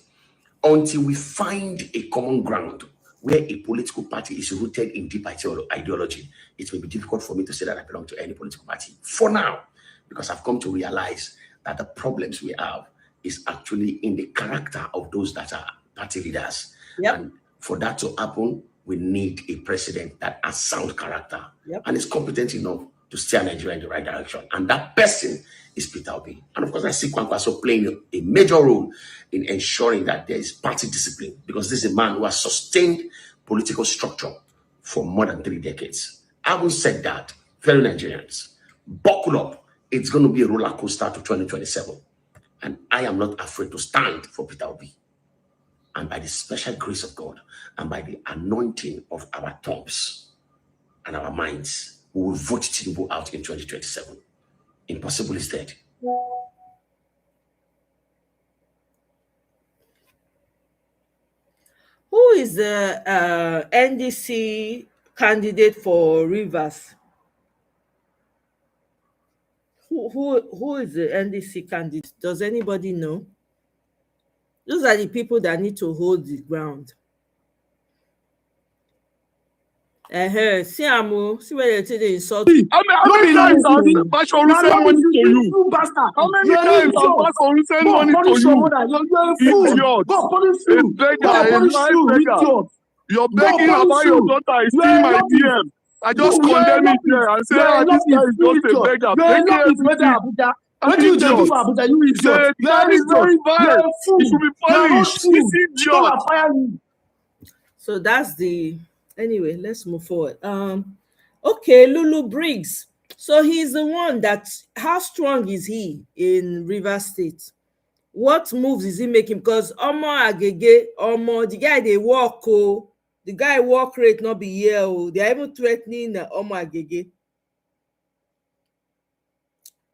Until we find a common ground where a political party is rooted in deep ideology, it may be difficult for me to say that I belong to any political party for now, because I've come to realize that the problems we have is actually in the character of those that are party leaders. Yep. And for that to happen, we need a president that has sound character and is competent enough to steer Nigeria in the right direction. And that person is Peter Obi. And of course, I see Kwankwaso playing a major role in ensuring that there is party discipline, because this is a man who has sustained political structure for more than 3 decades. Having said that, fellow Nigerians, buckle up. It's going to be a roller coaster to 2027. And I am not afraid to stand for Peter Obi. And by the special grace of God and by the anointing of our tongues and our minds, we will vote Tinubu out in 2027. Impossible is dead. Who is the NDC candidate for Rivers? Who is the NDC candidate? Does anybody know? Those are the people that need to hold the ground. See where they take the insult. How many times have Basharu sent money to you? How many times have Basharu sent money to you? Idiot. A beggar, a life beggar. You're begging about your daughter is still my DM. I just condemn it here and say, this guy is just a beggar. What do you do for Abuja? You idiot. That is very bad. He should be punished. This idiot. So that's the... Anyway, let's move forward. Okay, Lulu Briggs. So he's the one that... How strong is he in Rivers State? What moves is he making? Because the guy they walk, the guy walk rate not be here. They are even threatening Agege.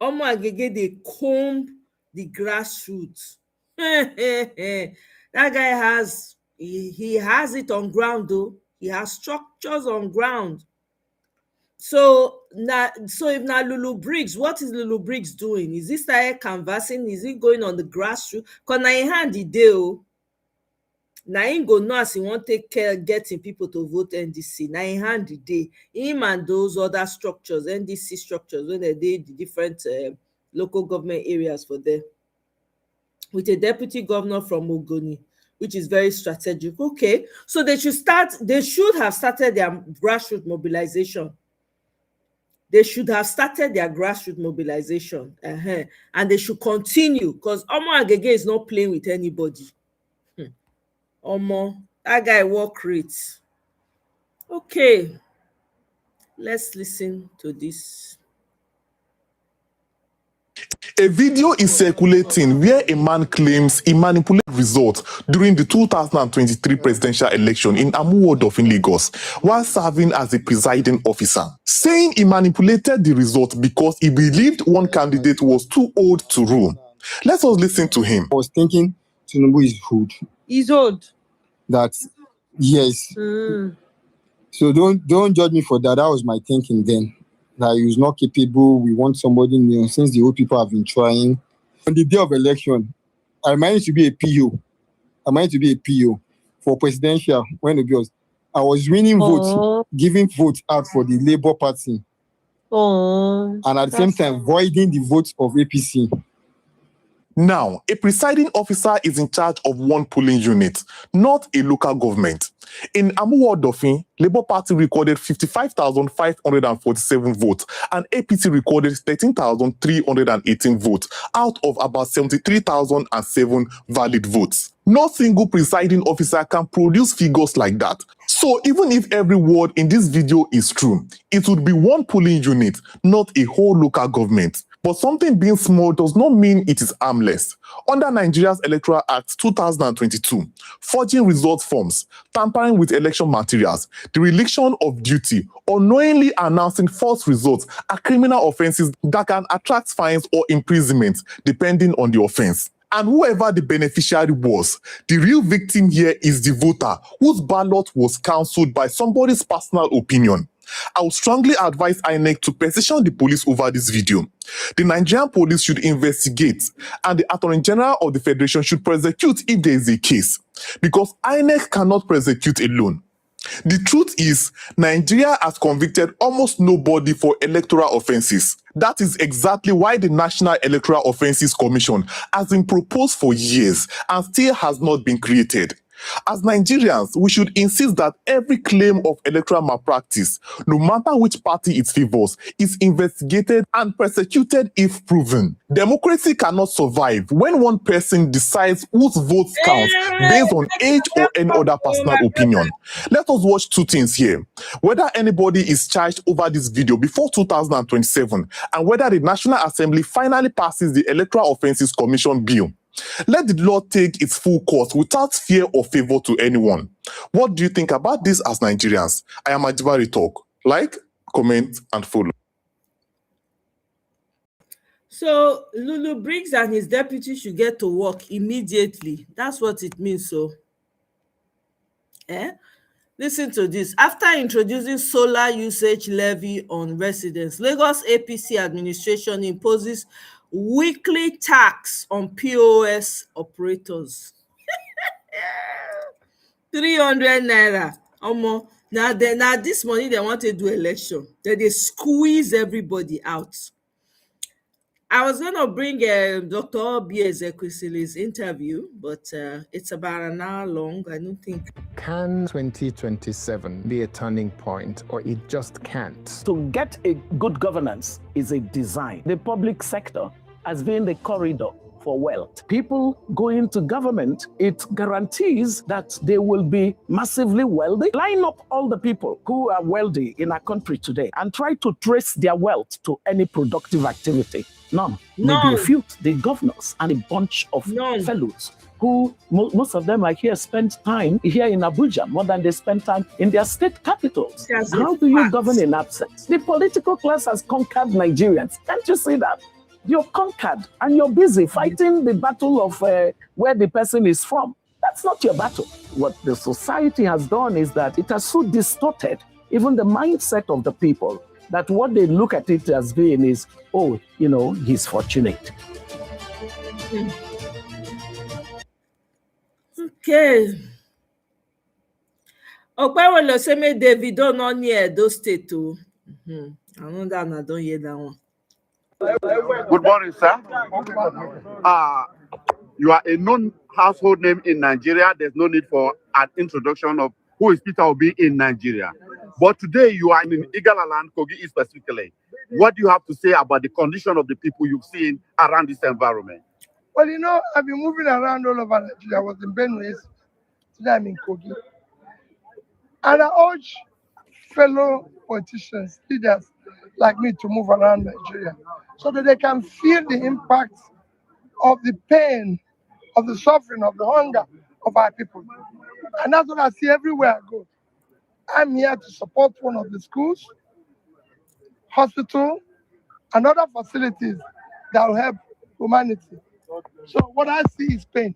Agege, they comb the grassroots. That guy has, he has it on ground though. He has structures on ground. So if now Lulu Briggs, what is Lulu Briggs doing? Is he started canvassing? Is he going on the grassroots? Because now he hand the deal. Now he go know as he want to take care getting people to vote NDC. Now he hand the day. Him and those other structures, NDC structures, when they did the different local government areas for them. With a deputy governor from Ogoni, which is very strategic. Okay, so they should have started their grassroots mobilization. They should have started their grassroots mobilization. And they should continue, because Omo Agege is not playing with anybody. Omo, that guy work rates. Okay, let's listen to this. A video is circulating where a man claims he manipulated results during the 2023 presidential election in Amuwodo in Lagos while serving as the presiding officer, saying he manipulated the results because he believed one candidate was too old to rule. Let us listen to him. I was thinking Tinubu is old. He's old. That, yes. So don't judge me for that. That was my thinking then. That he was not capable. We want somebody new. Since the old people have been trying. On the day of election, I managed to be a PO. For presidential when it was. I was winning votes, giving votes out for the Labour Party. And at the same time, voiding the votes of APC. Now, a presiding officer is in charge of one polling unit, not a local government. In Amuwo-Odofin, Labour Party recorded 55,547 votes and APC recorded 13,318 votes out of about 73,007 valid votes. No single presiding officer can produce figures like that. So even if every word in this video is true, it would be one polling unit, not a whole local government. But something being small does not mean it is harmless. Under Nigeria's Electoral Act 2022, forging result forms, tampering with election materials, dereliction of duty, or knowingly announcing false results are criminal offenses that can attract fines or imprisonment depending on the offense. And whoever the beneficiary was, the real victim here is the voter whose ballot was cancelled by somebody's personal opinion. I would strongly advise INEC to petition the police over this video. The Nigerian police should investigate, and the Attorney General of the Federation should prosecute if there is a case, because INEC cannot prosecute alone. The truth is, Nigeria has convicted almost nobody for electoral offenses. That is exactly why the National Electoral Offences Commission has been proposed for years and still has not been created. As Nigerians, we should insist that every claim of electoral malpractice, no matter which party it favors, is investigated and persecuted if proven. Democracy cannot survive when one person decides whose votes count based on age or any other personal opinion. Let us watch two things here. Whether anybody is charged over this video before 2027 and whether the National Assembly finally passes the Electoral Offences Commission bill. Let the law take its full course without fear or favor to anyone. What do you think about this as Nigerians? I am Ajibari Talk. Like, comment, and follow. So Lulu Briggs and his deputy should get to work immediately. That's what it means. So, listen to this. After introducing solar usage levy on residents, Lagos APC administration imposes weekly tax on POS operators. 300 naira. Now this money they want to do election. Then they squeeze everybody out. I was going to bring Dr. Obi Ezekwesili's interview, but it's about an hour long. I don't think. Can 2027 be a turning point, or it just can't? To get a good governance is a design. The public sector has been the corridor for wealth. People go into government, it guarantees that they will be massively wealthy. Line up all the people who are wealthy in our country today and try to trace their wealth to any productive activity. None. Maybe a few. The governors and a bunch of fellows who, most of them are here, spend time here in Abuja more than they spend time in their state capitals. How do you govern in absence? The political class has conquered Nigerians. Can't you see that? You're conquered and you're busy fighting the battle of where the person is from. That's not your battle. What the society has done is that it has so distorted even the mindset of the people that what they look at it as being is, oh, you know, he's fortunate. Okay. Okpewolo say make Davido no near Edo State too. I know that I don't hear that one. Good morning, sir. You are a known household name in Nigeria. There's no need for an introduction of who is Peter Obi in Nigeria. But today you are in Igala land, Kogi East specifically. What do you have to say about the condition of the people you've seen around this environment? Well, you know, I've been moving around all over Nigeria. I was in Benue, today I'm in Kogi. And I urge fellow politicians, leaders like me to move around Nigeria so that they can feel the impact of the pain, of the suffering, of the hunger of our people. And that's what I see everywhere I go. I'm here to support one of the schools, hospital, and other facilities that will help humanity. So what I see is pain.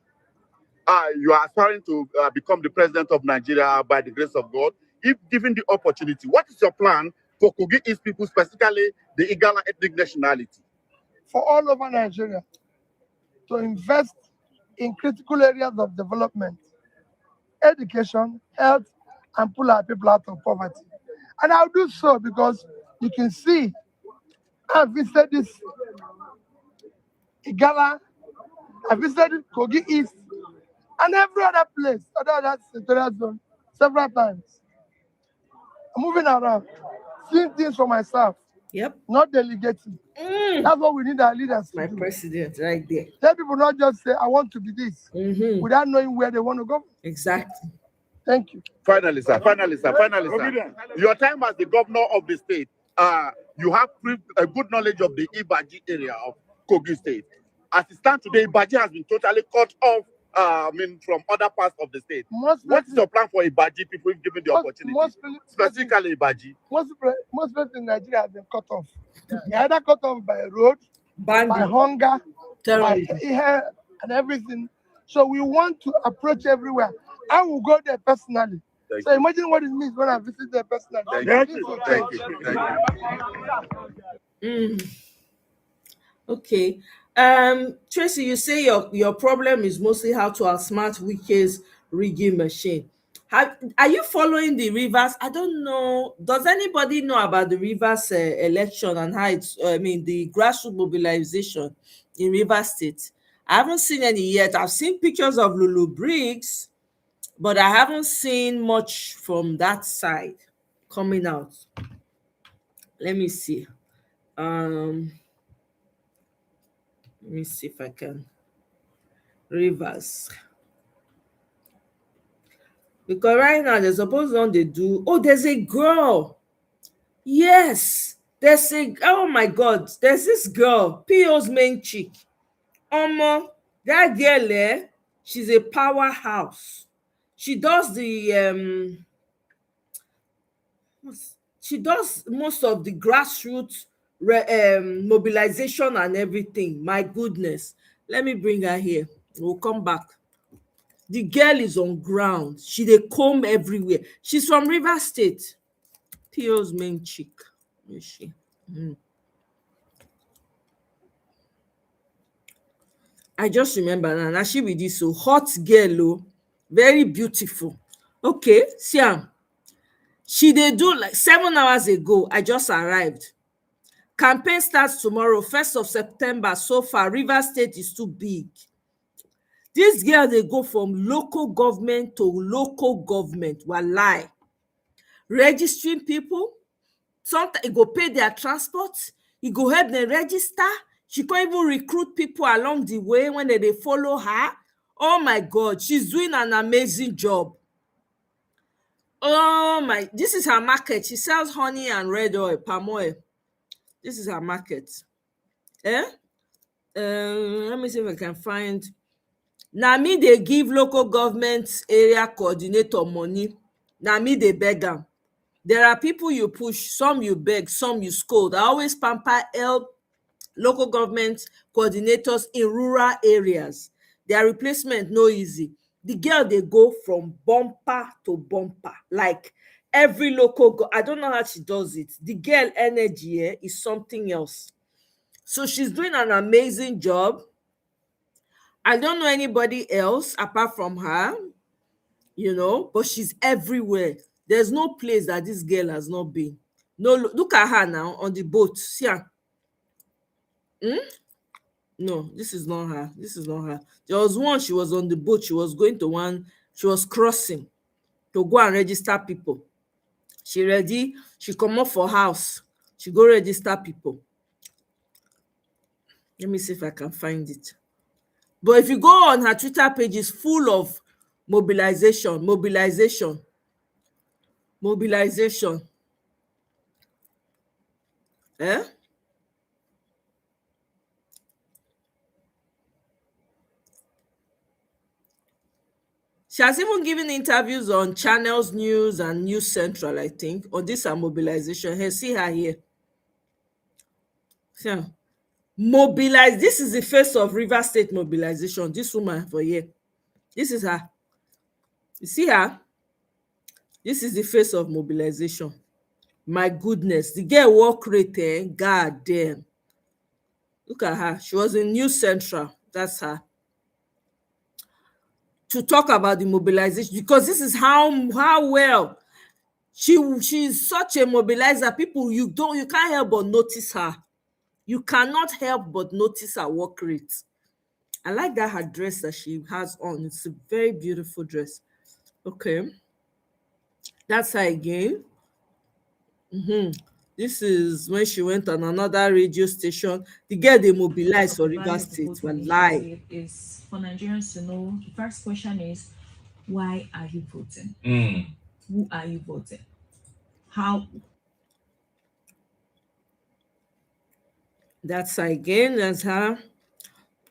You are aspiring to become the president of Nigeria by the grace of God. If given the opportunity, what is your plan for Kogi East people, specifically the Igala ethnic nationality? For all over Nigeria, to invest in critical areas of development, education, health, and pull our people out of poverty. And I'll do so because you can see, I visited this Igala I visited Kogi East and every other place, other senatorial zone, several times. I'm moving around, seeing things for myself. Yep. Not delegating. That's what we need our leaders to My do. president, right there. Let people not just say, I want to be this, without knowing where they want to go. Exactly. Thank you. Finally, sir. Your time as the governor of the state, you have a good knowledge of the Ibaji area of Kogi State. As it stands today, Ibaji has been totally cut off. From other parts of the state. What is your plan for Ibaji people if given the opportunity? Specifically Ibaji. Most places in Nigeria have been cut off. They either cut off by road, by hunger, by air, and everything. So we want to approach everywhere. I will go there personally. So imagine what it means when I visit there personally. Thank you. Okay. Tracy, you say your problem is mostly how to outsmart Wike's rigging machine. Are you following the Rivers? I don't know. Does anybody know about the Rivers election and how the grassroots mobilization in Rivers State? I haven't seen any yet. I've seen pictures of Lulu Briggs, but I haven't seen much from that side coming out. Let me see. Let me see if I can. Rivers. Because right now they're supposed to they do. Oh, there's a girl. Yes. Oh my God. There's this girl. PO's main chick. That girl, she's a powerhouse. She does she does most of the grassroots mobilization and everything. My goodness. Let me bring her here. We'll come back. The girl is on ground. She dey comb everywhere. She's from Rivers State. PO's main chick. Where is she? I just remember now she with this so hot girl, very beautiful. Okay, see am. She dey do like 7 hours ago. I just arrived. Campaign starts tomorrow, 1st of September. So far, Rivers State is too big. This girl, they go from local government to local government. Walai. Registering people. Sometimes it go pay their transport. It go help them register. She can't even recruit people along the way when they follow her. Oh my God, she's doing an amazing job. Oh my, this is her market. She sells honey and red oil, palm oil. This is her market. Let me see if I can find. Na me dey give local government area coordinator money. Na me dey beg am. There are people you push, some you beg, some you scold. I always help local government coordinators in rural areas. Their replacement no easy. The girl dey go from bumper to bumper. Like every local, I don't know how she does it. The girl energy is something else. So she's doing an amazing job. I don't know anybody else apart from her, but she's everywhere. There's no place that this girl has not been. No, look at her now on the boat. See her. No, this is not her. This is not her. There was one, she was on the boat. She was crossing to go and register people. She ready. She come up for house. She go register people. Let me see if I can find it. But if you go on her Twitter page, it's full of mobilization. She has even given interviews on Channels News and News Central, I think, on this mobilization. Hey, see her here. See her. Mobilize. This is the face of Rivers State mobilization. This woman for here. This is her. You see her? This is the face of mobilization. My goodness. The girl work rate, God damn. Look at her. She was in News Central. That's her. To talk about the mobilization, because this is how well she's such a mobilizer. People, you can't help but notice her. You cannot help but notice her work rate. I like that her dress that she has on. It's a very beautiful dress. Okay. That's her again. This is when she went on another radio station. The girl they mobilized for River State. Lie. Is for Nigerians to know. The first question is, why are you voting? Who are you voting? How? That's her again. That's her.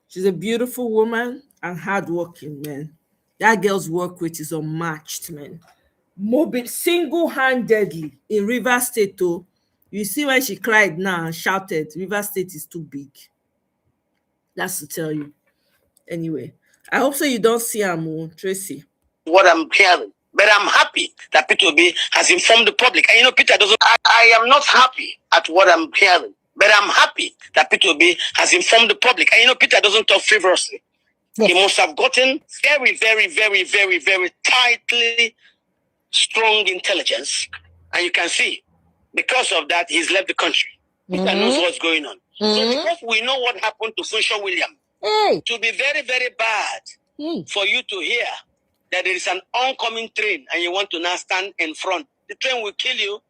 She's a beautiful woman and hardworking, man. That girl's work rate is unmatched, man. Mobile single-handedly in River State, oh. You see when she cried now and shouted, River State is too big. That's to tell you. Anyway, I hope so you don't see her, Tracy. What I'm hearing, but I'm happy that Peter Obi has informed the public. And you know, Peter doesn't. I am not happy at what I'm hearing, but I'm happy that Peter Obi has informed the public. And you know, Peter doesn't talk frivolously. Yes. He must have gotten very, very, very, very, very tightly strong intelligence, and you can see because of that he's left the country. Peter knows what's going on. So because we know what happened to Funshaw William, it will be very, very bad for you to hear that there is an oncoming train and you want to now stand in front. The train will kill you,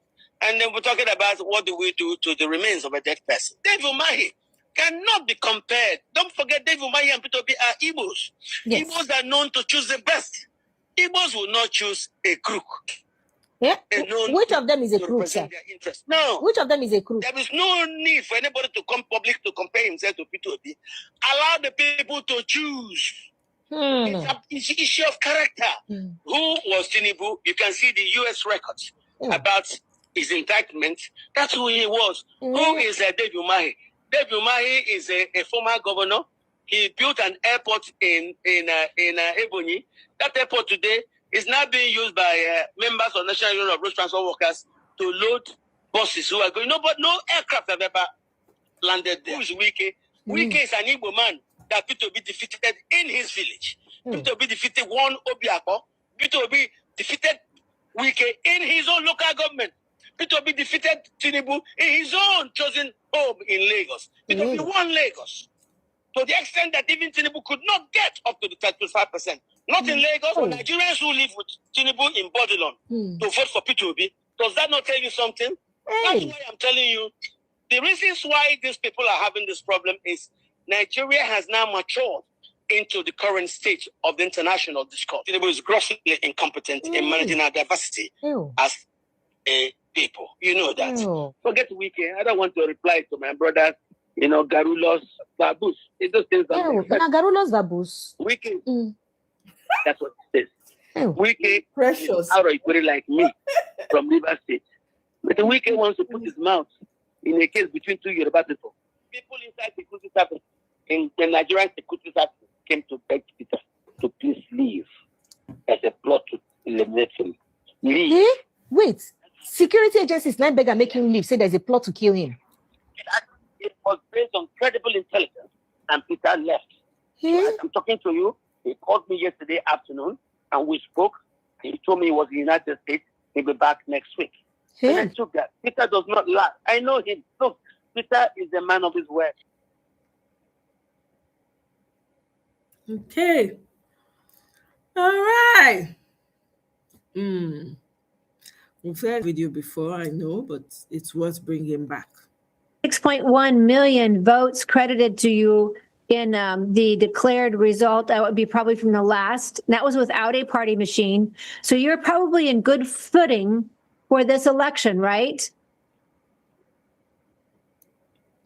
and then we're talking about what do we do to the remains of a dead person. Dave Umahi cannot be compared. Don't forget, Dave Umahi and Peter Obi are Igbos. Yes. Igbos are known to choose the best. Igbos will not choose a crook. Yeah. Which of them is a crook, sir? No. Which of them is a crook? There is no need for anybody to come public to compare himself to Peter Obi. Allow the people to choose. It's an issue of character. Who was Tinubu? You can see the U.S. records about his indictment. That's who he was. Who is Dave Umahi? Dave Umahi is a former governor. He built an airport in Ebonyi. That airport today is now being used by members of National Union of Road Transport Workers to load buses who are going. No aircraft have ever landed there. Who is Wike? Wike is an Igbo man that Peter Obi defeated in his village. Peter Obi defeated one Obiako. Peter Obi defeated Wike in his own local government. Peter Obi defeated Tinubu in his own chosen home in Lagos. Peter Obi won Lagos. To the extent that even Tinubu could not get up to the 35%. Not in Lagos, but Nigerians who live with Tinubu in Bodilon to vote for Peter Obi. Does that not tell you something? That's why I'm telling you. The reasons why these people are having this problem is Nigeria has now matured into the current stage of the international discourse. Tinubu is grossly incompetent in managing our diversity as a people. You know that. Forget the weekend. I don't want to reply to my brother. You know, Garulos, Babus. Those things are Garulos, Babus. Wiki. That's what it says. Wiki, precious. How do I put it like me from River State? But the Wiki wants to put his mouth in a case between two Yoruba people. People inside the security service, in the Nigerian security service, came to beg Peter to please leave as a plot to eliminate him. Leave. Wait, security agencies now beg and make him leave. Say there's a plot to kill him. It was based on credible intelligence, and Peter left. So as I'm talking to you, he called me yesterday afternoon, and we spoke. And he told me he was in the United States. He'll be back next week. And I took that. Peter does not lie. I know him. Look, Peter is a man of his word. Okay. All right. We've heard video before, I know, but it's worth bringing back. 6.1 million votes credited to you in the declared result. That would be probably from the last. That was without a party machine. So you're probably in good footing for this election, right?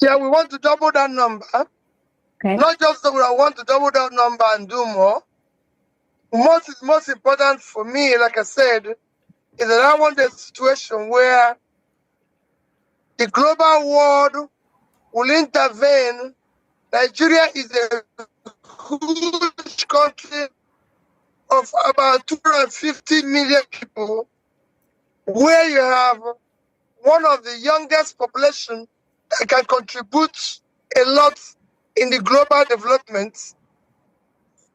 Yeah, we want to double that number. Okay. Not just that we want to double that number and do more. Most important for me, like I said, is that I want a situation where the global world will intervene. Nigeria is a huge country of about 250 million people, where you have one of the youngest population that can contribute a lot in the global development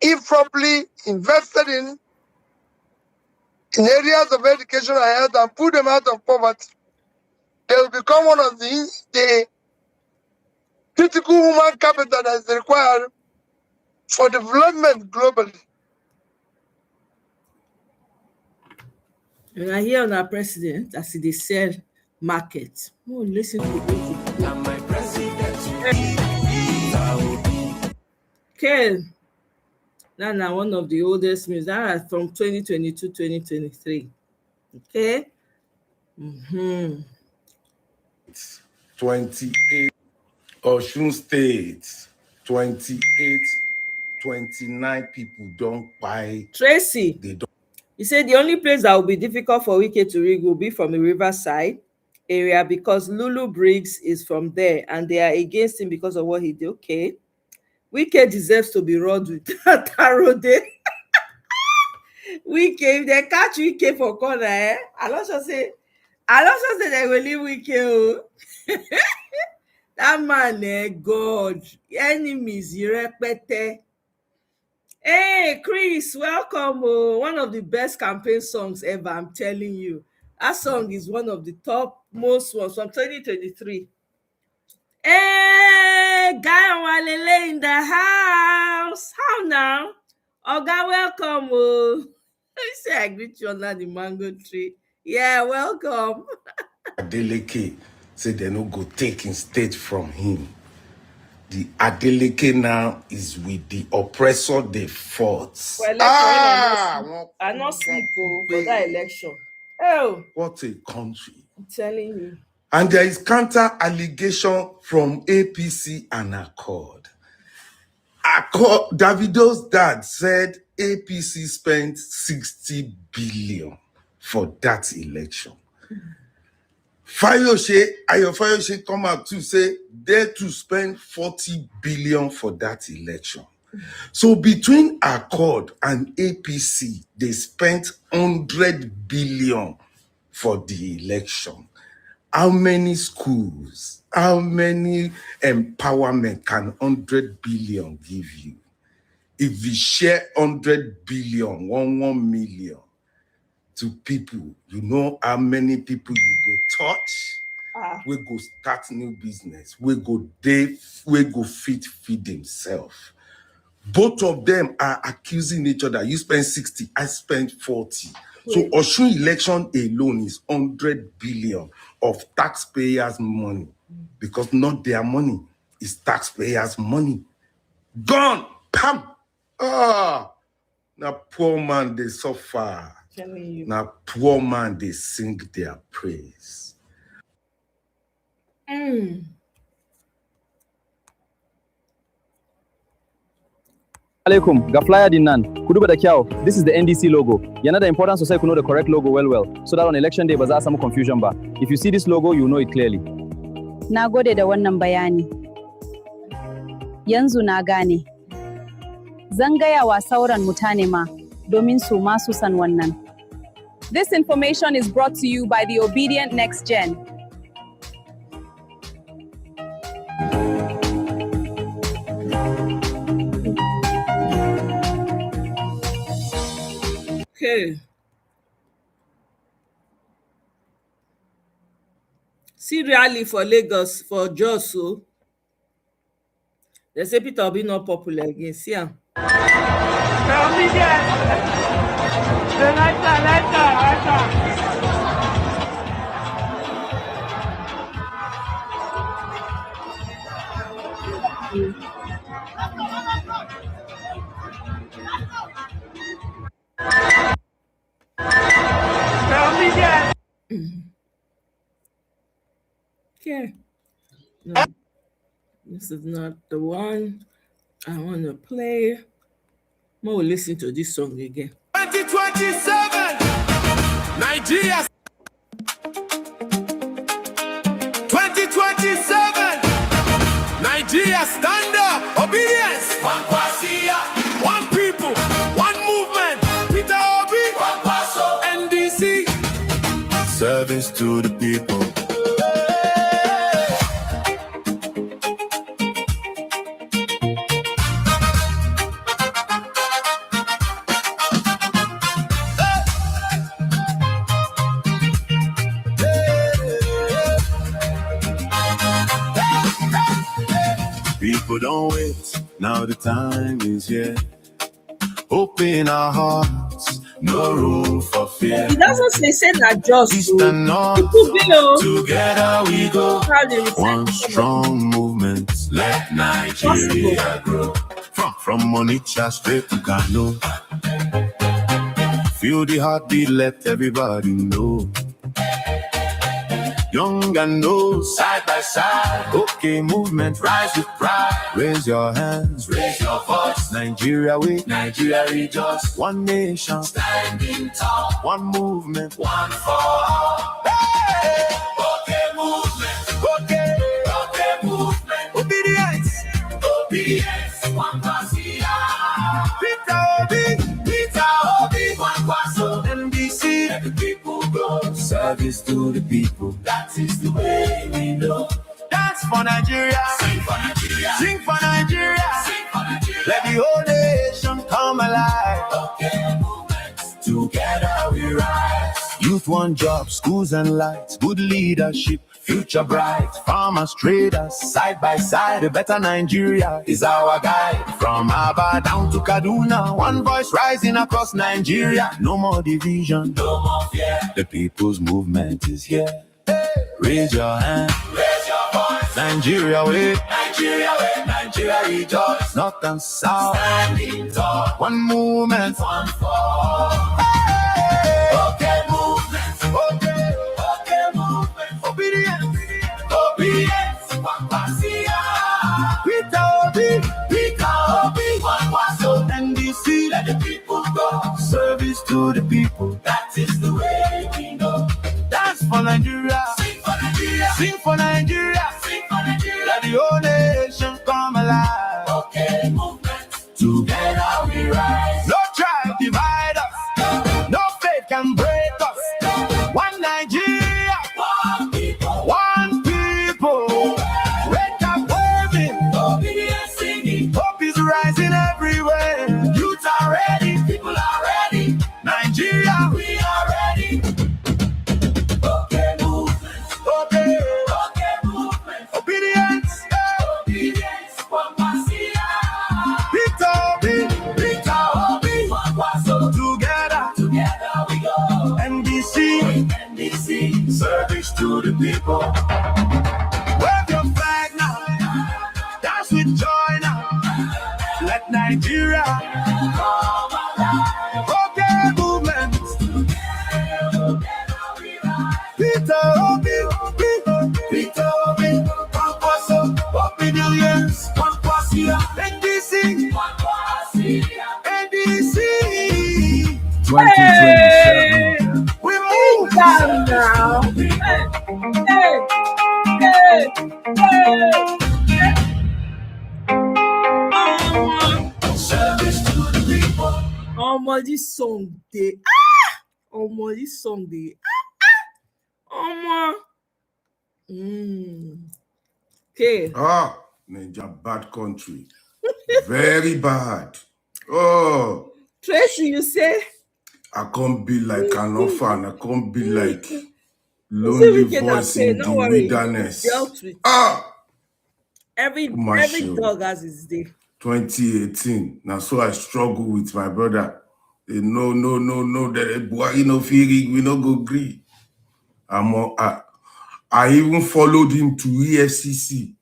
if properly invested in areas of education and health and put them out of poverty. They will become one of the critical human capital that is required for development globally. And I hear on our president as they sell market. Oh, listen to this. Okay. Now one of the oldest music. That from 2022, 2023. Okay. 28 Osun State, 28, 29 people don't buy. Tracy, they don't. He said the only place that will be difficult for Wike to rig will be from the riverside area because Lulu Briggs is from there and they are against him because of what he did. Okay. Wike deserves to be robbed with Tarode. Wike, if they catch Wike for corner, I also say they will leave Wike. Oh. That man, God, enemies, repete. Hey, Chris, welcome. Oh. One of the best campaign songs ever, I'm telling you. That song is one of the top most ones from 2023. Hey, Guy Walele in the house. How now? Oga, welcome. Oh. I say I greet you under the mango tree. Yeah, welcome. Adeleke said they no go taking state from him. The Adeleke now is with the oppressor they fought. For election, I not sleep for that election. Oh, what a country. I'm telling you. And there is counter allegation from APC and Accord. Davido's dad said APC spent 60 billion for that election. Ayo Fayose come out to say they to spend 40 billion for that election. So between Accord and APC, they spent 100 billion for the election. How many schools, how many empowerment can 100 billion give you? If we share 100 billion, 1 million to people, you know how many people you go touch? We go start new business. We go feed themselves. Both of them are accusing each other. You spend 60, I spend 40. So Osun election alone is 100 billion of taxpayers' money because not their money, it's taxpayers' money. Gone! Pam! Now poor man, they suffer. Now poor man, they sing their praise. Alaikum, ga flyer din nan, ku duba da kyau, this is the NDC logo. Yana da importance sosai ku know the correct logo well, so that on election day ba za a samu confusion ba. If you see this logo, you know it clearly. Na gode da wannan bayani. Yanzu na gane. Zan gaya wa sauran mutane ma, domin su ma su san wannan. This information is brought to you by the Obedient Next Gen. Okay. See rally for Lagos for Jos. So they say Peter Obi not popular again. See him. Okay. No, this is not the one I want to play. More will listen to this song again. 2027, Nigeria. 2027, Nigeria, stand up, obedience. One Kwasia, one people, one movement. Peter Obi, one Paso, NDC. Service to the people. People don't wait, Now the time is here. Open our hearts, no room for fear. He doesn't say that just East and north, together we go. One strong movement, let Nigeria grow. From Onitsha straight to Kano. Feel the heartbeat, let everybody know. Young and old, side by side. Okay, movement, rise with pride. Raise your hands, raise your voice. Nigeria we, Nigeria rejoice. One nation, standing tall. One movement, one for all. Hey! Okay, movement. Okay, movement. Obedience. One Kwasia. Peter Obi, one Kwaso. NBC, let the people go. Service to the people. That is the way we know. Dance for Nigeria. Sing for Nigeria. Sing for Nigeria. Sing for Nigeria. Let the whole nation come alive. Okay, movement. Together we rise. Youth want jobs, schools and lights. Good leadership. Future bright, farmers, traders, side by side, a better Nigeria is our guide. From Aba down to Kaduna, one voice rising across Nigeria. No more division, no more fear. The people's movement is here. Hey. Raise your hand, raise your voice. Nigeria way, Nigeria way, Nigeria rejoice. North and south, standing tall. One movement, one for all. Hey. Okay, movement. Okay, movement. Obedience. One Kwasia. Peter Obi, one Kwaso. NDC, let the people go. Service to the people. That is the way we know. Dance for Nigeria. Sing for Nigeria. Sing for Nigeria. Sing for Nigeria. Let the whole nation come alive. Okay, movement. Together we rise. No tribe divide us. No faith can break us. One Nigeria. One people. One people. Red cap waving. Obedience singing. Hope is rising everywhere. Youth are ready. People are ready. Nigeria, we are ready. Okay, movement. Okay, movement. Obedience. Obedience. One Kwasia. Peter Obi. One Kwaso. Together we go. NDC. Service to the people. Wave your flag now. Dance with joy now. Let Nigeria come alive. Okay, movement. Peter Obi. One Kwaso. Obedience. One Kwasia. NDC. One Kwasia. NDC. 2027. We move down now. Hey. Service to the people. This song they this song they Okay. Nigeria, bad country. Very bad. Oh. Tracy, you say? I can't be like an orphan. I can't be like lonely voice in the wilderness. Every dog has his day. 2018. Now, so I struggle with my brother. No. That boy, we no go agree. I even followed him to EFCC.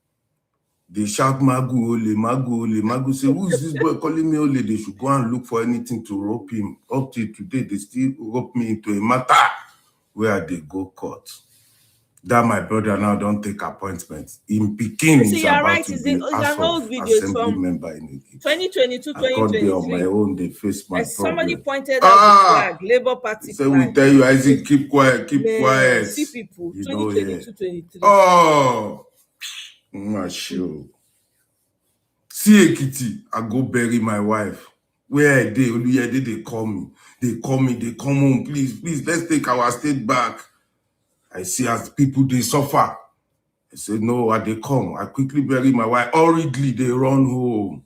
They shout Magu Ole, Magu Ole. Magu say, who is this boy calling me Ole? They should go and look for anything to rope him. Up till today, they still rope me into a matter where they go court. That my brother now don't take appointments. In Peking, he's about right. to It's be an old video assembly member in the 2022, I can't be on my own. They face my somebody problem. pointed out the flag, Labour Party So flag. we tell you, Isaac, keep quiet, keep quiet. See people, You 2022, 23. Oh, my show. See Ekiti, I go bury my wife. Where they call me. They come home. Please, let's take our state back. I see as people, they suffer. I say, no, they come. I quickly bury my wife. Hurriedly, they run home.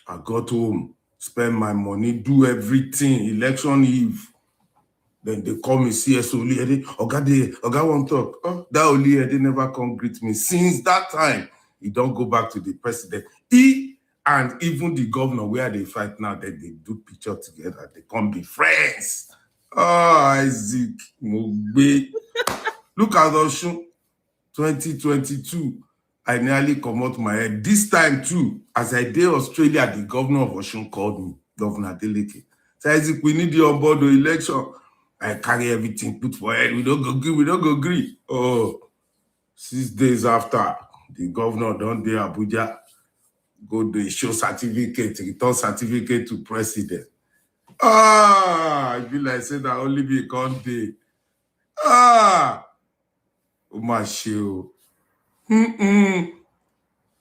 I got home, spend my money, do everything, election eve. Then they call me, CS Omoye. Oga won't talk. Oh, that Omoye, they never come greet me. Since that time, he don't go back to the president. He and even the governor where they fight now, that they do picture together, they can't be friends. Oh, Isaac Mugbe. Look at Oshun 2022. I nearly come out my head. This time too, as I did Australia, the governor of Oshun called me, Governor Adeleke. So Isaac, we need you on board the election. I carry everything put for head. We don't go agree. Oh, 6 days after, the governor don't do Abuja, go do a show certificate, return certificate to president. I feel like say that only be one day. Oh my show.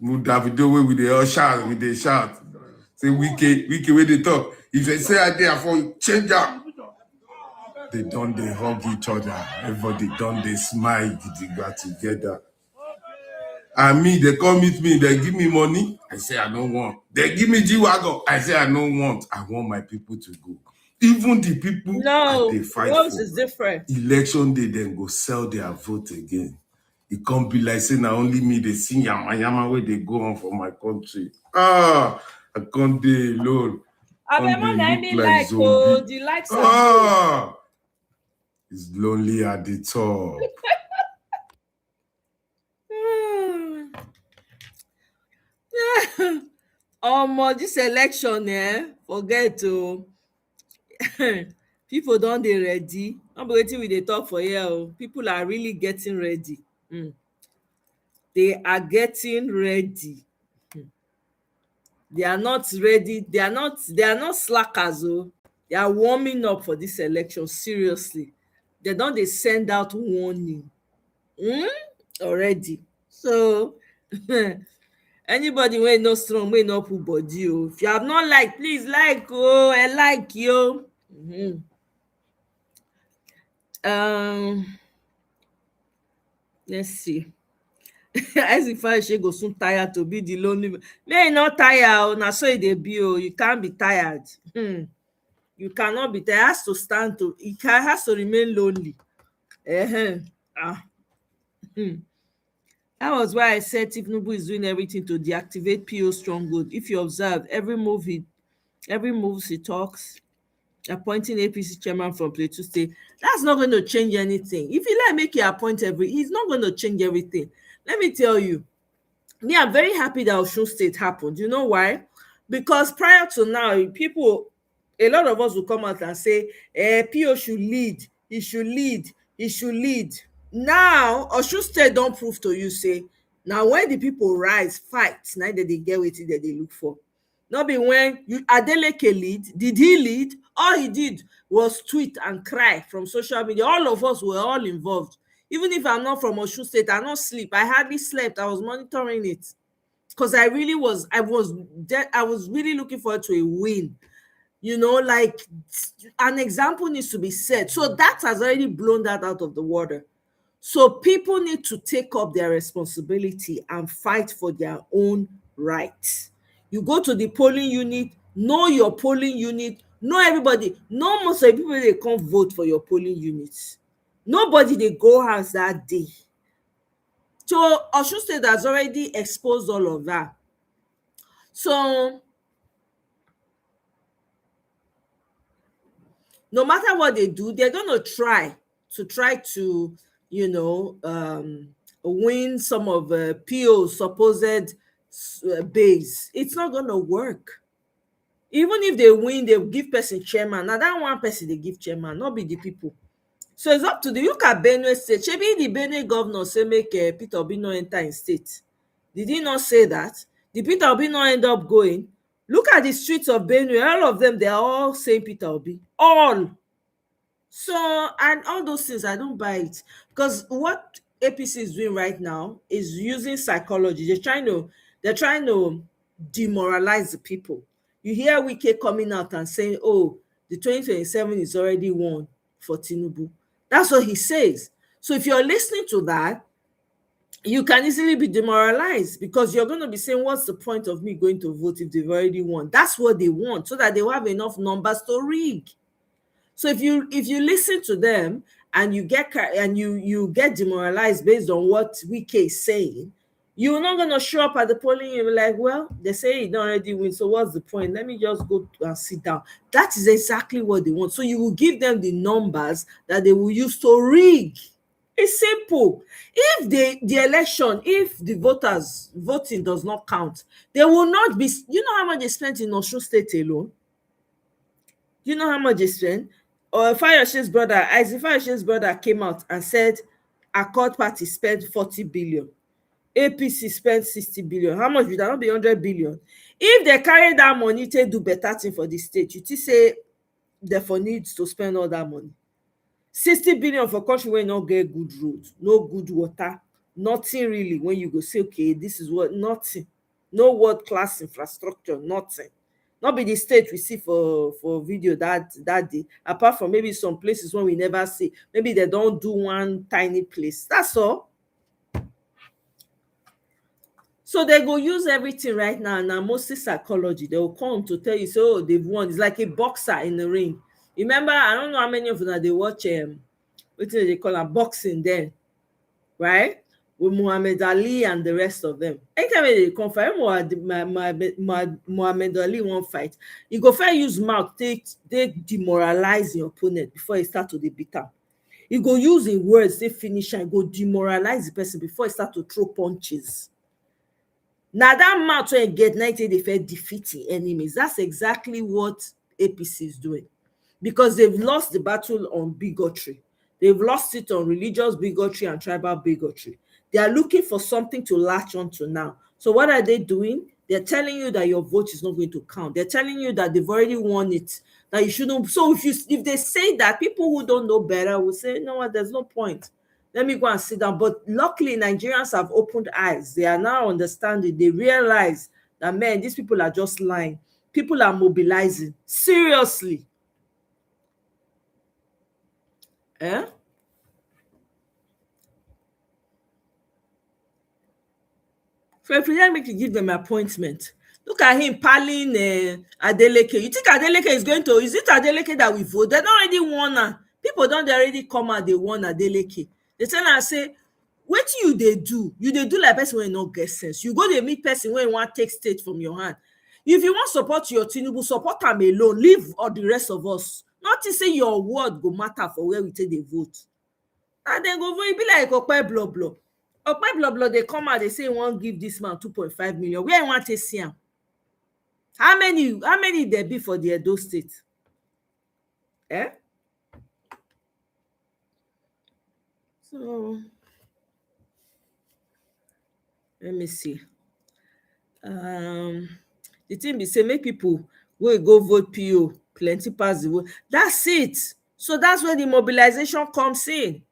Davido way with the all shout, with the shout. Say wiki where they talk. If they say I dare for change up, they hug each other. Everybody they smile together. And me, they come meet me, they give me money. I say I don't want. They give me G-Wagon. I say I don't want. I want my people to go. Even the people No, they fight yours for is different. election day, then go sell their vote again. It can't be like saying only me, they see yama where they go on for my country. I can't be alone. Like zombie. You like It's lonely at the top. This election, forget to people don't they ready. I'm waiting with the talk for here. People are really getting ready. They are getting ready. They are not ready. They are not slackers. They are warming up for this election. Seriously. They send out warning already. So anybody wey no strong, wey no put body, if you have not like, please like, I like you. Let's see. As if I should go soon tired to be the lonely. May not tired. Now so it be. You can't be tired. You cannot be tired. It has to stand to. It has to remain lonely. That was why I said Tinubu is doing everything to deactivate PO stronghold. If you observe every move he talks, appointing APC chairman from Plateau State, that's not going to change anything. If he make you appoint he's not going to change everything. Let me tell you, me, I'm very happy that Osun State happened. You know why? Because prior to now, a lot of us will come out and say, PO should lead, he should lead. Now, Osun State don't prove to you, say, now when the people rise, fight, now that they get what they look for. Not be when Adeleke lead. Did he lead? All he did was tweet and cry from social media. All of us were all involved. Even if I'm not from Osun State, I don't sleep. I hardly slept. I was monitoring it because I was really looking forward to a win. Like an example needs to be set. So that has already blown that out of the water. So people need to take up their responsibility and fight for their own rights. You go to the polling unit, know your polling unit, know everybody. Know most of the people they come vote for your polling units. Nobody they go house that day. So Osun State has already exposed all of that. So no matter what they do, they're gonna try to win some of PO's supposed base. It's not gonna work. Even if they win, they give person chairman. Now that one person they give chairman, not be the people. So it's up to the look at Benue State. Shebi the Benue governor say make Peter Obi no enter in state. Did he not say that? Did Peter Obi not end up going? Look at the streets of Benue. All of them, they are all saying Peter Obi. All. So, and all those things, I don't buy it. Because what APC is doing right now is using psychology. They're trying to demoralize the people. You hear Wike coming out and saying, oh, the 2027 is already won for Tinubu. That's what he says. So if you're listening to that, you can easily be demoralized because you're going to be saying, what's the point of me going to vote if they've already won? That's what they want, so that they will have enough numbers to rig. So if you listen to them and you get demoralized based on what Wike is saying, You're not going to show up at the polling. You're like, well, they say you don't already win, so what's the point? Let me just go and sit down. That is exactly what they want. So you will give them the numbers that they will use to rig. It's simple. If the election, if the voters voting does not count, they will not be. You know how much they spent in Osun State alone? You know how much they spent? Or Fayoshe's brother, Isaac Fayoshe's brother came out and said Accord Party spent 40 billion. APC spent 60 billion. How much would that not be? 100 billion. If they carry that money to do better thing for the state, you think say therefore needs to spend all that money. 60 billion for country where no get good roads, no good water, nothing really. When you go say, okay, this is what, nothing. No world-class infrastructure, nothing. Not be the state we see for video that day, apart from maybe some places where we never see. Maybe they don't do one tiny place. That's all. So they go use everything right now. Now, mostly psychology. They will come to tell you, so they've won. It's like a boxer in the ring. Remember, I don't know how many of you that they watch what do they call them, boxing then, right? With Muhammad Ali and the rest of them. Anytime they come fight, Muhammad Ali won't fight. You go first use mouth, they demoralize your opponent before you start to beat him. You go use in words, they finish and go demoralize the person before you start to throw punches. Now that mouth when you get 90, they feel defeating enemies. That's exactly what APC is doing. Because they've lost the battle on bigotry. They've lost it on religious bigotry and tribal bigotry. They are looking for something to latch onto now. So what are they doing? They're telling you that your vote is not going to count. They're telling you that they've already won it, that you shouldn't. So if they say that, people who don't know better will say, you know what, there's no point. Let me go and sit down. But luckily, Nigerians have opened eyes. They are now understanding. They realize that, man, these people are just lying. People are mobilizing. Seriously. Eh? So if you make you give them an appointment, look at him palling Adeleke. You think Adeleke is going to? Is it Adeleke that we vote? They don't already won her. People don't already come out. They won Adeleke. They tell her say, "What they do? You they do like person when no get sense. You go they meet person when you want take state from your hand. If you want support your Tinubu, support them alone. Leave all the rest of us. Not to say your word go matter for where we take the vote. And then go vote. It be like Ope blah blah. Ope blah blah. They come out. They say won't give this man 2.5 million. Where you want to see him? How many there be for the Edo State? Eh? So let me see. The thing be say make people will go vote PO, plenty pass the vote. That's it. So that's where the mobilization comes in.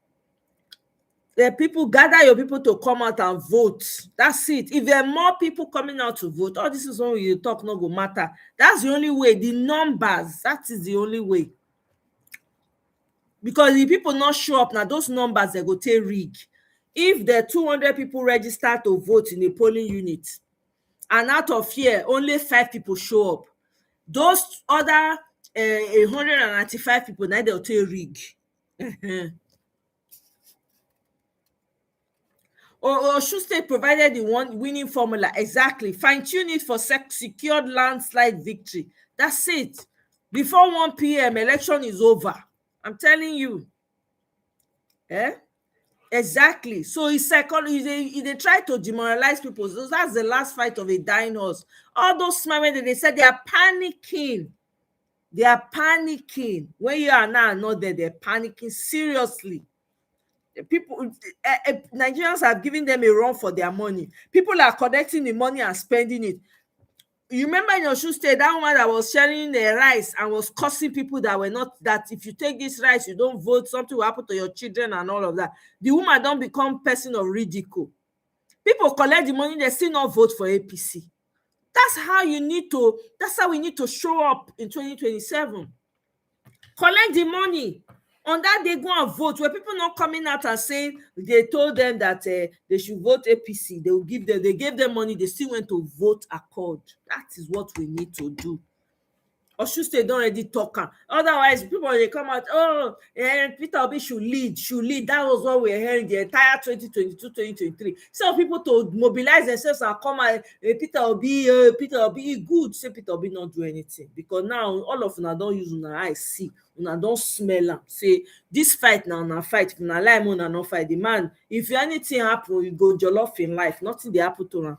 The people gather your people to come out and vote. That's it. If there are more people coming out to vote, all this is when you talk no go matter. That's the only way. The numbers, that is the only way. Because if people not show up now, those numbers they go take rig. If there are 200 people registered to vote in a polling unit, and out of here only 5 people show up, those other 195 people now they'll take rig. Or should State provided the one winning formula exactly, fine-tune it for secured landslide victory. That's it. Before 1 p.m. election is over. I'm telling you. Eh? Exactly. So it's psychology. They try to demoralize people. So that's the last fight of a dying horse. All those smart men, they said they are panicking. They are panicking. When you are now not there, they're panicking seriously. People, Nigerians have given them a run for their money. People are collecting the money and spending it. You remember in your State, that woman that was sharing the rice and was cursing people that were not, that if you take this rice, you don't vote, something will happen to your children and all of that. The woman don't become person of ridicule. People collect the money, they still not vote for APC. That's how we need to show up in 2027. Collect the money. On that, they go and vote. Where people not coming out and saying they told them that they should vote APC, they gave them money, they still went to vote Accord. That is what we need to do. Osun State don already talk am. Otherwise, people dey come out, oh, Peter Obi should lead. That was what we were hearing the entire 2022, 2023. So people to mobilize themselves and come out, Peter Obi, good. Say Peter Obi not do anything. Because now, all of una don use una eye see. Una don smell am. Say, this fight na una fight. If una lie, una no fight. The man, if anything happen, you go jollof in life. Nothing dey happen to am.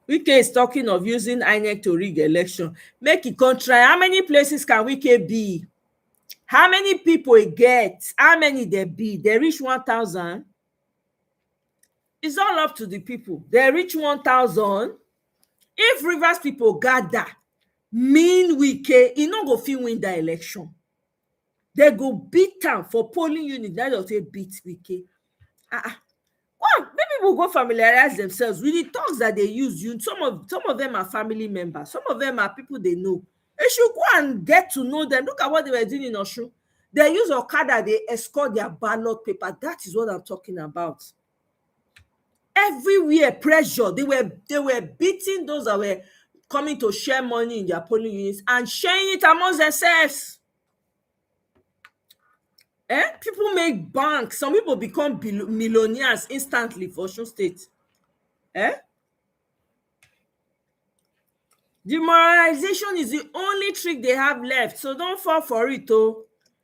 Wike is talking of using INEC to rig election. Make e come try. How many places can Wike be? How many people e get? How many there be? They reach 1,000? It's all up to the people. They reach 1,000. If Rivers people gather, mean Wike, e no go fit win that election. They go beat am for polling unit. That will say beat Wike. Well, maybe people go familiarize themselves with the talks that they use. Some of them are family members. Some of them are people they know. They should go and get to know them. Look at what they were doing in Osun. They use Okada, they escort their ballot paper. That is what I'm talking about. Everywhere, pressure. They were beating those that were coming to share money in their polling units and sharing it amongst themselves. People make bank. Some people become millionaires instantly for Osun State. Demoralization is the only trick they have left. So don't fall for it.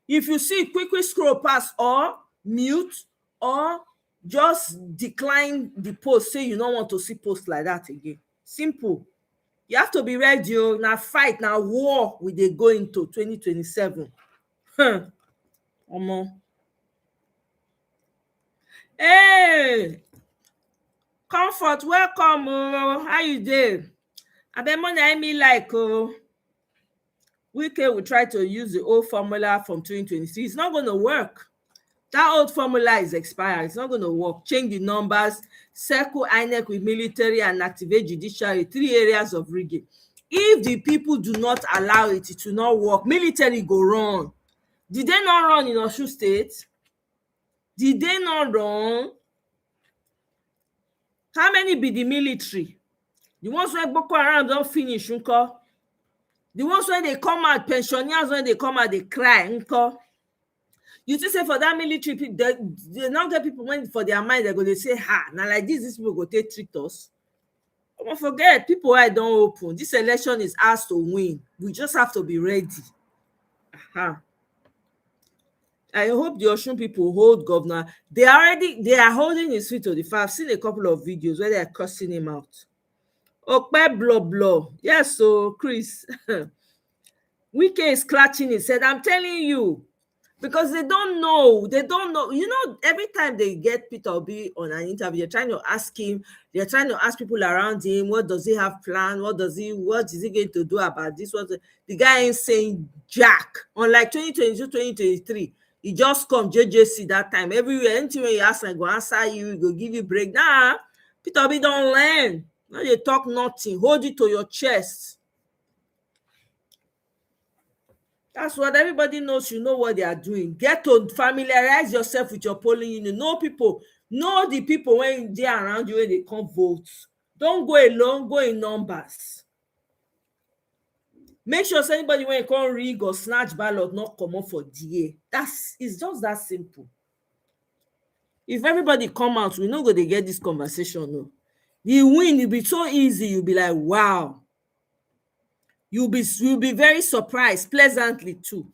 If you see, quickly scroll past or mute or just decline the post. Say you don't want to see posts like that again. Simple. You have to be ready. Now fight, now war we dey go into 2027. Hey, Comfort, welcome. How you doing? Abeg money me like Wike will try to use the old formula from 2023. It's not going to work. That old formula is expired. It's not going to work. Change the numbers, circle INEC with military and activate judiciary, 3 areas of rigging. If the people do not allow it, it will not work. Military go run. Did they not run in Osun State? Did they not run? How many be the military? The ones wey Boko Haram don finish, nko? The ones when they come out, pensioners when they come out, they cry, nko? You think say for that military, they not get people when for their mind, they're going to say, now like this, these people go take treat us. Don't forget, people I don't open. This election is ours to win. We just have to be ready. I hope the Osun people hold governor. They are holding his feet to the fire. I've seen a couple of videos where they are cursing him out. Okpe blah blah. Yes, so Chris. Wike is clutching his head. I'm telling you. Because they don't know. You know, every time they get Peter Obi on an interview, they're trying to ask him, they're trying to ask people around him, what does he have planned? What is he going to do about this? The guy ain't saying jack. Unlike 2022, 2023, he just come JJC that time. Everywhere, anything when you ask, I go answer you, he go give you break. Nah, Peter Obi don't learn. Now they talk nothing. Hold it to your chest. That's what everybody knows. You know what they are doing. Get to familiarize yourself with your polling unit. Know the people when they're around you when they come vote. Don't go alone, go in numbers. Make sure anybody when you come rig or snatch ballot not come up for DA. It's just that simple. If everybody come out, we know go they get this conversation. No. The win will be so easy, you'll be like, wow. You'll be very surprised, pleasantly too.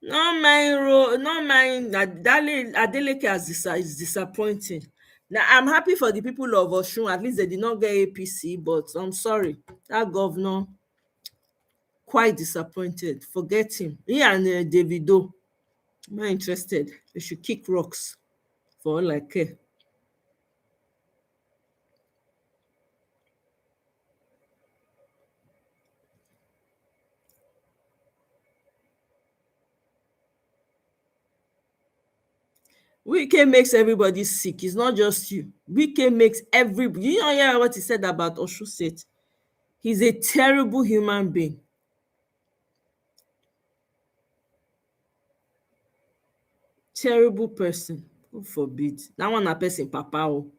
No mind. Adeleke is disappointing. Now I'm happy for the people of Osun. At least they did not get APC, but I'm sorry, that governor quite disappointed. Forget him. He and Davido. I'm not interested. They should kick rocks for all I care. Wike makes everybody sick. It's not just you. Wike makes everybody. You know hear what he said about Osun State. He's a terrible human being. Terrible person. God forbid. That one a person, papa. Oh.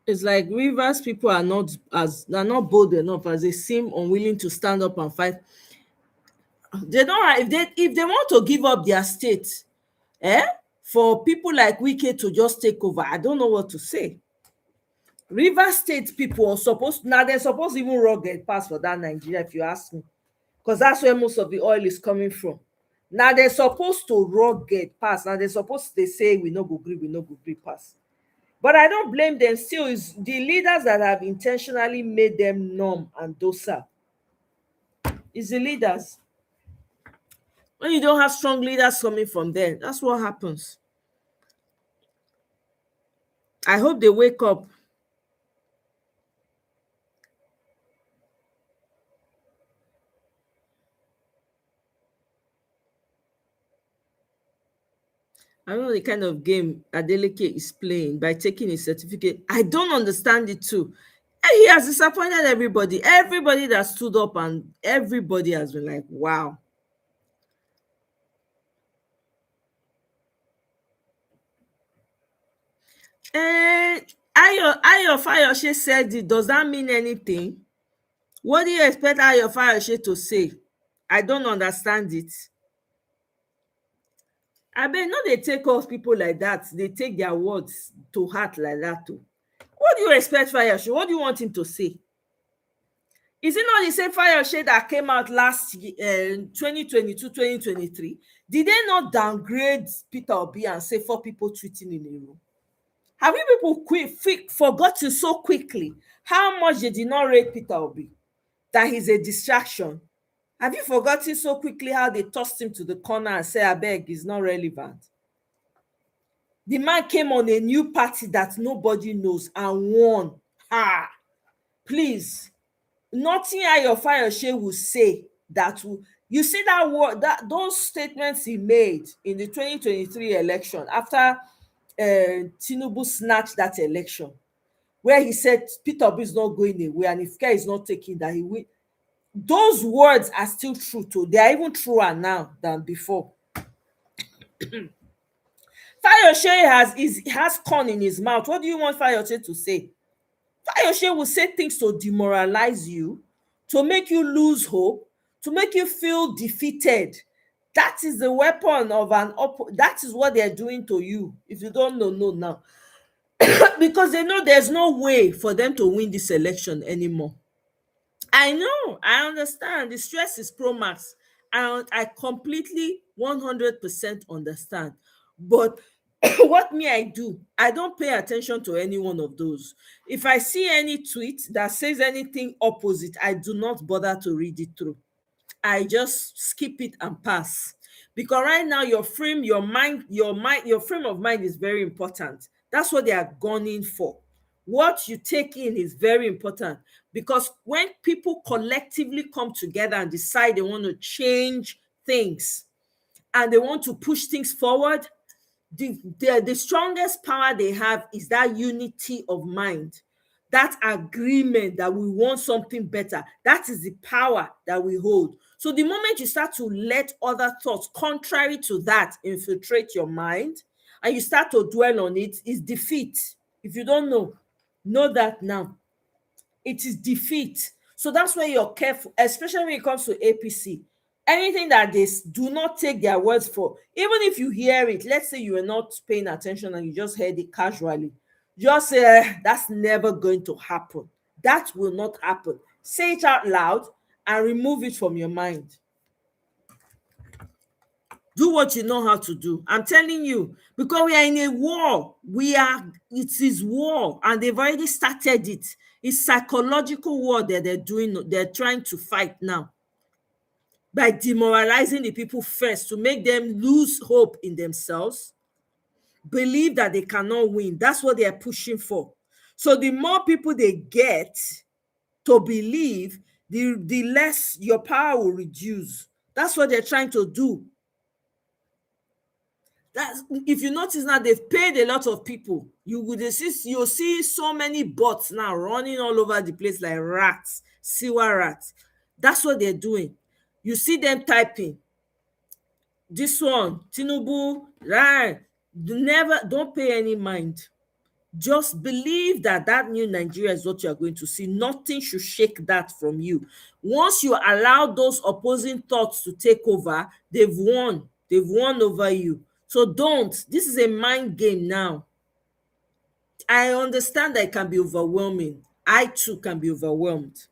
It's like Rivers people are not bold enough, as they seem unwilling to stand up and fight. They don't, if they want to give up their state, for people like Wike to just take over, I don't know what to say. Rivers State people are supposed, now they're supposed to even rugged pass for that Nigeria, if you ask me, because that's where most of the oil is coming from. Now they're supposed to rugged pass. Now they're supposed to say we no go gree pass. But I don't blame them. Still, it's the leaders that have intentionally made them numb and docile. It's the leaders. When you don't have strong leaders coming from there, that's what happens. I hope they wake up. I don't know the kind of game Adeleke is playing by taking his certificate. I don't understand it too. And he has disappointed everybody. Everybody that stood up, and everybody has been like, wow. Ayo Fayose said it. Does that mean anything? What do you expect Ayo Fayose to say? I don't understand it. I bet no, they take off people like that. They take their words to heart like that too. What do you expect Fayose? What do you want him to say? Is it not the same Fayose that came out last year, 2022, 2023? Did they not downgrade Peter Obi and say 4 people tweeting in a room? Have you people forgotten so quickly how much they did not rate Peter Obi? That he's a distraction. Have you forgotten so quickly how they tossed him to the corner and said, abeg, is not relevant? The man came on a new party that nobody knows and won. Please. Nothing Ayo Fayose will say that will, you see that word, that those statements he made in the 2023 election after Tinubu snatched that election, where he said Peter Obi is not going away and if care is not taking that he will. Those words are still true too. They are even truer now than before. Fayose has corn in his mouth. What do you want Fayose to say? Fayose will say things to demoralize you, to make you lose hope, to make you feel defeated. That is the weapon of that is what they're doing to you. If you don't know now. Because they know there's no way for them to win this election anymore. I know, I understand. The stress is pro max. I completely 100% understand. But what I do, I don't pay attention to any one of those. If I see any tweet that says anything opposite, I do not bother to read it through. I just skip it and pass. Because right now your frame of mind is very important. That's what they are gunning for. What you take in is very important, because when people collectively come together and decide they want to change things and they want to push things forward, the strongest power they have is that unity of mind, that agreement that we want something better. That is the power that we hold. So the moment you start to let other thoughts contrary to that infiltrate your mind and you start to dwell on it, is defeat. If you don't know that now. It is defeat. So that's why you're careful, especially when it comes to APC. Anything that they do not take their words for, even if you hear it, let's say you were not paying attention and you just heard it casually, just say, that's never going to happen. That will not happen. Say it out loud and remove it from your mind. Do what you know how to do. I'm telling you, because we are in a war. It is war, and they've already started it. It's psychological war that they're trying to fight now. By demoralizing the people first, to make them lose hope in themselves, believe that they cannot win. That's what they are pushing for. So the more people they get to believe the less your power will reduce. That's what they're trying to do. That's, if you notice now, they've paid a lot of people. You'll see so many bots now running all over the place like rats, sewer rats. That's what they're doing. You see them typing this one, Tinubu, right? Don't pay any mind. Just believe that new Nigeria is what you are going to see. Nothing should shake that from you. Once you allow those opposing thoughts to take over, they've won. They've won over you. So don't. This is a mind game now. I understand that it can be overwhelming. I too can be overwhelmed.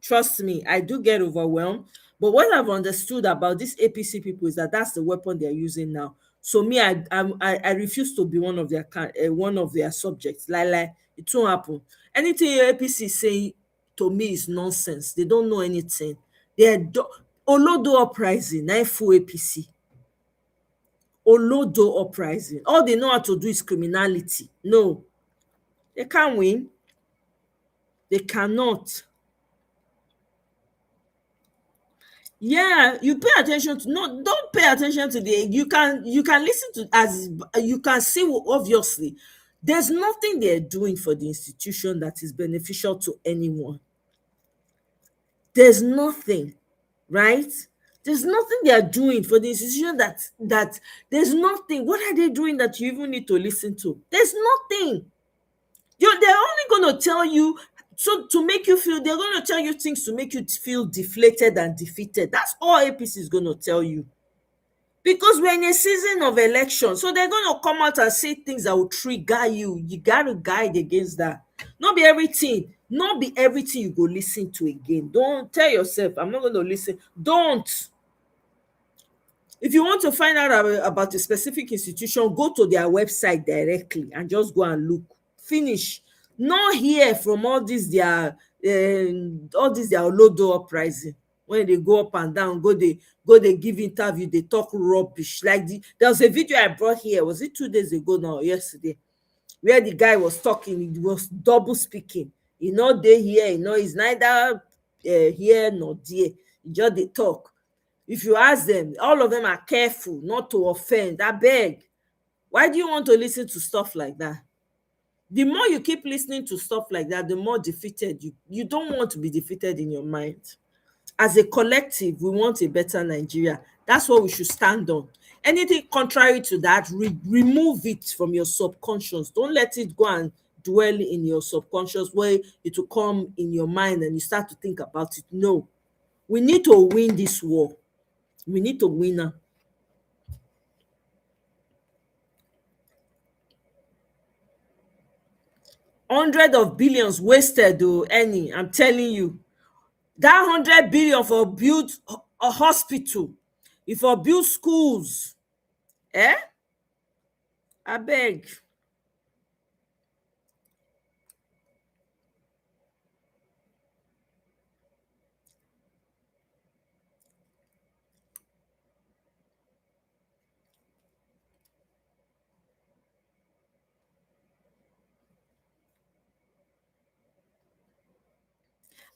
Trust me, I do get overwhelmed. But what I've understood about these APC people is that that's the weapon they're using now. So me, I refuse to be one of their subjects. Like it won't happen. Anything your APC say to me is nonsense. They don't know anything. Olodo uprising, na full APC. Olodo uprising. All they know how to do is criminality. No, they can't win. They cannot. Yeah, you pay attention to don't pay attention to you can listen to, as you can see, obviously there's nothing they're doing for the institution that is beneficial to anyone. There's nothing, right? There's nothing they are doing for the institution that there's nothing. What are they doing that you even need to listen to? There's nothing. They're only going to tell you, so to make you feel, they're going to tell you things to make you feel deflated and defeated. That's all APC is going to tell you. Because we're in a season of election. So they're going to come out and say things that will trigger you. You got to guide against that. Not be everything you go listen to again. Don't tell yourself, I'm not going to listen. Don't. If you want to find out about a specific institution, go to their website directly and just go and look. Finish. Not hear from all this their Olodo uprising. When they go up and down, they give interview, they talk rubbish. Like there was a video I brought here. Was it 2 days ago now or yesterday? Where the guy was talking, he was double speaking. He not there here, he's neither here nor there. He just they talk. If you ask them, all of them are careful not to offend. I beg. Why do you want to listen to stuff like that? The more you keep listening to stuff like that, the more defeated you don't want to be defeated in your mind. As a collective, we want a better Nigeria. That's what we should stand on. Anything contrary to that, remove it from your subconscious. Don't let it go and dwell in your subconscious where it will come in your mind and you start to think about it. No, we need to win this war. We need to win now. Hundreds of billions wasted though, any. I'm telling you. That 100 billion for build a hospital, if for build schools, I beg.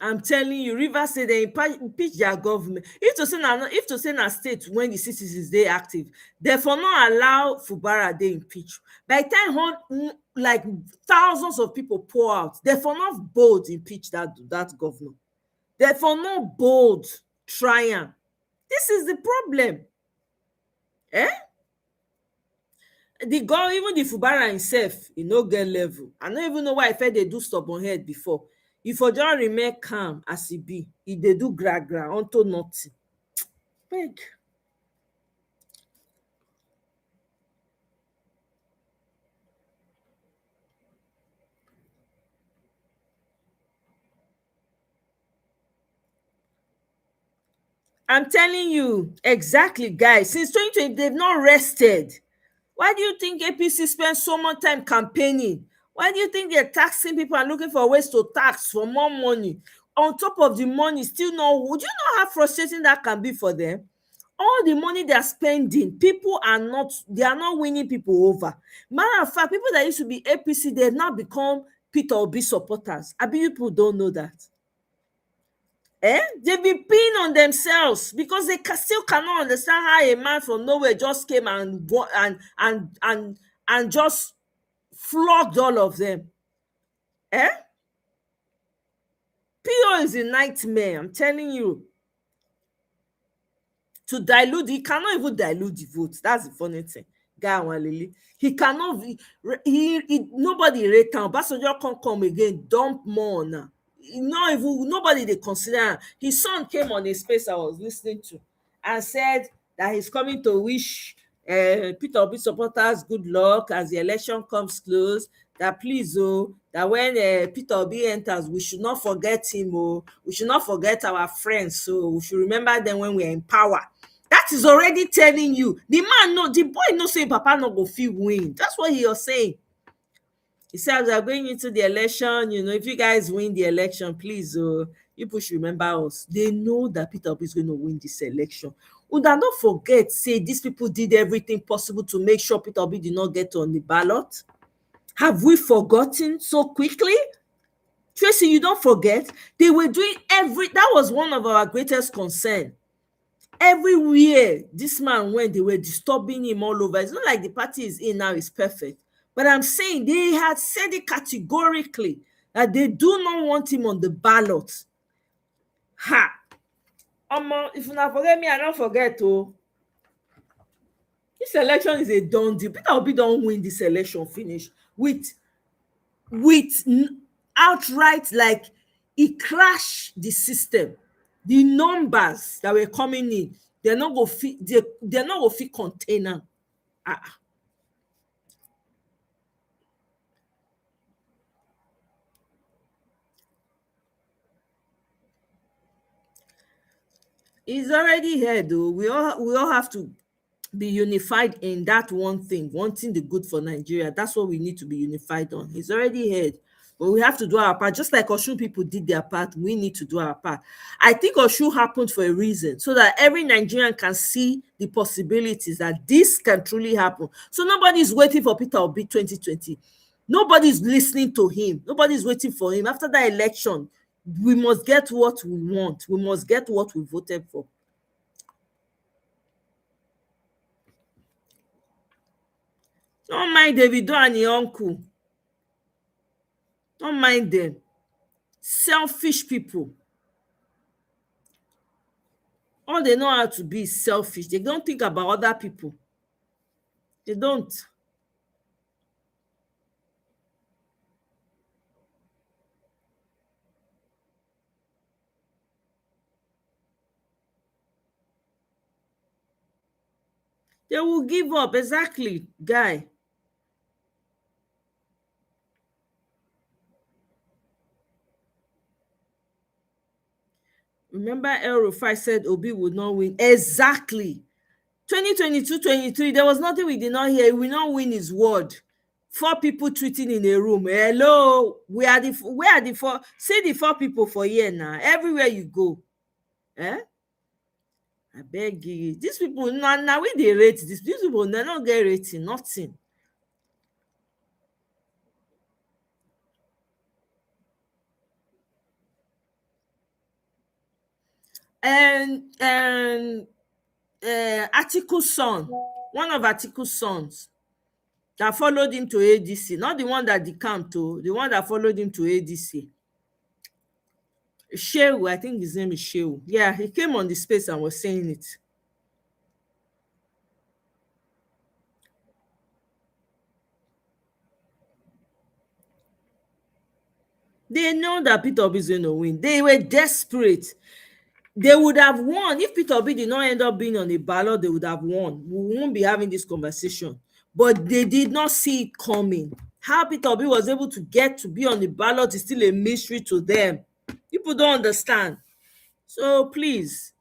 I'm telling you, Rivers say they impeach their government. If to say na state when the citizens they active, therefore not allow Fubara they impeach. By the time like thousands of people pour out, therefore not bold impeach that governor. Therefore not bold try am. This is the problem. Even the Fubara himself, he no get level. I don't even know why I felt they do stubborn head before. If for just remain calm as he be, if they do gra unto nothing. Beg. I'm telling you, exactly, guys. Since 2020, they've not rested. Why do you think APC spends so much time campaigning? Why do you think they're taxing people and looking for ways to tax for more money? On top of the money, still no. Would you know how frustrating that can be for them? All the money they're spending, they are not winning people over. Matter of fact, people that used to be APC, they've now become Peter Obi supporters. I bet people don't know that. They've been peeing on themselves because they still cannot understand how a man from nowhere just came and just flogged all of them. PO is a nightmare, I'm telling you. To dilute, he cannot even dilute the vote. That's the funny thing. Guy Walili. He cannot, nobody rate him. Obasanjo can't come again, dump more now. Nobody they consider. His son came on a space I was listening to and said that he's coming to wish Peter Obi supporters good luck as the election comes close. That please, that when Peter Obi enters, we should not forget him. We should not forget our friends. So we should remember them when we're in power. That is already telling you. The boy no saying Papa no go fit win. That's what he was saying. He said, we are going into the election, if you guys win the election, please, you people should remember us. They know that Peter Obi is going to win this election. Would I not forget, say, these people did everything possible to make sure Peter Obi did not get on the ballot? Have we forgotten so quickly? Tracy, you don't forget. They were doing that was one of our greatest concerns. Everywhere this man went, they were disturbing him all over. It's not like the party is in now is perfect. But I'm saying they had said it categorically that they do not want him on the ballot. If you not forget me, I don't forget. This election is a done deal. Peter Obi don't win this election finish with outright, like he crashed the system. The numbers that were coming in, they're not going to fit container. It's already here, though. We all have to be unified in that one thing, wanting the good for Nigeria. That's what we need to be unified on. It's already here. But we have to do our part. Just like Osun people did their part, we need to do our part. I think Osun happened for a reason, so that every Nigerian can see the possibilities that this can truly happen. So nobody's waiting for Peter Obi 2020. Nobody's listening to him. Nobody's waiting for him. After that election, we must get what we want. We must get what we voted for. Don't mind Davido and your uncle. Don't mind them. Selfish people. All they know how to be is selfish. They don't think about other people. They don't. They will give up. Exactly, guy. Remember El Rufai said Obi would not win. Exactly. 2022-23, there was nothing we did not hear. He will not win his word. 4 people tweeting in a room. Hello, where are the 4? See the 4 people for here now. Everywhere you go. I beg you. These people, now when they rate these people, they don't get rating, nothing. And Atiku's son, one of Atiku's sons that followed him to ADC, not the one that decamped to, the one that followed him to ADC. Shehu, I think his name is Shehu. Yeah, he came on the space and was saying it. They know that Peter Obi is going to win. They were desperate. They would have won. If Peter Obi did not end up being on the ballot, they would have won. We won't be having this conversation. But they did not see it coming. How Peter Obi was able to get to be on the ballot is still a mystery to them. People don't understand. So please,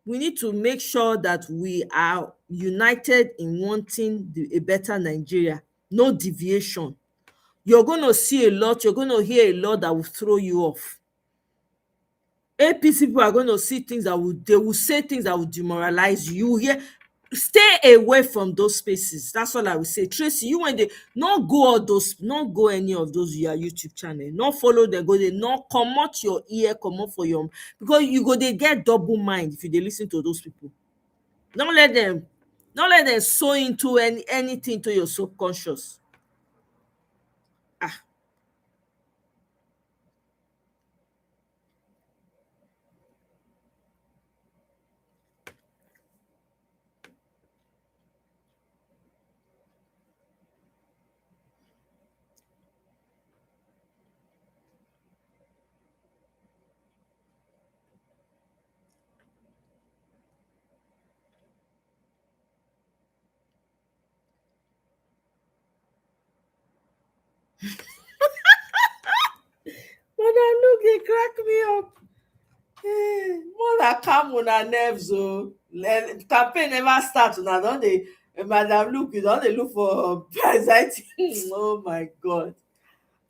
we need to make sure that we are united in wanting a better Nigeria. No deviation. You're going to see a lot. You're going to hear a lot that will throw you off. APC people are going to see things they will say things that will demoralize you. Hear stay away from those spaces. That's all I will say. Tracy, you when they not go all those, not go any of those your YouTube channel, not follow them, go they not come out your ear, come out for your, because you go they get double mind if you they listen to those people. Don't let them sow into anything to your subconscious. Mother, look, they crack me up. Hey, mother, calm on her nerves. Oh, campaign never start. Now, don't they? Madam, look, you don't they look for anxiety? Oh my God.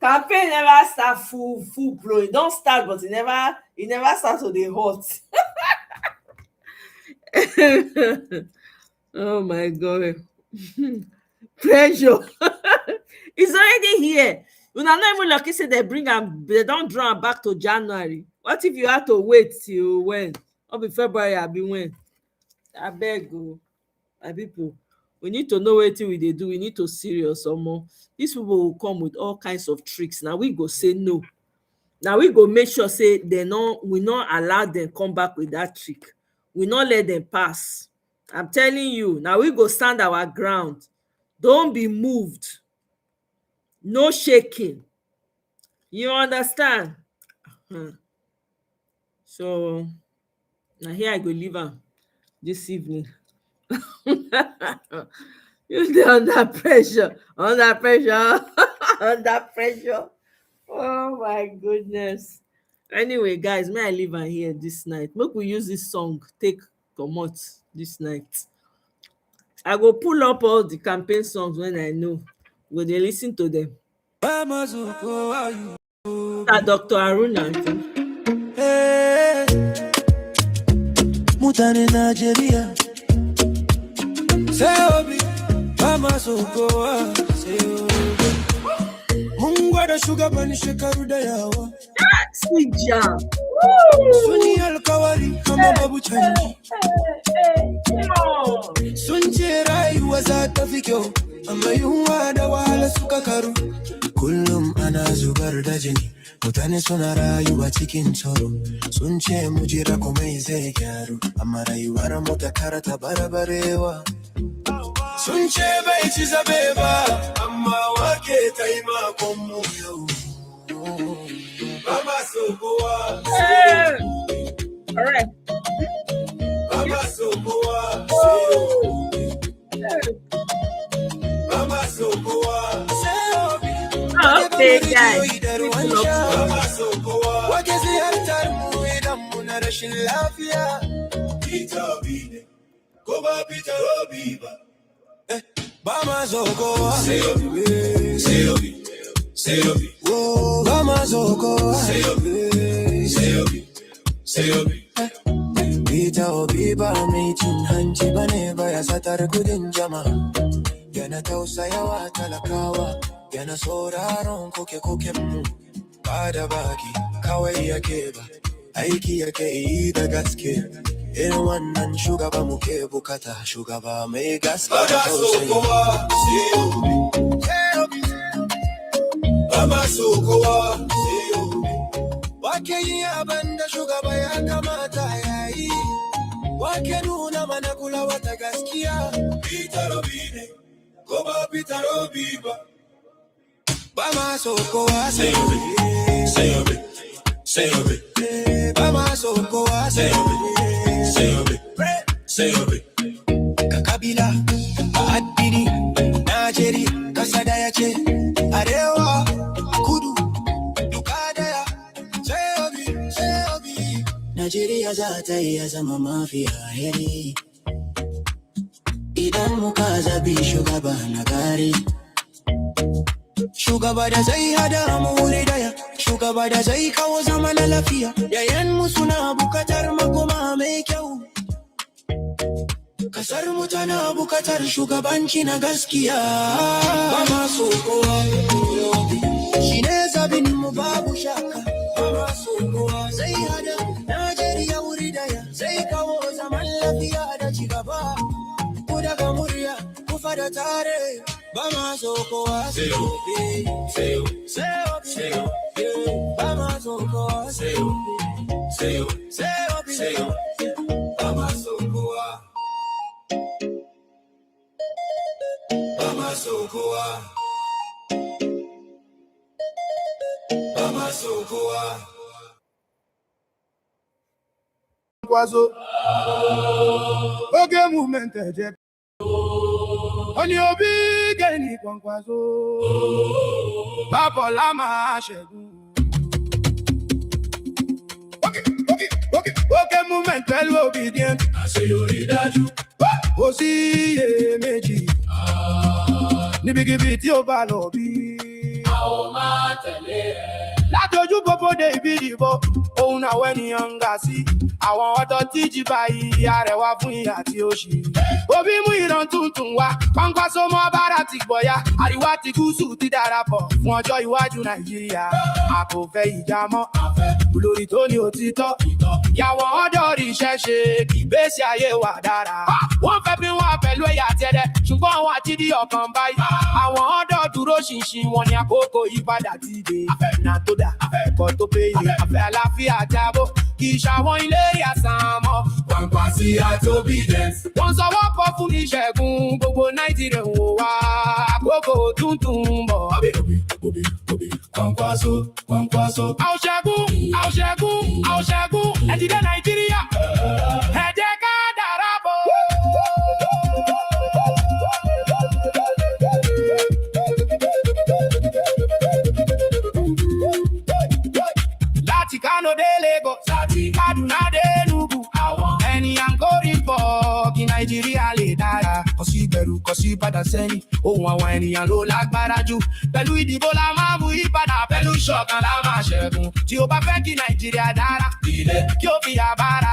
Campaign never start full blow. It don't start, but it never starts to the hot. Oh my God. Pressure. It's already here. You're not even lucky say they don't draw am back to January. What if you had to wait till when? Or be February, I'll be when? I beg you, my people. We need to know what we they do. We need to serious some more. These people will come with all kinds of tricks. Now we go say no. Now we go make sure say we not allow them come back with that trick. We not let them pass. I'm telling you. Now we go stand our ground. Don't be moved. No shaking. You understand? So now here I go leave am this evening. You're under pressure. Under pressure. Under pressure. Oh my goodness. Anyway, guys, may I leave am here this night? Make we use this song take comot this night. I go pull up all the campaign songs when I know. Go dey listen to them. Dr. Aruna. Mutane Nigeria. Say obi, mama sokoa. Say obi. Mungu da sugar bani shekaru da yawa. Sweet jam. Suni alkawari kama babu chanji. Sunche rayuwa za ta fi kyau, amma yunwa da wahala suka karu. Kullum ana zubar da jini, mutane suna rayuwa cikin tsoro. Sun ce mu jira komai zai gyaru, amma rayuwar mu ta kara ta barbarewa. Sun ce bai ci zabe ba, amma wake taimakon mu yau. Mama sokowa. All right. Mama sokowa. Mama sokowa. Okay, guys. Mama sokowa. Wake ziyartar mu idan muna rashin lafiya. Peter Obi ne, ko ba Peter Obi ba. Mama sokowa. Say Obi. Say Obi. Say Obi. Mama sokowa. Say Obi. Say Obi. Say Obi. Peter Obi ba mai cin hanci bane ba ya satar kudin jama'a. Yana tausayawa talakawa, yana sauraron koke-koken mu. Ba da baki kawai yake ba, aiki yake yi da gaske. Irin wannan shugaba muke bukata, shugaba mai gaske da tausayi. Mama sokowa. Wake yi abin da shugaba ya kamata ya yi. Wake nuna mana kulawa ta gaskiya. Peter Obi ne, ko ba Peter Obi ba. Mama sokowa. Say Obi. Say Obi. Say Obi. Mama sokowa. Say Obi. Say Obi. Say Obi. Kakabila, addini, Najeri, kasa daya ce, arewa, kudu, duka daya. Say Obi. Say Obi. Najeriya za ta iya zama mafiya heri idan muka zabi shugaba na gari. Shugaba da zai hada mu wuri daya, shugaba da zai kawo zama na lafiya. Yayan mu suna bukatar makoma mai kyau. Kasar mu tana bukatar shugabanci na gaskiya. Ba ma so kowa shi ne zabin mu babu shaka. Ba ma so kowa zai hada Najeriya wuri daya, zai kawo zaman lafiya da cigaba. Ku daga murya ku fada tare. Ba ma so kowa sai ba ma so kowa sai ba ma so kowa. Kwazo oge movement eje oni obi geni kwankwazo babola ma segun oge movement pẹ̀lú obedient àṣeyọrí dájú kò sí iyèméjì níbikíbi tí ó bá lọ bí a ó máa tẹ̀lé ẹ. Látọjú gbogbo dé ibi ìdìbò òun àwọn ènìyàn ń ga sí àwọn ọ̀dọ́ tí jí báyìí arẹwà fún ìyà tí ó ṣe. Òbí mú ìran tuntun wá Kwankwaso mọ́ bára ti gbọ̀yà àríwá ti gúúsù ti darapọ̀ fún ọjọ́ iwájú Nàìjíríà. A kò fẹ́ ìjà mọ́ olórí tó ní òtítọ́ ìyàwó ọ̀dọ́ rí iṣẹ́ ṣe ìgbésí ayé wa dára. Wọ́n fẹ́ bí wọ́n pẹ̀lú ẹ̀yà tẹ́lẹ̀ ṣùgbọ́n wọ́n ti di ọkàn báyìí. Àwọn ọ̀dọ́ dúró ṣinṣin wọn ní àkókò ìpadà ti dé. Àfẹ́nà tó dà ẹ̀kọ́ tó péye àfẹ́ àlàáfíà jábọ̀ kì í ṣàwọn ìlérí àsàmọ́. Kwankwaso àti obedience. Wọ́n sọwọ́ pọ̀ fún ìṣẹ́gun gbogbo Nàìjíríà wò wá àkókò tuntun bọ̀. Kwankwaso. Àwòṣẹ́gun ẹ ti dé Nàìjíríà. Ẹ jẹ́ ká darapọ̀. Láti Kano dé Lagos, láti Kaduna dé Enugu, àwọn ènìyàn kórìí pọ̀ kí Nàìjíríà lè dára. Kò sí ìbẹ̀rù, kò sí padà sẹ́yìn, ohun àwọn ènìyàn ló lágbára jù. Pẹ̀lú ìdìbò la máa mú ìpadà, pẹ̀lú ìṣọ̀kan la máa ṣẹ́gun. Tí o bá fẹ́ kí Nàìjíríà dára, ilé kí o fi àbára.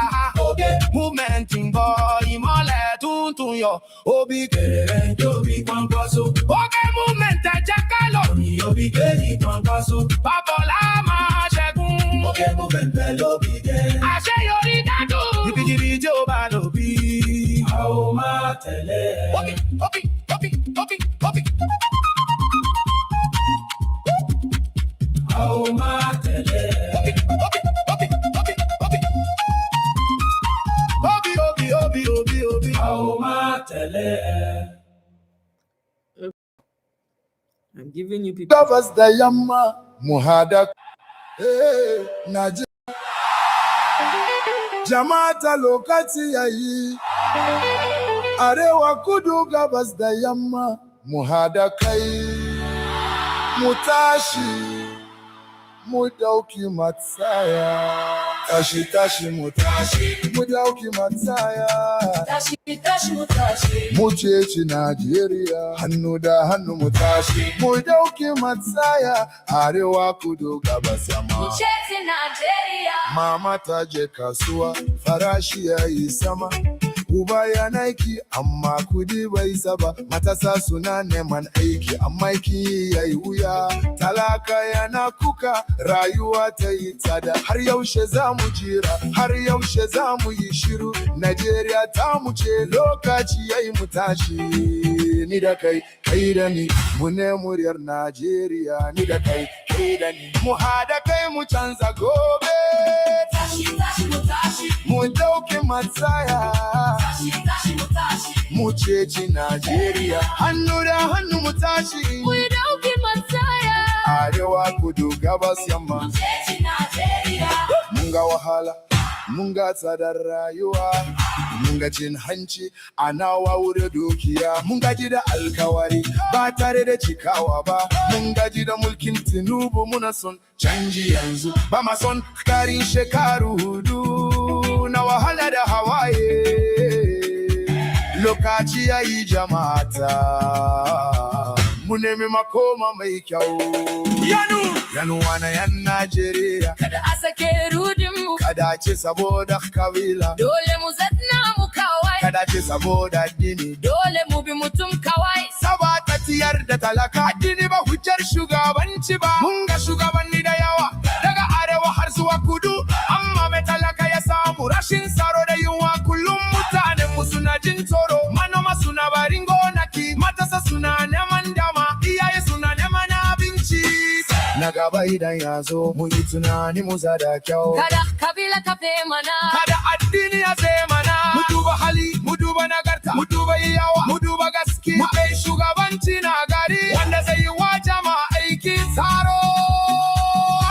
Movement ń bọ̀, ìmọ́lẹ̀ tuntun yọ, òbí kéré jóbi Kwankwaso. Oge movement ẹ jẹ́ ká lọ, òbí kéré Kwankwaso. Babola máa ṣẹ́gun. Oge movement pẹ̀lú òbí kéré. Àṣeyọrí dájú. Ibikíbi tí o bá lọ bí, a ó máa tẹ̀lé. Obi. A ó máa tẹ̀lé. Obi. A ó máa tẹ̀lé. I'm giving you people. Covers the yamma muhada. Naji. Jama'ata lokaci yayi. Arewa kudu gabas da yamma muhada kai. Mu tashi mu dauki matsaya. Tashi mu tashi mu dauki matsaya. Tashi mu tashi mu ceci Najeriya. Hannu da hannu mu tashi mu dauki matsaya. Arewa kudu gabas yamma mu ceci Najeriya. Mama ta je kasuwa farashi yayi sama. Uba ya naiki amma kudi bai saba. Matasa suna neman aiki amma aiki yayi wuya. Talaka yana kuka rayuwa ta yi tsada. Har yaushe za mu jira, har yaushe za mu yi shiru. Najeriya ta mu ce lokaci yayi mu tashi. Ni da kai, kai da ni, mu ne muryar Najeriya. Ni da kai, kai da ni, mu hada kai mu canza gobe. Tashi mu tashi, mu dauki matsaya. Mu ceci Najeriya. Hannu da hannu mu tashi. Mu dauki matsaya. Arewa kudu gabas yamma. Mu ceci Najeriya. Mun ga wahala, mun ga tsadar rayuwa. Mun ga cin hanci ana wawure dukiya. Mun gaji da alkawari ba tare da cikawa ba. Mun gaji da mulkin Tinubu muna son canji yanzu. Ba ma son karin shekaru hudu na wahala da hawaye. Lokaci yayi jama'ata mu nemi makoma mai kyau. Yanu wana yan Najeriya. Kada a sake rudin mu. Kada ce saboda kabila. Dole mu zanna mu kawai. kada ce saboda addini dole mu bi mutum kawai saba ta tiyar da talaka addini ba hujjar shugabanci ba mun ga shugabanni da yawa daga arewa har zuwa kudu amma mai talaka ya samu rashin tsaro da yunwa kullum mutanen mu suna jin tsoro manoma suna barin gonaki matasa suna neman dama iyaye suna neman abinci na gaba idan ya zo mu yi tunani mu zada kyau kada kabila kafe mana kada addini ya zai mana mu duba hali mu duba nagarta mu duba iyawa mu duba gaskiya mu kai shugabanci na gari wanda zai yi wa jama'a aikin tsaro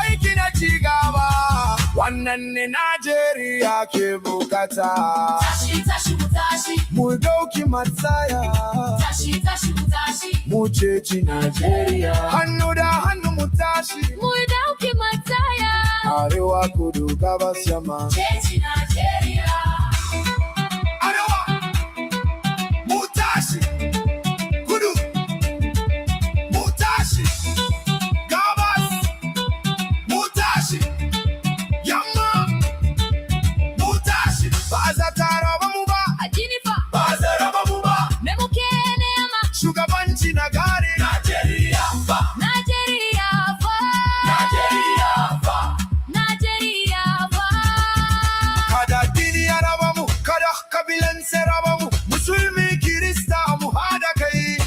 aiki na cigaba wannan ne Najeriya ke bukata tashi tashi mu tashi mu dauki matsaya tashi tashi mu tashi mu ceci Najeriya hannu da hannu mu tashi mu dauki matsaya arewa kudu gabas yamma ceci Najeriya arewa mu tashi kudu mu tashi gabas mu tashi yamma mu tashi ba za ta raba mu ba addini fa ba za raba mu ba me muke nema shugabanci na gari Najeriya fa Najeriya fa Najeriya fa Najeriya fa kada dini ya raba mu kada kabilan sai raba mu musulmi kirista mu hada kai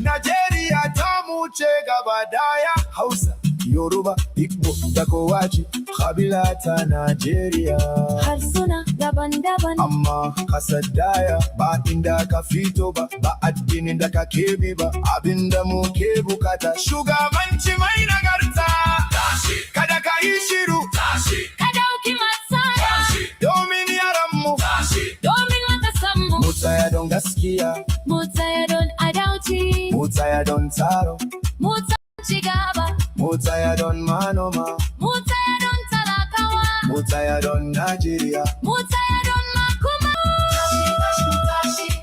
Najeriya ta mu ce gaba daya Hausa Yoruba Igbo da Kowachi kabila ta Najeriya harsuna daban-daban amma kasar daya ba inda ka fito ba ba addinin da ka kebe ba abinda mu ke bukata shugabanci mai nagarta tashi kada ka yi shiru tashi ka dauki matsaya tashi domin yaran mu tashi domin matasan mu mu tsaya don gaskiya mu tsaya don adalci mu tsaya don tsaro mu tsaya cigaba mu tsaya don manoma mu tsaya don talakawa mu tsaya don Najeriya mu tsaya don makoma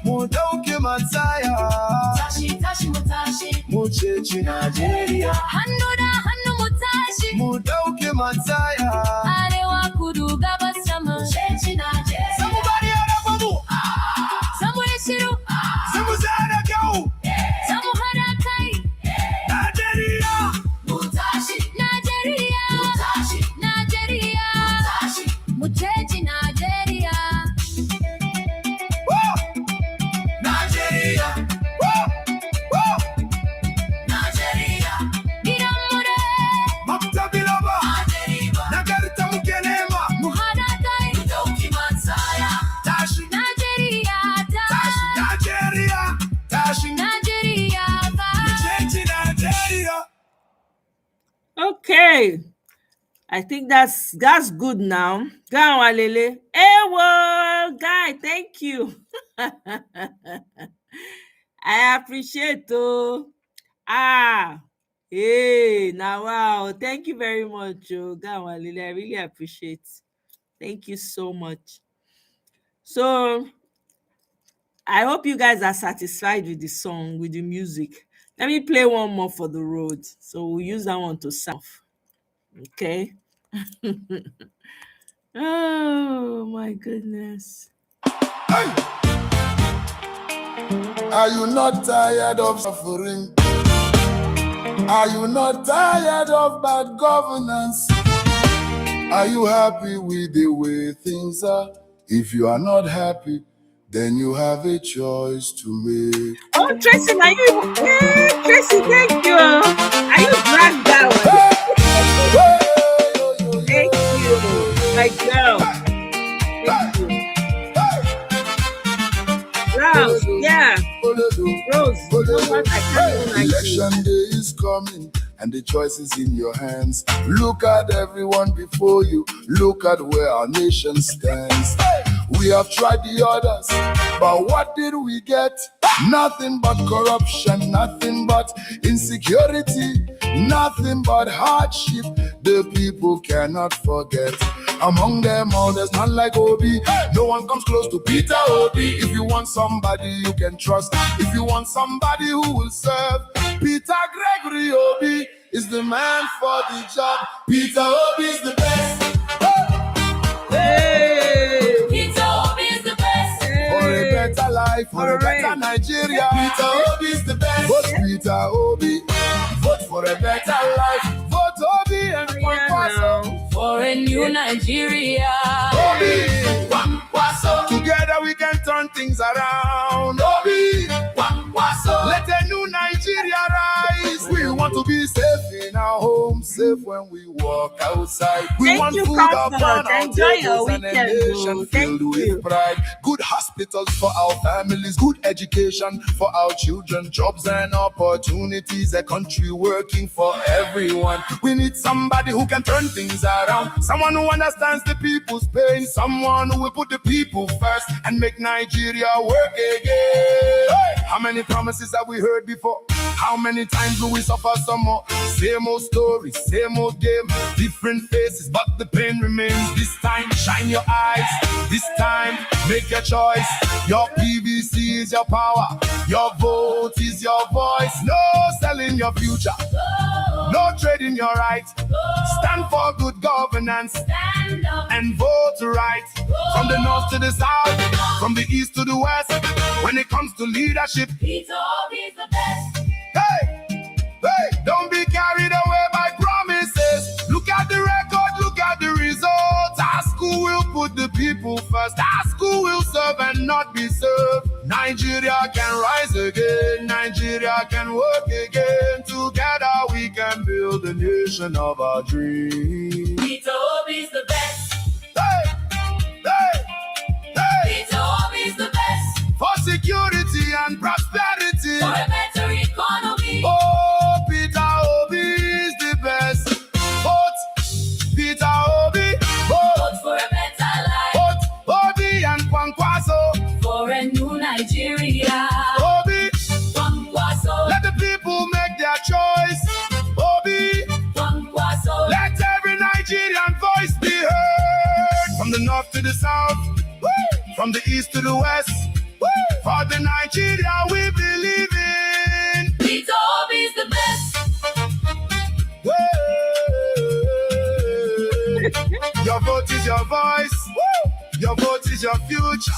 mu dauki matsaya tashi tashi mu tashi mu ceci Najeriya hannu da hannu mu tashi mu dauki matsaya arewa kudu gabas yamma ceci Najeriya samu bari ya raba mu samu ya shiru samu zara kyau samu hada kai Najeriya mu tashi Najeriya mu tashi Najeriya mu tashi mu ceci Najeriya Najeriya Najeriya gidan mu ne mafita bilaba nagarta muke nema mu hada kai mu dauki matsaya tashi Najeriya tashi Najeriya tashi Najeriya mu ceci Najeriya. Okay, I think that's good now. Go on, Walele. Hey, whoa, guy, thank you. I appreciate it. Hey, now wow, thank you very much, Go on, Walele. I really appreciate. Thank you so much. So, I hope you guys are satisfied with the song, with the music. Let me play one more for the road. So we'll use that one to sound. Okay. Oh my goodness. Are you not tired of suffering? Are you not tired of bad governance? Are you happy with the way things are? If you are not happy, then you have a choice to make. Oh, Tracy, are you? Hey, Tracy, thank you. Are you dragged down? Thank you, my girl. Thank you. Rose, yeah. Rose, you know what? I can't even like Election day is coming and the choice is in your hands. Look at everyone before you. Look at where our nation stands. We have tried the others, but what did we get? Nothing but corruption, nothing but insecurity, nothing but hardship the people cannot forget. Among them all, there's none like Obi. No one comes close to Peter Obi. If you want somebody you can trust, if you want somebody who will serve, Peter Gregory Obi is the man for the job. Peter Obi is the best. Hey! Peter Obi is the best. For a for a better Nigeria. Peter Obi is the best. Vote Peter Obi. Vote for a better life. Vote Obi and Kwankwaso for a new Nigeria. Obi, Kwankwaso. Together we can turn things around. Obi, Kwankwaso. Let a new Nigeria rise. We want to be safe in our homes, safe when we walk outside. We want food upon our tables and a nation filled with pride. Good hospitals for our families, good education for our children, jobs and opportunities, a country working for everyone. We need somebody who can turn things around, someone who understands the people's pain, someone who will put the people first and make Nigeria work again. Hey! How many promises have we heard before? How many times will we suffer some more? Same old story, same old game, different faces, but the pain remains. This time, shine your eyes. This time, make your choice. Your PVC is your power. Your vote is your voice. No selling your future. No trading your right. Stand for good governance. And vote right. From the north to the south, from the east to the west. When it comes to leadership, Peter Obi is the best. Hey, hey, don't be carried away by promises. Look at the record, look at the results. Our school will put the people first. Our school will serve and not be served. Nigeria can rise again. Nigeria can work again. Together we can build the nation of our dreams. Peter Obi is the best. Hey, hey, hey. Peter Obi is the best. For security and prosperity. For a better economy. Oh, Peter Obi is the best. Vote Peter Obi. Vote for a better life. Vote Obi and Kwankwaso for a new Nigeria. Obi, Kwankwaso. Let the people make their choice. Obi, Kwankwaso. Let every Nigerian voice be heard. From the north to the south, from the east to the west. For the Nigeria we believe in. Peter Obi is the best. Your vote is your voice. Your vote is your future.